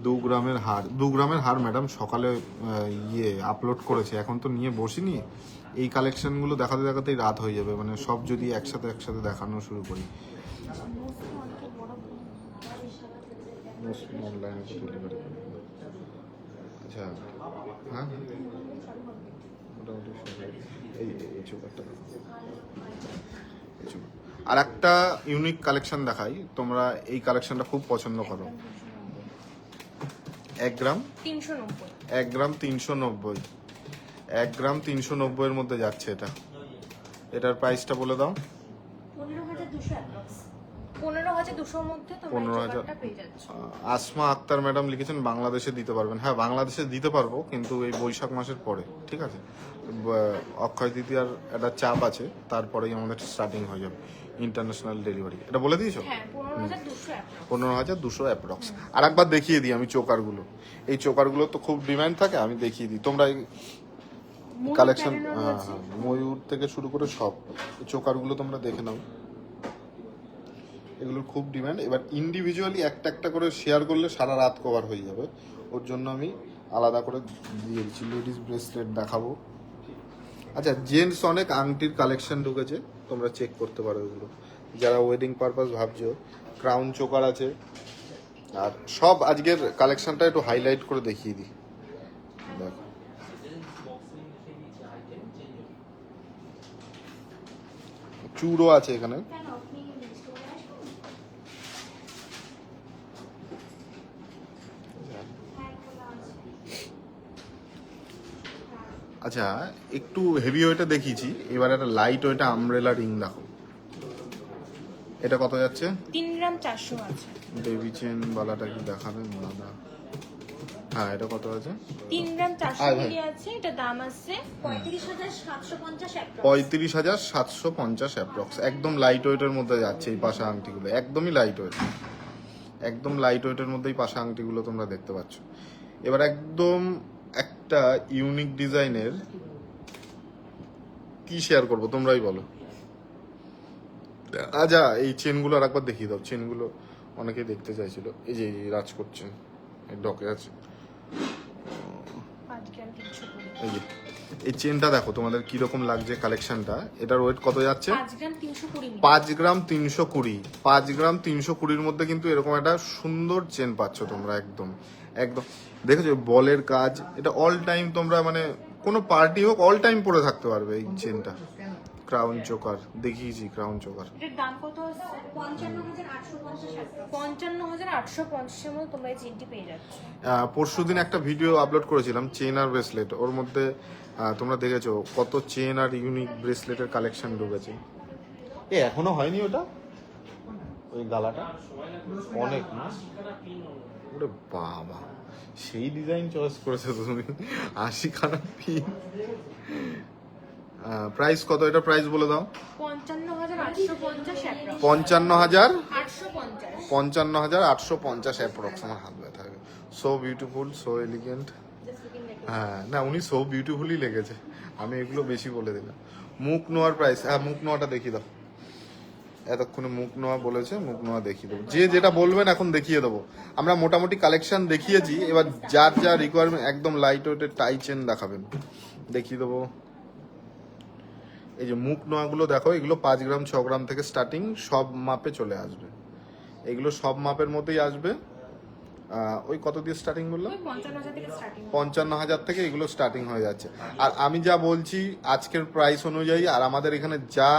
2 গ্রামের হার। 2 গ্রামের হার ম্যাডাম সকালে আপলোড করেছে, এখন তো নিয়ে বসিনি। এই কালেকশনগুলো দেখাতে দেখাতেই রাত হয়ে যাবে, মানে সব যদি একসাথে দেখানো শুরু করি। অনলাইনে তো ডেলিভারি করে। আচ্ছা, হ্যাঁ, মোটামুটি এই চোকারটা দেখো। আর একটা ইউনিক কালেকশন দেখাই, তোমরা এই কালেকশনটা খুব পছন্দ করো। 1 গ্রাম 390। 1 গ্রাম 390, 1 গ্রাম 390 এর মধ্যে যাচ্ছে এটা। এটার প্রাইসটা বলে দাও। 15,200 অ্যাপ্রক্স। 15,200 মধ্যে তোমরা 15,000 চোকারটা পেয়ে যাচ্ছ। আসমা আক্তার ম্যাডাম লিখেছেন বাংলাদেশে দিতে পারবেন। হ্যাঁ, বাংলাদেশে দিতে পারবো, কিন্তু এই বৈশাখ মাসের পরে, ঠিক আছে? অক্ষয় তৃতীয়ার একটা চাপ আছে, তারপরেই আমাদের স্টার্টিং হয়ে যাবে। International delivery. এটা বলে দিয়েছো? হ্যাঁ 15,200 approx। 15,200 অ্যাপ্রক্স। আর একবার দেখিয়ে দিই আমি চোকারগুলো, এই চোকারগুলো তো খুব ডিমান্ড থাকে, আমি দেখিয়ে দিই। তোমরা ময়ূর কালেকশন pattern ও রয়েছে। ময়ূর থেকে শুরু করে সব এই চোকারগুলো তোমরা দেখে নাও, এগুলোর খুব ডিমান্ড। এবার ইন্ডিভিজুয়ালি একটা একটা করে শেয়ার করলে সারা রাত কভার হয়ে যাবে, ওর জন্য আমি আলাদা করে দিয়ে দিচ্ছি। লেডিস ব্রেসলেট দেখাবো। আচ্ছা, জেন্টস অনেক আংটির কালেকশন ঢুকেছে, তোমরা চেক করতে পারো এগুলো যারা ওয়েডিং পারপাস ভাবছো। ক্রাউন চোকার আছে, আর সব আজকের কালেকশনটা একটু হাইলাইট করে দেখিয়ে দিই। দেখো চূড়ও আছে এখানে। আচ্ছা, একটু হেভি ওয়েটে দেখিয়েছি, এবার একটা লাইট ওয়েটে আমব্রেলা রিং দেখো। এটা কত যাচ্ছে? 3 গ্রাম 400 আছে। বেবি চেন বালাটা কি দেখাবেন না? হ্যাঁ, এটা কত আছে? 3 গ্রাম 400 মিলি আছে, এটা দাম আছে 35,750 approx। 35,750 অ্যাপ্রক্স। একদম লাইট ওয়েটের মধ্যে যাচ্ছে এই পাশা আংটিগুলো, একদমই লাইট ওয়েট, একদম লাইট ওয়েটের মধ্যেই পাশা আংটিগুলো তোমরা দেখতে পাচ্ছ। এবার একদম একটা ইউনিক ডিজাইনের কি শেয়ার করবো তোমরাই বলো। আচ্ছা, এই চেনগুলো আর একবার দেখিয়ে দাও। চেনগুলো অনেকেই দেখতে চাইছিল। এই যে রাজ করছেন, এই ডকে আছে, 5 গ্রাম 320। এই যে এই চেনটা দেখো তোমাদের কিরকম লাগছে কালেকশনটা। এটার ওয়েট কত যাচ্ছে? 5 গ্রাম 320 মিলি। 5 গ্রাম 320। 5 গ্রাম 320-র মধ্যে কিন্তু এরকম একটা সুন্দর চেন পাচ্ছ তোমরা। একদম একদম দেখেছো বলের কাজ, এটা অল টাইম তোমরা মানে কোনো পার্টি হোক অল টাইম পরে থাকতে পারবে এই চেনটা। ক্রাউন চোকার দেখিয়েছি, ক্রাউন চোকার। এটার দাম কত আছে? 55,850 approx। 55,850 এর মধ্যে তোমরা এই চেনটি পেয়ে যাচ্ছ। পরশুদিন একটা ভিডিও আপলোড করেছিলাম চেন আর ব্রেসলেট, ওর মধ্যে তোমরা দেখেছো কত চেন আর ইউনিক ব্রেসলেটের কালেকশন ঢুকেছে। এখনো হয়নি ওটা, ওই গালাটা অনেক না? ওরে বাবা, সেই ডিজাইন চয়েস করেছো তুমি, 80 খানা পিন। প্রাইস কত? এটা প্রাইস বলে দাও। 55,850 approx। 55,850 850। 55,850 অ্যাপ্রক্স। আমার হাত ব্যথা হয়ে গেছে। So beautiful, so elegant. হ্যাঁ, না উনি সো বিউটিফুলি লেগেছে, আমি এগুলো বেশি বলে দিলাম। মুখ নোয়ার প্রাইস, হ্যাঁ মুখ নোয়াটা দেখিয়ে দাও। এতক্ষণে মুখ নোয়া বলেছে, মুখ নোয়া দেখিয়ে দেবো। যে যেটা বলবেন এখন দেখিয়ে দেবো। আমরা মোটামুটি কালেকশন দেখিয়েছি, এবার যার যা রিকোয়ারমেন্ট একদম লাইট ওয়েটের টাই চেন দেখাবেন, দেখিয়ে দেবো। এই যে মুখ নোয়াগুলো দেখো, এগুলো 5 গ্রাম 6 গ্রাম থেকে স্টার্টিং, সব মাপে চলে আসবে। এগুলো সব মাপের মধ্যেই আসবে। ওই কত দিয়ে স্টার্টিং বললাম? ওই 55,000 থেকে স্টার্টিং। 55,000 থেকে এগুলো স্টার্টিং হয়ে যাচ্ছে। আর আমি যা বলছি আজকের প্রাইস অনুযায়ী, আর আমাদের এখানে যা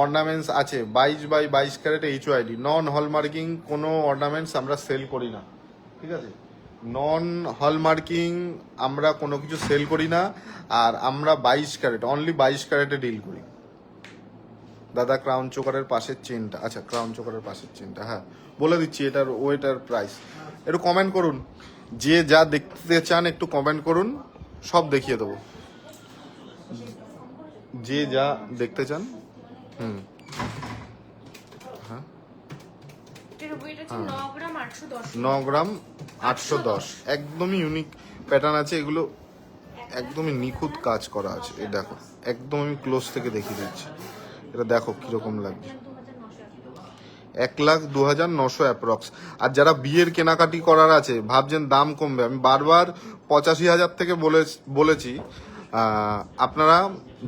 অর্নামেন্টস আছে 22/22 ক্যারেট HYD, নন হলমার্কিং কোনো অর্নামেন্টস আমরা সেল করি না, ঠিক আছে? নন হলমার্কিং আমরা কোনো কিছু সেল করি না। আর আমরা 22 ক্যারেট, অনলি 22 ক্যারেটে ডিল করি। দাদা ক্রাউন চোকারের পাশের চেনটা, আচ্ছা ক্রাউন চোকারের পাশের চেনটা, হ্যাঁ বলে দিচ্ছি এটার ওয়েটার প্রাইস। একটু কমেন্ট করুন, যে যা দেখতে চান একটু কমেন্ট করুন, সব দেখিয়ে দেবো। যে যা দেখতে চান। হ্যাঁ, এটার ওয়েট আছে 9 গ্রাম 810। 9 গ্রাম 810। একদমই ইউনিক প্যাটার্ন আছে, এগুলো একদমই নিখুঁত কাজ করা আছে। এই দেখো, একদম আমি ক্লোজ থেকে দেখিয়ে দিচ্ছি। এটা দেখো কিরকম লাগছে। 1,02,900 অ্যাপ্রক্স। আর যারা বিয়ের কেনাকাটি করার আছে, ভাবছেন দাম কমবে, আমি বারবার 85,000 থেকে বলেছি। আপনারা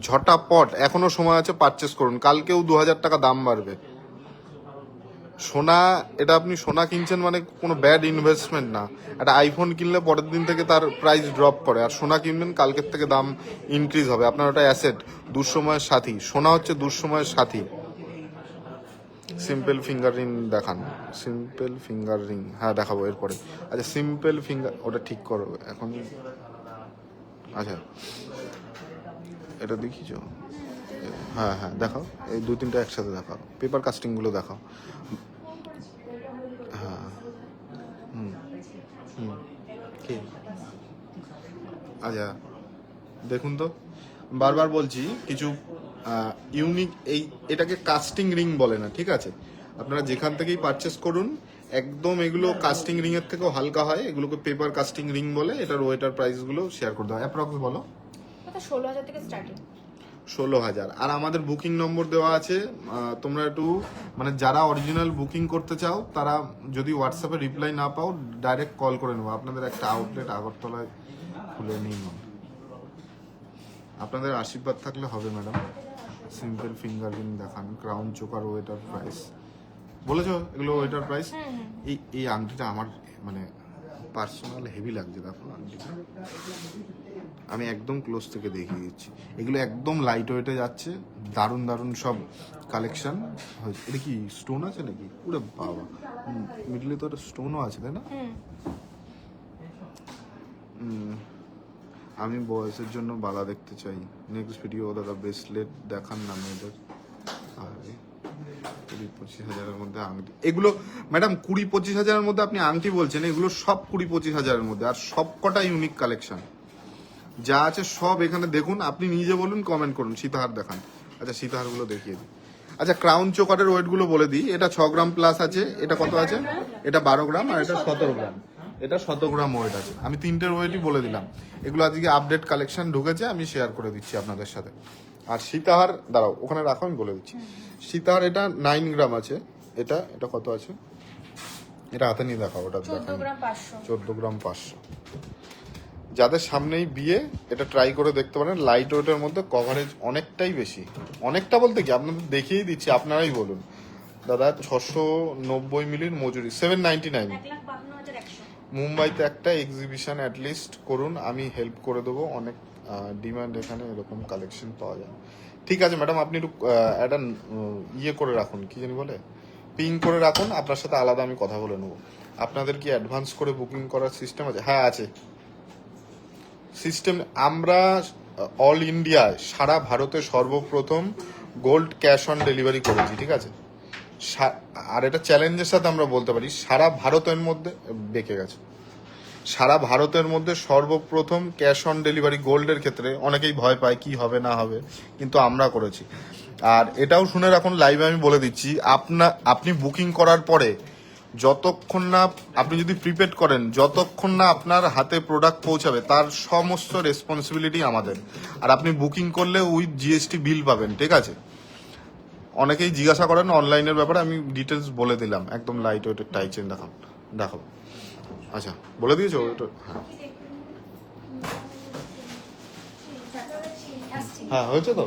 ঝটাপট, এখনো সময় আছে, পারচেস করুন। কালকেও 2,000 টাকা দাম বাড়বে। সোনা, এটা আপনি সোনা কিনছেন মানে কোনো ব্যাড ইনভেস্টমেন্ট না। একটা আইফোন কিনলে পরের দিন থেকে তার প্রাইস ড্রপ করে, আর সোনা কিনবেন কালকের থেকে দাম ইনক্রিজ হবে। আপনার ওটা অ্যাসেট, দুঃসময়ের সাথী। সোনা হচ্ছে দুঃসময়ের সাথী। সিম্পল ফিঙ্গার রিং দেখান, সিম্পল ফিঙ্গার রিং, হ্যাঁ দেখাবো এরপরে। আচ্ছা সিম্পল ফিঙ্গার, ওটা ঠিক করো এখন। আচ্ছা এটা দেখিছো? হ্যাঁ হ্যাঁ দেখাও, এই 2-3টা একসাথে দেখাও। পেপার কাস্টিংগুলো দেখাও। হ্যাঁ, কি আচ্ছা দেখুন তো, বারবার বলছি কিছু ইউনিক এটাকে কাস্টিং রিং বলে না, ঠিক আছে? আপনারা যেখান থেকেই পারচেস করুন, একদম এগুলো কাস্টিং রিং এর থেকেও হালকা হয়, এগুলোকে পেপার কাস্টিং রিং বলে। এটার ওয়েটার প্রাইস গুলো শেয়ার করে দাও, অ্যাপ্রক্স বলো। 16,000 থেকে স্টার্টিং। 16,000। আর আমাদের বুকিং নম্বর দেওয়া আছে, তোমরা একটু মানে যারা অরিজিনাল বুকিং করতে চাও তারা যদি হোয়াটসঅ্যাপে রিপ্লাই না পাও ডাইরেক্ট কল করে নেবো। আপনাদের একটা আউটলেট আগরতলায় খুলে নিন, আপনাদের আশীর্বাদ থাকলে হবে ম্যাডাম। সিম্পল ফিঙ্গারপ্রিন্ট দেখান, ক্রাউন চোকার ওয়েটার প্রাইস বলেছো, এগুলো ওয়েটার প্রাইস। এই আংটিটা আমার মানে পার্সোনাল হেভি লাগছে, দেখো আংটিটা আমি একদম ক্লোজ থেকে দেখিয়ে দিচ্ছি। এগুলো একদম লাইট ওয়েটে যাচ্ছে, দারুণ দারুণ সব কালেকশন হয়েছে। এটা কি স্টোন আছে নাকি? পুরো বাবা, মিডলে তো স্টোনও আছে, তাই না? আমি বয়সের জন্য বালা দেখতে চাই। নেক্সট ভিডিও দাদা ব্রেসলেট দেখান না মেয়েদের। 20-25,000-এর মধ্যে আংটি, এগুলো ম্যাডাম 20-25,000-এর মধ্যে আপনি আংটি বলছেন, এগুলো সব 20-25,000-এর মধ্যে, আর সবকটা ইউনিক কালেকশন যা আছে সব এখানে দেখুন। আপনি নিজে বলুন, কমেন্ট করুন, সীতাহার দেখান। আচ্ছা সীতাহারগুলো দেখিয়ে দিই। আচ্ছা ক্রাউন চোকারের ওয়েটগুলো বলে দিই। এটা 6 গ্রাম প্লাস আছে, এটা কত আছে? এটা 12 গ্রাম, আর এটা 17 গ্রাম। এটা 17 গ্রাম ওয়েট আছে। আমি তিনটের ওয়েটই বলে দিলাম। এগুলো আজকে আপডেট কালেকশন ঢুকেছে, আমি শেয়ার করে দিচ্ছি আপনাদের সাথে। আর সীতাহার দাঁড়াও, ওখানে রাখো, আমি বলে দিচ্ছি। সীতাহার এটা 9 গ্রাম আছে। এটা কত আছে? এটা হাতে নিয়ে দেখাও, ওটা 14 গ্রাম 500। 14 গ্রাম 500। যাদের সামনেই বিয়ে এটা ট্রাই করে দেখতে পারেন। লাইট ওয়েটের মধ্যে কভারেজ অনেকটাই বেশি। অনেকটা বলতে কি, আপনাদের দেখিয়েই দিচ্ছি, আপনারাই বলুন। দাদা 690 মিলির মজুরি 799। 1,52,100। মুম্বাইতে একটা এক্সিবিশন অ্যাটলিস্ট করুন, আমি হেল্প করে দেবো। অনেক ডিমান্ড এখানে, এরকম কালেকশন পাওয়া যায়। ঠিক আছে ম্যাডাম, আপনি একটু একটা ইয়ে করে রাখুন, কি জানি বলে, পিং করে রাখুন। আপনার সাথে আলাদা আমি কথা বলে নেবো। আপনাদের কি অ্যাডভান্স করে বুকিং করার সিস্টেম আছে? হ্যাঁ আছে সিস্টেম। আমরা অল ইন্ডিয়ায় সারা ভারতে সর্বপ্রথম গোল্ড ক্যাশ অন ডেলিভারি করেছি, ঠিক আছে? আর এটা চ্যালেঞ্জের সাথে আমরা বলতে পারি, সারা ভারতের মধ্যে বেঁকে গেছে, সারা ভারতের মধ্যে সর্বপ্রথম ক্যাশ অন ডেলিভারি গোল্ডের ক্ষেত্রে। অনেকেই ভয় পায় কি হবে না হবে, কিন্তু আমরা করেছি। আর এটাও শুনে রাখুন, লাইভে আমি বলে দিচ্ছি, আপনি বুকিং করার পরে যতক্ষণ না, আপনি যদি প্রিপেড করেন, যতক্ষণ না আপনার হাতে প্রোডাক্ট পৌঁছাবে তার সমস্ত রেসপন্সিবিলিটি আমাদের। আর আপনি বুকিং করলে উইথ জিএসটি বিল পাবেন, ঠিক আছে? অনেকেই জিজ্ঞাসা করেন অনলাইনের ব্যাপারে, আমি ডিটেলস বলে দিলাম। একদম লাইট ওয়েটের টাই চেন দেখাবো। আচ্ছা বলে দিয়েছো? হ্যাঁ হ্যাঁ হয়েছে তো।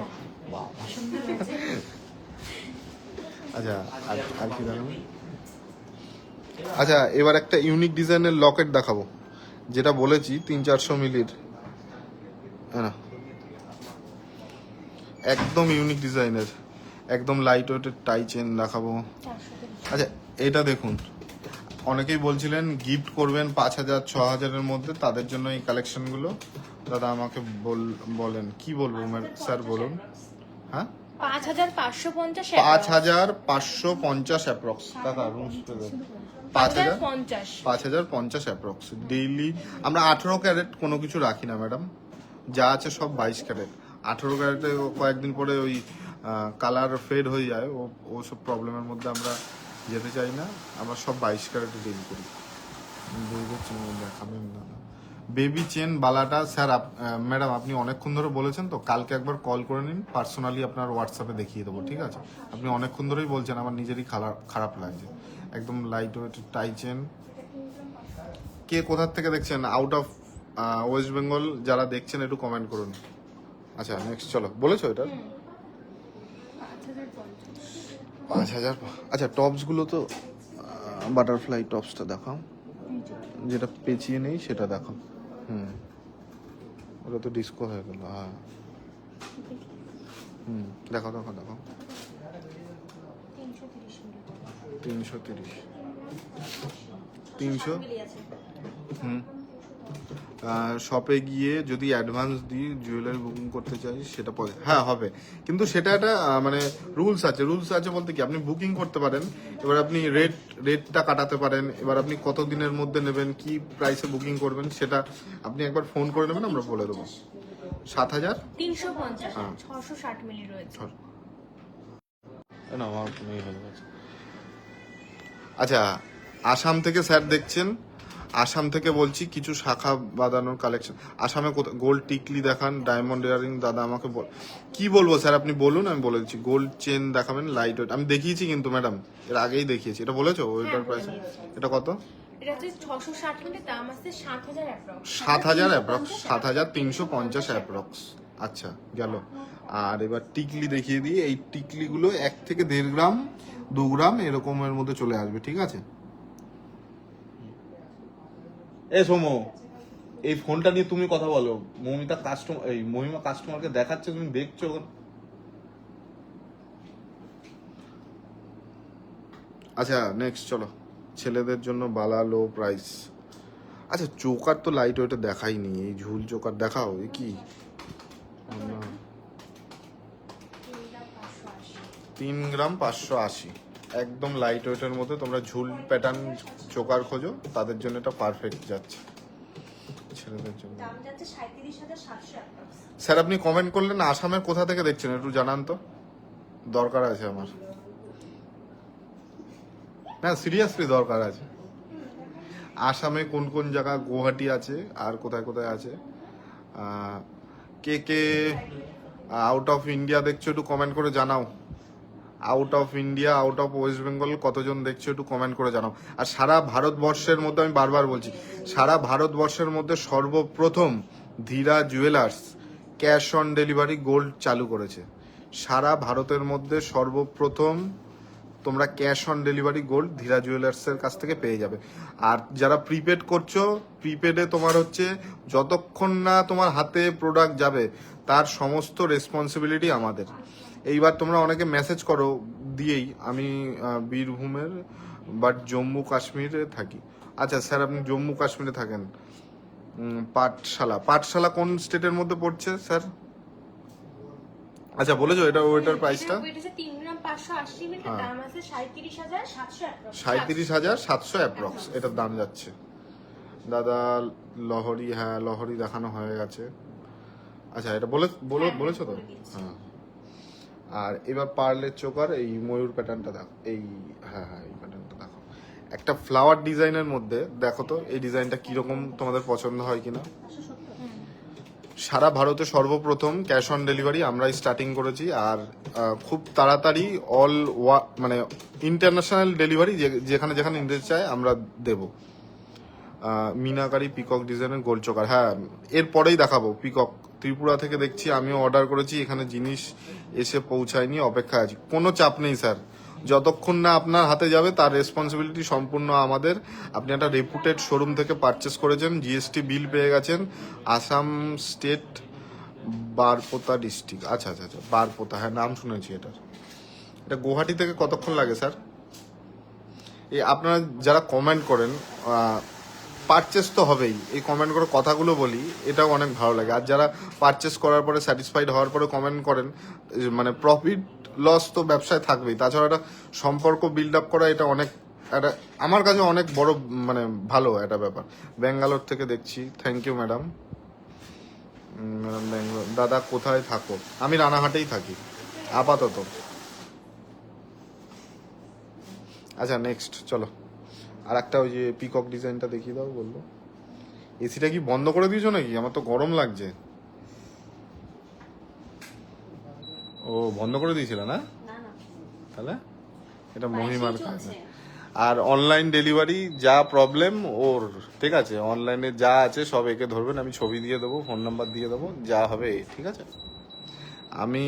আচ্ছা আর কি দেখাবো? আচ্ছা এবার একটা ইউনিক ডিজাইনের লকেট দেখাবো, যেটা বলেছি 300-400 মিলির, হ্যাঁ একদম ইউনিক ডিজাইনের, একদম লাইট ওয়েটের টাই চেন দেখাবো। আচ্ছা এটা দেখুন, অনেকেই বলছিলেন গিফট করবেন 5,000-6,000-এর মধ্যে, তাদের জন্য এই কালেকশনগুলো। দাদা আমাকে বলেন কি বলবো স্যার, বলুন। হ্যাঁ 5,550। 5,550 অ্যাপ্রক্স। দাদা রুমস 5,050 অ্যাপ্রক্স। ডেইলি আমরা 18 ক্যারেট কোনো কিছু রাখি না ম্যাডাম, যা আছে সব 22 ক্যারেট। 18 ক্যারেটে কয়েকদিন পরে ওই কালার ফেড হয়ে যায়, ও সব প্রবলেমের মধ্যে আমরা যেতে চাই না। আমরা সব 22 ক্যারেটে ডিল করি। দেখাবেন দাদা বেবি চেন বালাটা? স্যার ম্যাডাম আপনি অনেকক্ষণ ধরে বলেছেন তো, কালকে একবার কল করে নিন, পার্সোনালি আপনার হোয়াটসঅ্যাপে দেখিয়ে দেবো, ঠিক আছে? আপনি অনেকক্ষণ ধরেই বলছেন, আমার নিজেরই খারাপ লাগছে। একদম লাইট ওয়েট টাই চেন। কে কোথার থেকে দেখছেন? আউট অফ ওয়েস্ট বেঙ্গল যারা দেখছেন একটু কমেন্ট করুন। আচ্ছা নেক্সট চলো, বলেছো এটা 5,000। আচ্ছা টপসগুলো তো বাটারফ্লাই টপসটা দেখাও, যেটা পেঁচিয়ে নেই সেটা দেখাও। ওটা তো ডিস্কো হয়ে গেল। হ্যাঁ দেখাও 330। 300। শপে গিয়ে যদি অ্যাডভান্স দিই জুয়েলারি বুকিং করতে চাই সেটা হ্যাঁ হবে, কিন্তু সেটা একটা মানে রুলস আছে বলতে কি, আপনি বুকিং করতে পারেন, এবার আপনি রেটটা কাটাতে পারেন, এবার আপনি কত দিনের মধ্যে নেবেন, কি প্রাইসে বুকিং করবেন সেটা আপনি একবার ফোন করে নেবেন, আমরা বলে দেবো। 7,000 350 হ্যাঁ। 660 মিলি রয়েছে। না আমার নেই হয়ে গেছে। আচ্ছা, আসাম থেকে স্যার দেখছেন, আসাম থেকে বলছি কিছু শাখা বাঁধানোর কালেকশন। আসামে গোল্ড টিকলি দেখান, ডায়মন্ড ইয়ারিং। দাদা আমাকে কি বলবো স্যার, আপনি বলুন, আমি বলে দিচ্ছি। গোল্ড চেন দেখাবেন, লাইট ওয়েট আমি দেখিয়েছি কিন্তু ম্যাডাম, এর আগেই দেখিয়েছি। এটা বলেছো ওইটার প্রাইস? এটা কত? এটা হচ্ছে 660 মিলি, দাম আছে 7000 অ্যাপ্রক্স। 7,000 approx, 7,350 approx. আচ্ছা গেল। আর এবার টিকলি দেখিয়ে দিই। এই টিকলিগুলো 1 থেকে 1.5 গ্রাম 2 গ্রাম এরকমের মধ্যে চলে আসবে, ঠিক আছে? এ সোমো, এই ফোনটা নিয়ে তুমি কথা বলো। মমিতা কাস্টমার, এই মহিমা কাস্টমারকে দেখাচ্ছে, তুমি দেখছো। আচ্ছা নেক্সট চলো। ছেলেদের জন্য বালা লো প্রাইস। আচ্ছা চোকার তো লাইট ওয়েটে দেখাইনি, এই ঝুল চোকার দেখাও। এ কি? 3 গ্রাম 580, একদম লাইট ওয়েটের মধ্যে। তোমরা ঝুল প্যাটার্ন চোকার খোঁজো, তাদের জন্য এটা পারফেক্ট যাচ্ছে। ছেলেদের জন্য দাম যাচ্ছে 37,700 অ্যাপ্রক্স। স্যার আপনি কমেন্ট করলেন আসামের কোথা থেকে দেখছেন, একটু জানান তো, দরকার আছে আমার। না সিরিয়াসলি দরকার আছে। আসামে কোন কোন জায়গা, গুয়াহাটি আছে আর কোথায় কোথায় আছে, কে কে আউট অফ ইন্ডিয়া দেখছো একটু কমেন্ট করে জানাও। Out of India, out of West Bengal কতজন দেখছো একটু কমেন্ট করে জানাও। আর সারা ভারতবর্ষের মধ্যে, আমি বারবার বলছি, সারা ভারতবর্ষের মধ্যে সর্বপ্রথম Dhira Jewellers cash on delivery gold চালু করেছে। সারা ভারতের মধ্যে সর্বপ্রথম তোমরা cash on delivery gold Dhira জুয়েলার্সের কাছ থেকে পেয়ে যাবে। আর যারা প্রিপেড করছো, প্রিপেডে তোমার হচ্ছে যতক্ষণ না তোমার হাতে প্রোডাক্ট যাবে তার সমস্ত রেসপন্সিবিলিটি আমাদের। এইবার তোমরা অনেকে মেসেজ করো দিয়েই, আমি বীরভূমের বাট জম্মু কাশ্মীরে থাকি। আচ্ছা স্যার আপনি জম্মু কাশ্মীরে থাকেন। পাঠশালা কোন স্টেটের মধ্যে পড়ছে স্যার? আচ্ছা বলেছো এটা, ওইটার প্রাইসটা? এটা হচ্ছে 3 গ্রাম 580 মিলি, দাম আছে 37,700 অ্যাপ্রক্স। 37,700 অ্যাপ্রক্স এটার দাম যাচ্ছে। দাদা লহরি, হ্যাঁ লহরি দেখানো হয়ে গেছে। আচ্ছা এটা বলেছো তো? হ্যাঁ। আর এবার পার্লের চোকার এই ময়ূর প্যাটার্নটা দেখো, এই হ্যাঁ এই প্যাটার্নটা দেখো, একটা ফ্লাওয়ার ডিজাইনের মধ্যে। দেখো তো এই ডিজাইনটা কিরকম, তোমাদের পছন্দ হয় কিনা। সারা ভারতে সর্বপ্রথম ক্যাশ অন ডেলিভারি আমরাই স্টার্টিং করেছি। আর খুব তাড়াতাড়ি মানে ইন্টারন্যাশনাল ডেলিভারি, যেখানে যেখানে নিতে চায় আমরা দেব। মিনাকারি পিকক ডিজাইনের গোল চোকার, হ্যাঁ এরপরেই দেখাবো। পিকক ত্রিপুরা থেকে দেখছি, আমিও অর্ডার করেছি, এখানে জিনিস এসে পৌঁছায়নি, অপেক্ষা আছি। কোনো চাপ নেই স্যার, যতক্ষণ না আপনার হাতে যাবে তার রেসপন্সিবিলিটি সম্পূর্ণ আমাদের। আপনি একটা রেপুটেড শোরুম থেকে পারচেস করেছেন, জিএসটি বিল পেয়ে গেছেন। আসাম স্টেট বারপোতা ডিস্ট্রিক্ট, আচ্ছা আচ্ছা আচ্ছা বারপোতা, হ্যাঁ নাম শুনেছি এটার। এটা গুয়াহাটি থেকে কতক্ষণ লাগে স্যার? এই আপনারা যারা কমেন্ট করেন, পারচেস তো হবেই, এই কমেন্ট করে কথাগুলো বলি, এটাও অনেক ভালো লাগে। আর যারা পারচেস করার পরে স্যাটিসফাইড হওয়ার পরে কমেন্ট করেন, মানে প্রফিট লস তো ব্যবসায় থাকবেই, তাছাড়া একটা সম্পর্ক বিল্ড আপ করা, এটা অনেক একটা আমার কাছে অনেক বড় মানে ভালো একটা ব্যাপার। ব্যাঙ্গালোর থেকে দেখছি, thank you madam. Madam Bangalore. দাদা কোথায় থাকো? আমি রানাহাটেই থাকি আপাতত। আচ্ছা নেক্সট চলো। আর একটা ওই যে পিকক ডিজাইনটা দেখিয়ে দাও বললো। এসিটা কি বন্ধ করে দিয়েছো নাকি? আমার তো গরম লাগছে। ও বন্ধ করে দিয়েছিল না? তাহলে এটা মহিমার কাজ। আর অনলাইন ডেলিভারি যা প্রবলেম ওর, ঠিক আছে? অনলাইনে যা আছে সব একে ধরবেন, আমি ছবি দিয়ে দেবো, ফোন নাম্বার দিয়ে দেবো, যা হবে ঠিক আছে। আমি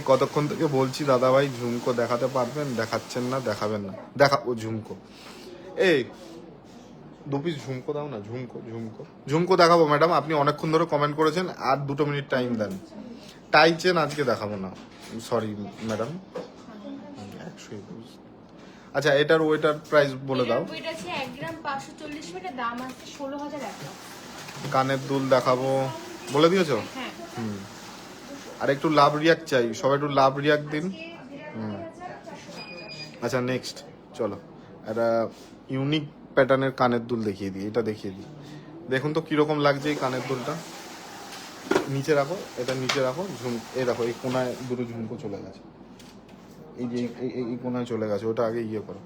কতক্ষণ থেকে বলছি দাদা ভাই ঝুমকো দেখাতে পারবেন, দেখাচ্ছেন না, দেখাবেন না। দেখাবো ঝুমকো, এই 2 পিস ঝুমকো দাও না। ঝুমকো দেখাবো ম্যাডাম, আপনি অনেকক্ষণ ধরে কমেন্ট করেছেন, আর 2 মিনিট টাইম দেন। টাই চেন আজকে দেখাবো না, সরি ম্যাডাম। 121। আচ্ছা এটার ওইটার প্রাইস বলে দাও। এটা আছে 1 গ্রাম 540 মিলি, দাম আছে 16,000 অ্যাপ্রক্স। কানের দুল দেখাবো, বলে দিয়েছো? হ্যাঁ। আর একটু লাভ রিয়াক্ট চাই, সবাই একটু লাভ রিয়াক্ট দিন। আচ্ছা নেক্সট চলো, একটা ইউনিক প্যাটার্নের কানের দুল দেখিয়ে দিই। এটা দেখিয়ে দিই, দেখুন তো কিরকম লাগছে এই কানের দুলটা। নিচে রাখো, এটা নিচে রাখো, এই দেখো এই কোনায় দুটো ঝুমকো চলে গেছে, এই যে এই কোনায় চলে গেছে, ওটা আগে ইয়ে করো।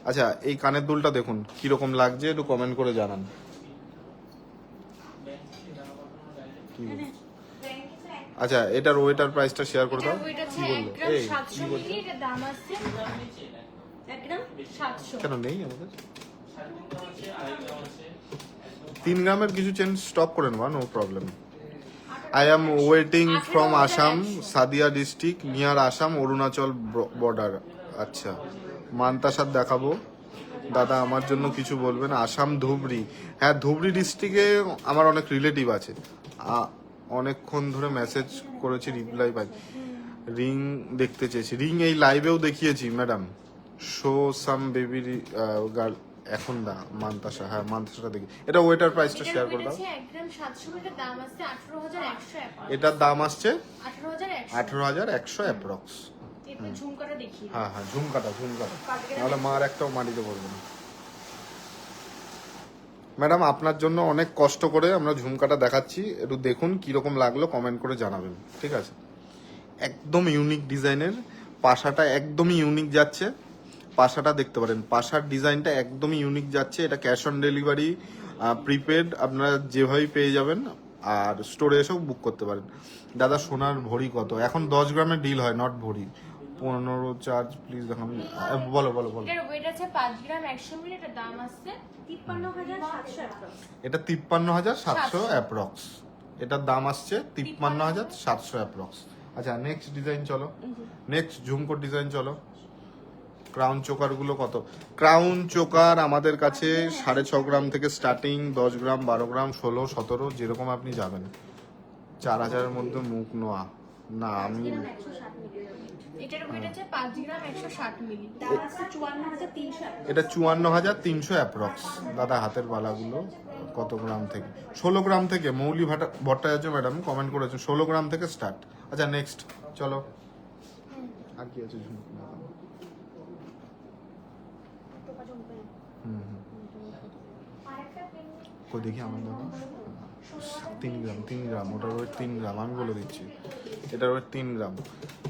আচ্ছা এই কানের দুলটা দেখুন কিরকম লাগছে, একটু কমেন্ট করে জানান। কি বল? আচ্ছা এটার ওয়েটার প্রাইসটা শেয়ার করে দাও। এটার weight আছে কি 1 বললো গ্রাম এই 700 মিলি, এটার দাম আছে 1 গ্রাম 700। কেন নেই আমাদের? 3 গ্রামের কিছু চেন স্টক করে নেওয়া, no problem. I am waiting from Assam, Sadiya district near Assam Arunachal border. আচ্ছা মানতাসার দেখাবো দাদা, আমার জন্য কিছু বলবেন? আসাম ধুবড়ি, হ্যাঁ ধুবড়ি ডিস্ট্রিক্টে আমার অনেক রিলেটিভ আছে, অনেকক্ষণ ধরে মেসেজ করেছি, রিপ্লাই পাই। রিং দেখতে চেয়েছি, রিং এই লাইভেও দেখিয়েছি ম্যাডাম। শো সাম বেবি গার্ল, এখন না মানতাসা, হ্যাঁ মানতাসাটা দেখি। এটা ওয়েটার প্রাইসটা শেয়ার করে দাও। 1 গ্রাম 700 মিলি, এটার দাম আছে 18100। এটার দাম আসছে 18100। 18100 অ্যাপ্রক্স। এরপর ঝুমকাটা দেখি। হ্যাঁ হ্যাঁ ঝুমকাটা, নাহলে মার একটাও মাটিতে পড়বে না। ম্যাডাম আপনার জন্য অনেক কষ্ট করে আমরা ঝুমকাটা দেখাচ্ছি, একটু দেখুন কিরকম লাগলো, কমেন্ট করে জানাবেন, ঠিক আছে? একদম ইউনিক ডিজাইনের, পাশাটা একদমই ইউনিক যাচ্ছে, পাশাটা দেখতে পারেন, পাশার ডিজাইনটা একদমই ইউনিক যাচ্ছে। এটা ক্যাশ অন ডেলিভারি, প্রিপেড আপনারা যেভাবেই পেয়ে যাবেন, আর স্টোরে এসেও বুক করতে পারেন। দাদা সোনার ভরি কত? এখন 10 গ্রামের ডিল হয়, নট ভরি। 15 চার্জ প্লিজ দেখান। বলো বলো বলো। এটার weight আছে 5 গ্রাম 100 মিলি, এটার দাম আছে 53700 এটা 53,700 অ্যাপ্রক্স, এটার দাম আসছে 53,700 অ্যাপ্রক্স। আচ্ছা নেক্সট ডিজাইন চলো, নেক্সট ঝুমকোর ডিজাইন চলো। ক্রাউন চোকার গুলো কত? ক্রাউন চোকার আমাদের কাছে 6.5 গ্রাম থেকে স্টার্টিং, 10 গ্রাম, 12 গ্রাম, 16, 17 যেরকম আপনি যাবেন। 4000-এর মধ্যে মুখ নোয়া না, আমি এটার weight আছে 5 গ্রাম 160 মিলি। দাম আছে 54300। এটা 54,300 অ্যাপ্রক্স। দাদা হাতের বালাগুলো কত গ্রাম থেকে? 16 গ্রাম থেকে। মৌলি ভট্টাচার্য ম্যাডাম কমেন্ট করেছেন 16 গ্রাম থেকে স্টার্ট। আচ্ছা নেক্সট চলো, আর কি আছে ঝুমকো? কই দেখি আমার দাদা, 3 গ্রাম 3 গ্রাম, ওটার ওয়েট 3 গ্রাম, আমি বলে দিচ্ছি এটার ওয়েট 3 গ্রাম।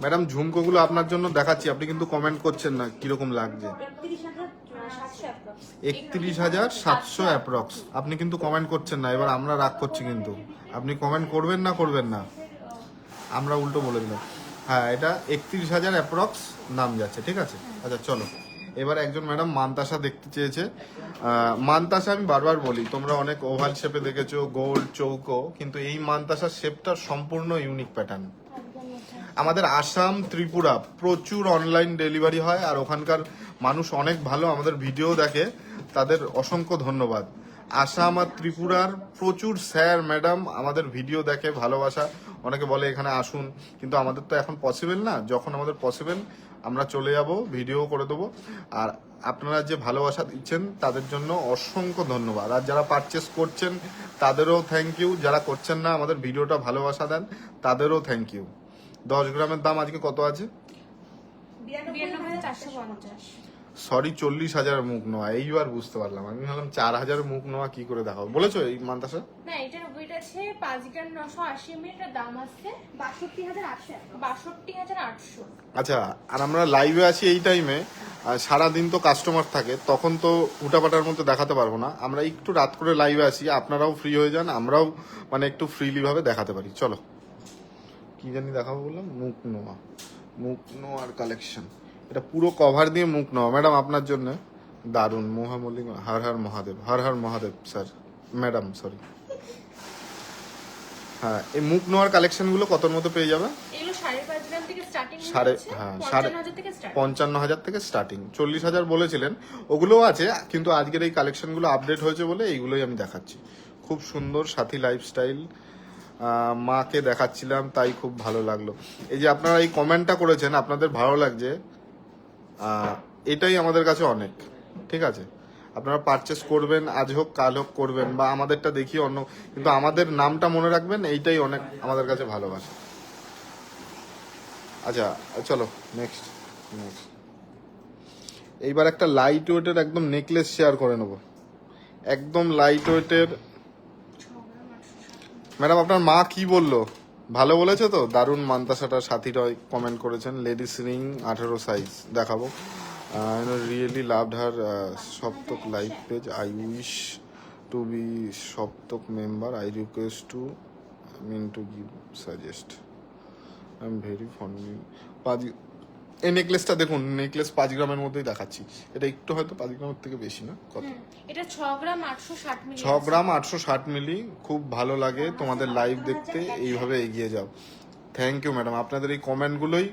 ম্যাডাম ঝুমকোগুলো আপনার জন্য দেখাচ্ছি, আপনি কিন্তু কমেন্ট করছেন না কিরকম লাগছে। 31700 অ্যাপ্রক্স, আপনি কিন্তু কমেন্ট করছেন না, এবার আমরা রাগ করছি কিন্তু। আপনি কমেন্ট করবেন না, করবেন না, আমরা উল্টো বলে দিলাম। হ্যাঁ এটা 31,000 অ্যাপ্রক্স নাম যাচ্ছে, ঠিক আছে? আচ্ছা চলো, এবার একজন ম্যাডাম মানতাসা দেখতে চেয়েছে। মানতাসা আমি বারবার বলি, তোমরা অনেক ওভাল শেপে দেখেছো, গোল চৌকো, কিন্তু এই মানতাসার শেপটা সম্পূর্ণ ইউনিক প্যাটার্ন। আমাদের আসাম ত্রিপুরা প্রচুর অনলাইন ডেলিভারি হয়, আর ওখানকার মানুষ অনেক ভালো, আমাদের ভিডিও দেখে, তাদের অসংখ্য ধন্যবাদ। আসাম আর ত্রিপুরার প্রচুর স্যার ম্যাডাম আমাদের ভিডিও দেখে, ভালোবাসা, অনেকে বলে এখানে আসুন, কিন্তু আমাদের তো এখন পসিবল না। যখন আমাদের পসিবল আমরা চলে যাব, ভিডিও করে দেবো। আর আপনারা যে ভালোবাসা দিচ্ছেন তাদের জন্য অসংখ্য ধন্যবাদ। আর যারা পারচেস করছেন তাদেরও থ্যাংক ইউ, যারা করছেন না আমাদের ভিডিওটা ভালোবাসা দেন তাদেরও থ্যাংক ইউ। 10 গ্রামের দাম আজকে কত আছে? 92450। সরি 40,000 মুখ নোয়া, এইবার বুঝতে পারলাম। আমি ভাবলাম 4,000 মুখ নোয়া কি করে দেখাবো, বলেছো এই মানতাসা? না এটার weight আছে 5 গ্রাম 980 মিলি, এটার দাম আছে 62800। আচ্ছা, আর আমরা লাইভে আছি এই টাইমে, সারাদিন তো কাস্টমার থাকে, তখন তো উটাপাটার মধ্যে দেখাতে পারবো না। আমরা একটু রাত করে লাইভে আসি, আপনারাও ফ্রি হয়ে যান, আমরাও মানে একটু ফ্রিলি ভাবে দেখাতে পারি। চলো কি জানি দেখাবো বললাম, মুখ নোয়ার কালেকশন। এটা পুরো কভার দিয়ে মুখ নোয়া ম্যাডাম আপনার জন্য দারুণ। মহামল্লিক, Har Har Mahadev, Har Har Mahadev sir, madam sorry. হ্যাঁ এই মুখ নোয়ার কালেকশন গুলো কতর মধ্যে পেয়ে যাবে? এগুলো 5.5 গ্রাম থেকে স্টার্টিং, 55,000 থেকে স্টার্ট। 55,000 থেকে স্টার্টিং। 40,000 বলেছিলেন, ওগুলোও আছে, কিন্তু আজকের এই কালেকশন গুলো আপডেট হয়েছে বলে এইগুলোই আমি দেখাচ্ছি। খুব সুন্দর সাথী লাইফস্টাইল, মাকে দেখাচ্ছিলাম তাই খুব ভালো লাগলো। এই যে আপনারা এই কমেন্টটা করেছেন, আপনাদের ভালো লাগছে, এটাই আমাদের কাছে অনেক, ঠিক আছে? আপনারা পারচেস করবেন, আজ হোক কাল হোক করবেন, বা আমাদেরটা দেখিয়ে অন্য, কিন্তু আমাদের নামটা মনে রাখবেন, এইটাই অনেক আমাদের কাছে ভালোবাসা। আচ্ছা চলো নেক্সট। এইবার একটা লাইট ওয়েটের একদম নেকলেস শেয়ার করে নেবো, একদম লাইট ওয়েটের ম্যাডাম আপনার মা কি বললো? ভালো বলেছে তো? দারুণ মান্তাসাটা সাথী রয় কমেন্ট করেছেন। লেডিস রিং 18 সাইজ দেখাবো। Really loved her Saptak live page. I wish to be Saptak member. I request to mean to give suggest. I am very fondly. এই নেকলেসটা দেখুন, নেকলেস 5 গ্রামের মধ্যেই দেখাচ্ছি। এটা একটু হয়তো 5 গ্রামের থেকে বেশি না, কত? এটা 6 গ্রাম 860 মিলি। 6 গ্রাম 860 মিলি। খুব ভালো লাগে তোমাদের লাইভ দেখতে, এইভাবে এগিয়ে যাও। থ্যাংক ইউ ম্যাডাম, আপনাদের এই কমেন্টগুলোই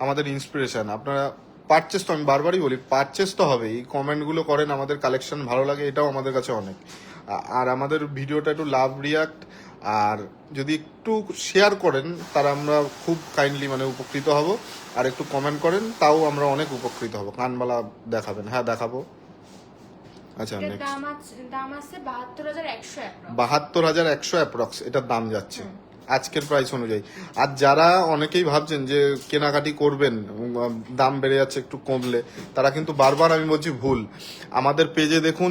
আমাদের ইন্সপিরেশন। আপনারা পারচেস তো, আমি বারবারই বলি, পারচেস তো হবে। এই কমেন্টগুলো করেন, আমাদের কালেকশন ভালো লাগে, এটাও আমাদের কাছে অনেক। আর আমাদের ভিডিওটা একটু লাভ রিয়াক্ট আর যদি একটু শেয়ার করেন, তারা আমরা খুব কাইন্ডলি মানে উপকৃত হব। আর একটু কমেন্ট করেন, তাও আমরা অনেক উপকৃত হব। কানবালা দেখাবেন? হ্যাঁ দেখাবো। আচ্ছা, এটার নেক্সট দাম আছে 72,100 72,100 অ্যাপ্রক্স এটার দাম যাচ্ছে আজকের প্রাইস অনুযায়ী। আর যারা অনেকেই ভাবছেন যে কেনাকাটি করবেন, দাম বেড়ে যাচ্ছে একটু কমলে, তারা কিন্তু বারবার আমি বলছি ভুল। আমাদের পেজে দেখুন,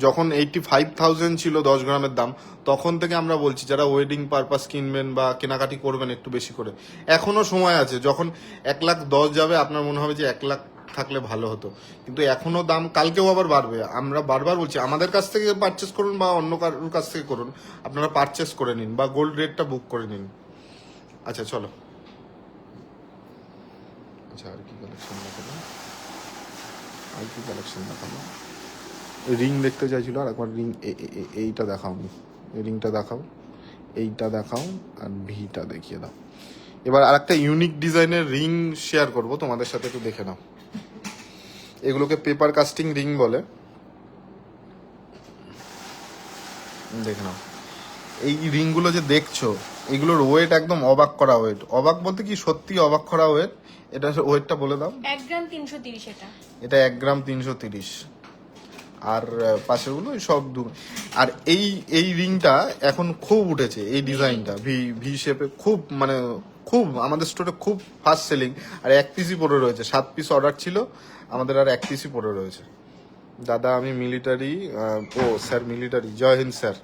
যখন 85,000 ছিল 10 গ্রামের দাম, তখন থেকে আমরা বলছি যারা ওয়েডিং পারপাস কিনবেন বা কেনাকাটি করবেন একটু বেশি করে, এখনো সময় আছে। যখন 1,10,000 যাবে, আপনার মনে হবে যে 1,00,000 থাকলে ভালো হতো, কিন্তু এখনো দাম, কালকেও আবার বাড়বে। আমরা বারবার বলছি আমাদের কাছ থেকে পারচেস করুন বা অন্য কারোর কাছ থেকে করুন, আপনারা পারচেস করে নিন বা গোল্ড রেটটা বুক করে নিন। আচ্ছা চলো, আচ্ছা আর কি কালেকশন দেখাবো, আর কি কালেকশন দেখাবো? রিং দেখতে চাইছিল, আর একবার রিং এইটা দেখাও, এই রিংটা দেখাও, এইটা দেখাও, আর ভিটা দেখিয়ে দাও। এবার আর একটা ইউনিক ডিজাইনের রিং শেয়ার করব তোমাদের সাথে, একটু দেখে নাও। এগুলোকে পেপার কাস্টিং রিং বলে, দেখে নাও। এই রিংগুলো যে দেখছো, এগুলোর ওয়েট একদম অবাক করা ওয়েট। অবাক বলতে কি, সত্যি অবাক করা ওয়েট। এটা ওয়েটটা বলে দাও। 1 গ্রাম 330 এটা। এটা 1 গ্রাম 330। আর পাশেরগুলো সব আর এই রিংটা এখন খুব উঠেছে, এই ডিজাইনটা ভি শেপে, খুব মানে খুব আমাদের স্টোরে খুব ফাস্ট সেলিং। আর 1 পিসই পড়ে রয়েছে, 7 পিস অর্ডার ছিল আমাদের, আর 1 পিসই পড়ে রয়েছে। দাদা আমি মিলিটারি। ও স্যার মিলিটারি, জয় হিন্দ স্যার।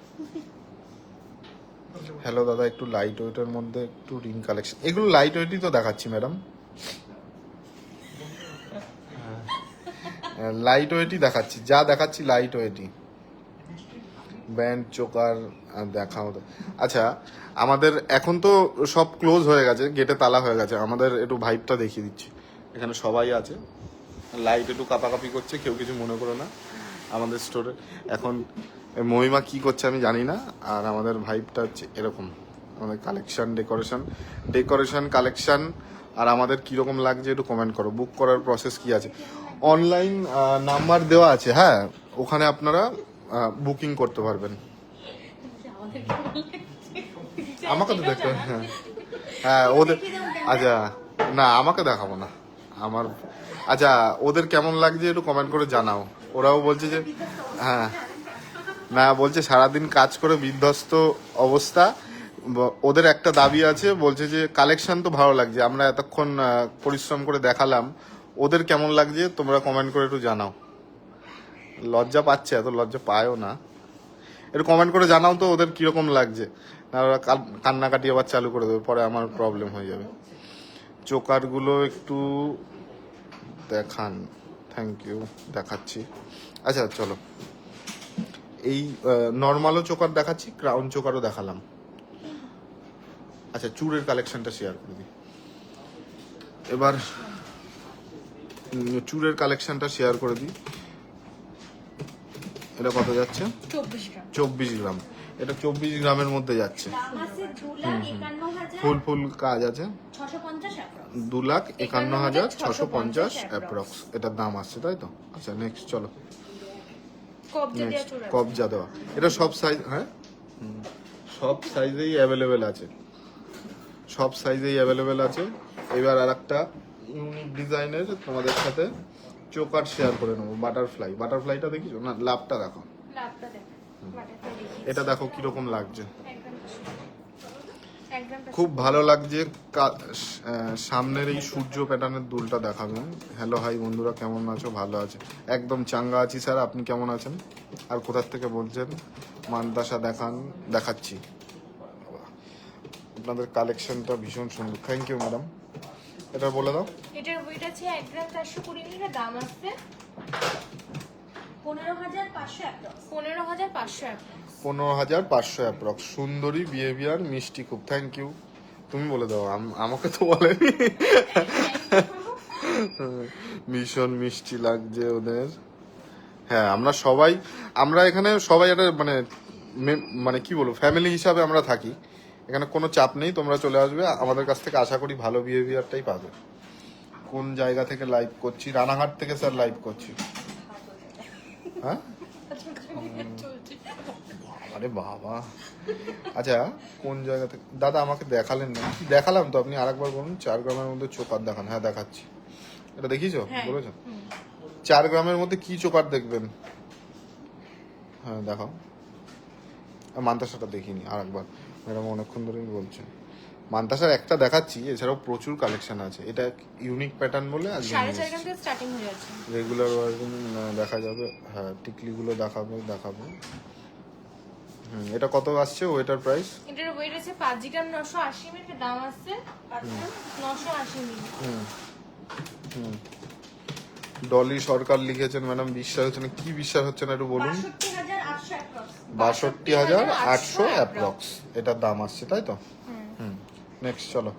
হ্যালো দাদা, একটু লাইট ওয়েটের মধ্যে একটু রিং কালেকশন। এগুলো লাইট ওয়েটই তো দেখাচ্ছি ম্যাডাম, লাইট ওয়েটই দেখাচ্ছি, যা দেখাচ্ছি লাইট ওয়েটই। ব্যান্ড চোকার দেখাও। আচ্ছা, আমাদের এখন তো সব ক্লোজ হয়ে গেছে, গেটে তালা হয়ে গেছে। আমাদের একটু ভাইবটা দেখিয়ে দিচ্ছি। এখানে সবাই আছে, লাইট একটু কাপাকাপি করছে, কেউ কিছু মনে করো না। আমাদের স্টোরে এখন মহিমা কি করছে আমি জানি না। আর আমাদের ভাইবটা হচ্ছে এরকম, আমাদের ডেকোরেশন কালেকশন। আর আমাদের কিরকম লাগছে একটু কমেন্ট করো। বুক করার প্রসেস কি আছে, অনলাইন নাম্বার দেওয়া আছে, হ্যাঁ, ওখানে আপনারা বুকিং করতে পারবেন। আমাকে তো দেখতে, হ্যাঁ ওদের, আচ্ছা না আমাকে দেখাবো না আমার। আচ্ছা, ওদের কেমন লাগছে একটু কমেন্ট করে জানাও। ওরাও বলছে যে হ্যাঁ, না বলছে সারাদিন কাজ করে বিধ্বস্ত অবস্থা। ওদের একটা দাবি আছে, বলছে যে কালেকশন তো ভালো লাগছে, আমরা এতক্ষণ পরিশ্রম করে দেখালাম, ওদের কেমন লাগছে তোমরা কমেন্ট করে একটু জানাও। লজ্জা পাচ্ছে, এত লজ্জা পায়ও না, একটু কমেন্ট করে জানাও তো ওদের কিরকম লাগছে। না ওরা কান্নাকাটি আবার চালু করে দেবে, পরে আমার প্রবলেম হয়ে যাবে। চোকারগুলো একটু দেখান। থ্যাংক ইউ, দেখাচ্ছি। আচ্ছা চলো, এই নর্মালও চোকার দেখাচ্ছি, ক্রাউন চোকারও দেখালাম। আচ্ছা, চুড়ের কালেকশনটা শেয়ার করে দিই। এবার চুড়ের কালেকশনটা শেয়ার করে দিই। এটা কত যাচ্ছে? 24 গ্রাম। 24 গ্রাম। এটা 24 গ্রামের মধ্যে যাচ্ছে। দাম আছে 2,51,650 ফুল কাজ আছে, 2,51,650 অ্যাপ্রক্স এটার দাম আসছে, তাই তো? আচ্ছা নেক্সট চলো। কবজা দেওয়া চুড়ি। কবজা দেওয়া, এটা সব সাইজ, হ্যাঁ সব সাইজেই অ্যাভেলেবেল আছে, সব সাইজেই অ্যাভেলেবেল আছে। এবার আর একটা ইউনিক ডিজাইনের তোমাদের সাথে চোকার শেয়ার করে নেবো। বাটারফ্লাইটা দেখিছো না? লাভটা দেখো, লাভটা দেখো, বাটারটা দেখি। এটা দেখো কিরকম লাগছে, 1 গ্রাম। খুব ভালো লাগছে। সামনের এই সূর্য প্যাটার্নের দুলটা দেখাবেন। হ্যালো হাই বন্ধুরা, কেমন আছো? ভালো আছে, একদম চাঙ্গা আছি স্যার, আপনি কেমন আছেন? আর কোথার থেকে বলছেন? মান্তাসা দেখাচ্ছি। আপনাদের কালেকশনটা ভীষণ সুন্দর, থ্যাংক ইউ ম্যাডাম। এটা বলে দাও। এটার ওয়েট আছে 1 গ্রাম 420 মিলি, দাম আসছে 15,500 অ্যাপ্রক্স। 15,500 15,500 অ্যাপ্রক্স। সুন্দরী, বিহেভিয়ার, মিষ্টি খুব, থ্যাংক ইউ। তুমি বলে দাও, আমাকে তো বলেনি। ভীষণ মিষ্টি লাগছে ওদের। হ্যাঁ, আমরা এখানে সবাই একটা মানে কি বলবো, ফ্যামিলি হিসাবে আমরা থাকি এখানে, কোনো চাপ নেই। তোমরা চলে আসবে আমাদের কাছ থেকে, আশা করি ভালো বিহেভিয়ারটাই পাবে। কোন জায়গা থেকে লাইভ করছি? রানাঘাট থেকে স্যার লাইভ করছি। হ্যাঁ, আরে বাবা, আচ্ছা কোন জায়গা থেকে দাদা আমাকে দেখালেন না? দেখালাম তো, আপনি আরেকবার বলুন। 4 গ্রামের মধ্যে চোকার দেখান। হ্যাঁ দেখাচ্ছি, এটা দেখিয়েছো, বলেছো 4 গ্রামের মধ্যে কি চোকার দেখবেন? হ্যাঁ দেখাও। মান্তাসাটা দেখিনি, আরেকবার। ম্যাডাম অনেকক্ষণ ধরেই বলছেন। মান্তাসার একটা দেখাচ্ছি, এছাড়াও প্রচুর কালেকশন আছে। এটা ইউনিক প্যাটার্ন বলে আজকে 4.5 গ্রাম থেকে স্টার্টিং হয়ে যাচ্ছে। রেগুলার ভার্জন দেখা যাবে। হ্যাঁ, টিকলিগুলো দেখাবো। এটা কত আসছে ওয়েটার প্রাইস? এটার ওয়েট আছে 5 গ্রাম 980 মিলি, দাম আসছে 980 মিলি। ডলি সরকার লিখেছেন ম্যাডাম, বিশ্বাস হচ্ছে না। কি বিশ্বাস হচ্ছে না একটু বলুন? 62,800 অ্যাপ্রক্স। 62,800 অ্যাপ্রক্স এটার দাম আসছে, তাই তো? নেক্সট চলো।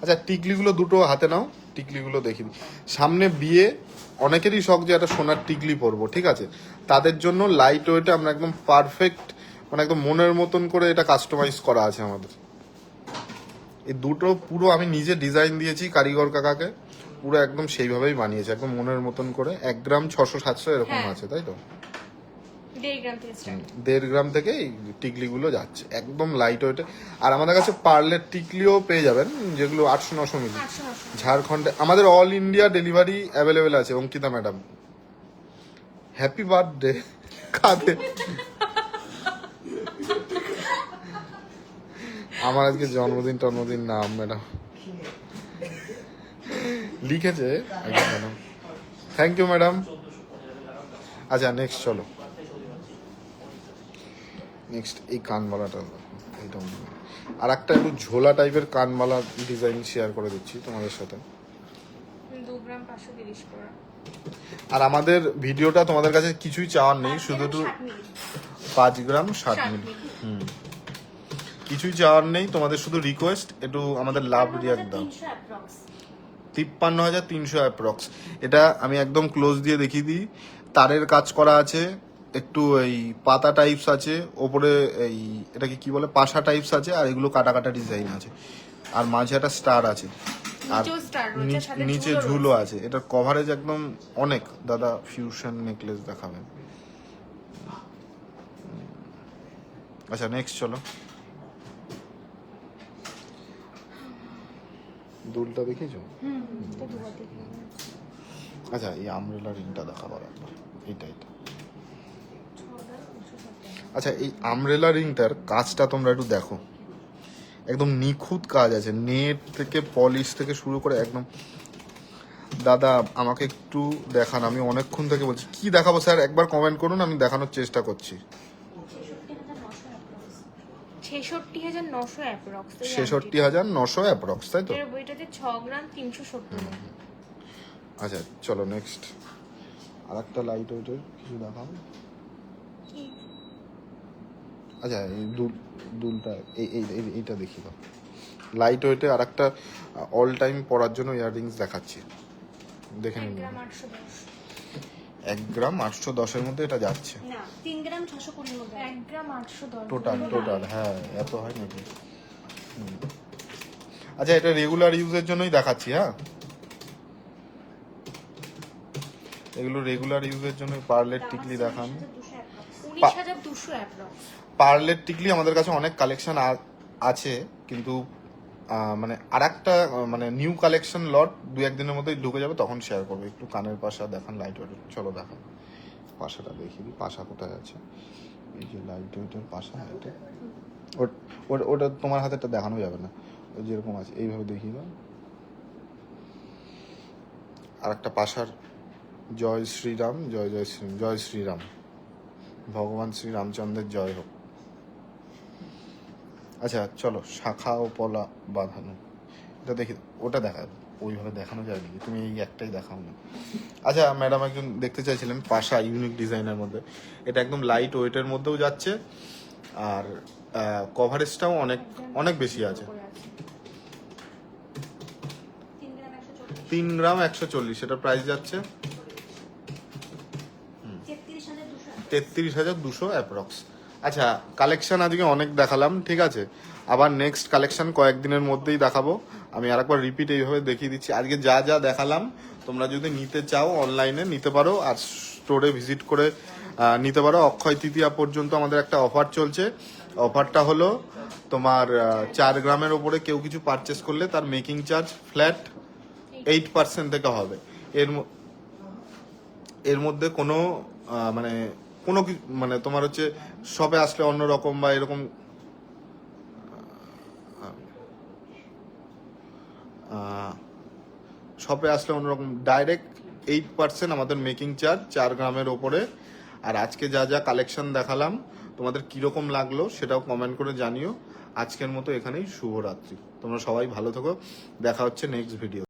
আচ্ছা, টিকলিগুলো দুটো হাতে নাও, টিকলিগুলো দেখি। সামনে বিয়ে, অনেকেরই শখ যে একটা সোনার টিকলি পরবো, ঠিক আছে? তাদের জন্য লাইট ওয়েটে আমরা একদম পারফেক্ট, মানে একদম মনের মতন করে এটা কাস্টমাইজ করা আছে আমাদের। এই দুটো পুরো আমি নিজে ডিজাইন দিয়েছি কারিগর কাকাকে, পুরো একদম সেইভাবেই বানিয়েছে, একদম মনের মতন করে। 1 গ্রাম 600-700 এরকম আছে, তাই তো? 1.5 গ্রাম থেকে স্টার্ট। 1.5 গ্রাম থেকে এই টিকলিগুলো যাচ্ছে একদম লাইট ওয়েটে। আর আমাদের কাছে পার্লের টিকলিও পেয়ে যাবেন, যেগুলো 800-900 মিলি। 800 ঝাড়খণ্ডে আমাদের অল ইন্ডিয়া ডেলিভারি অ্যাভেলেবেল আছে। Ankita madam, happy birthday. কাঁদে আমার আজকে জন্মদিন না ম্যাডাম, লিখেছে ম্যাডাম, থ্যাংক ইউ ম্যাডাম। আচ্ছা নেক্সট চলো। নেক্সট এই কানমালাটা, এইটা আর একটা একটু ঝোলা টাইপের কানমালা ডিজাইন শেয়ার করে দিচ্ছি তোমাদের সাথে। 2 গ্রাম 530 করে। আর আমাদের ভিডিওটা তোমাদের কাছে কিছুই চাওয়ার নেই, শুধু 5 গ্রাম 60 মিলি। কিছুই চাওয়ার নেই তোমাদের, শুধু রিকোয়েস্ট একটু আমাদের লাভ রিয়াক্ট দাও। 300 অ্যাপ্রক্স। 53,300 অ্যাপ্রক্স। এটা আমি একদম ক্লোজ দিয়ে দেখিয়ে দিই। তারের কাজ করা আছে, একটু এই পাতা টাইপস আছে ওপরে, এই এটাকে কি বলে, পাশা টাইপস আছে, আর এগুলো কাটা কাটা ডিজাইন আছে, আর মাঝে একটা স্টার আছে, আর নিচেও স্টার রয়েছে, সাথে নিচে ঝুলো আছে। এটার কভারেজ একদম অনেক। দাদা ফিউশন নেকলেস দেখাবেন। আচ্ছা নেক্সট চলো। দুলটা দেখিয়েছো? আচ্ছা এই আমরেলা রিংটা দেখাবার একবার, এইটা। আচ্ছা এই আমরেলা রিংটার কাজটা তোমরা একটু দেখো, একদম নিখুঁত কাজ আছে, নেট থেকে পলিশ থেকে শুরু করে একদম। দাদা আমাকে একটু দেখান, আমি অনেকক্ষণ থেকে বলছি। কি দেখাবো স্যার একবার কমেন্ট করুন, আমি দেখানোর চেষ্টা করছি। 66,900 অ্যাপ্রক্স। 66,900 অ্যাপ্রক্স, তাই তো? এর ওয়েট আছে 6 গ্রাম 370 মিলি। আচ্ছা চলো নেক্সট। আর একটা লাইট ওয়েটের কিছু দেখাও। আচ্ছা এই দুলটা এইটা দেখি দাও। লাইট ওয়েটে আর একটা অল টাইম পরার জন্য ইয়াররিংস দেখাচ্ছি, দেখে 1 নিন। গ্রাম 810। 1 গ্রাম 810-এর মধ্যে এটা যাচ্ছে। না 3 গ্রাম 620 এর মধ্যে। 1 গ্রাম 810 টোটাল হ্যাঁ, এত হয় নাকি? আচ্ছা এটা রেগুলার ইউজের জন্যই দেখাচ্ছি। হ্যাঁ এগুলো রেগুলার ইউজের জন্য। পার্লের টিকলি দেখান। 19,200 অ্যাপ্রক্স। পার্লের টিকলি আমাদের কাছে অনেক কালেকশন আছে, কিন্তু মানে আর একটা মানে নিউ কালেকশন লট 2-1 দিনের মধ্যেই ঢুকে যাবে, তখন শেয়ার করবো। একটু কানের পাশা দেখান, লাইট ওয়েটের। চলো দেখান পাশাটা, দেখিয়ে দিই পাশা কোথায় আছে। এই যে লাইট ওয়েটের পাশা, এটা ওটা তোমার হাতেরটা দেখানো যাবে না, ওই যেরকম আছে এইভাবে দেখিয়ে দাও। আর একটা পাশার জয় শ্রীরাম, জয় শ্রীরাম, ভগবান শ্রী রামচন্দ্রের জয় হোক। আচ্ছা চলো, শাখা ও পলা বাঁধানো, এটা দেখি, ওটা দেখা ওইভাবে দেখানো যায় নাকি, তুমি এই একটাই দেখাও না। আচ্ছা ম্যাডাম একজন দেখতে চাইছিলেন পাশা ইউনিক ডিজাইনের মধ্যে, এটা একদম লাইট ওয়েটের মধ্যেও যাচ্ছে আর কভারেজটাও অনেক অনেক বেশি আছে। 3 গ্রাম 140 3 গ্রাম 140, এটার প্রাইস যাচ্ছে 33,200 33,200 অ্যাপ্রক্স। আচ্ছা কালেকশন আজকে অনেক দেখালাম, ঠিক আছে, আবার নেক্সট কালেকশন কয়েকদিনের মধ্যেই দেখাবো। আমি আরেকবার রিপিট এইভাবে দেখিয়ে দিচ্ছি, আজকে যা যা দেখালাম তোমরা যদি নিতে চাও অনলাইনে নিতে পারো, আর স্টোরে ভিজিট করে নিতে পারো। অক্ষয় তৃতীয়া পর্যন্ত আমাদের একটা অফার চলছে, অফারটা হলো তোমার 4 গ্রামের ওপরে কেউ কিছু পারচেস করলে তার মেকিং চার্জ ফ্ল্যাট 8% থেকে হবে। এর মধ্যে কোনো মানে কোনো মানে তোমার হচ্ছে শপে আসলে অন্যরকম বা এরকম শপে আসলে অন্যরকম, ডাইরেক্ট 8% আমাদের মেকিং চার্জ 4 গ্রামের ওপরে। আর আজকে যা যা কালেকশন দেখালাম তোমাদের কিরকম লাগলো সেটাও কমেন্ট করে জানিও। আজকের মতো এখানেই শুভরাত্রি, তোমরা সবাই ভালো থেকো, দেখা হচ্ছে নেক্সট ভিডিও।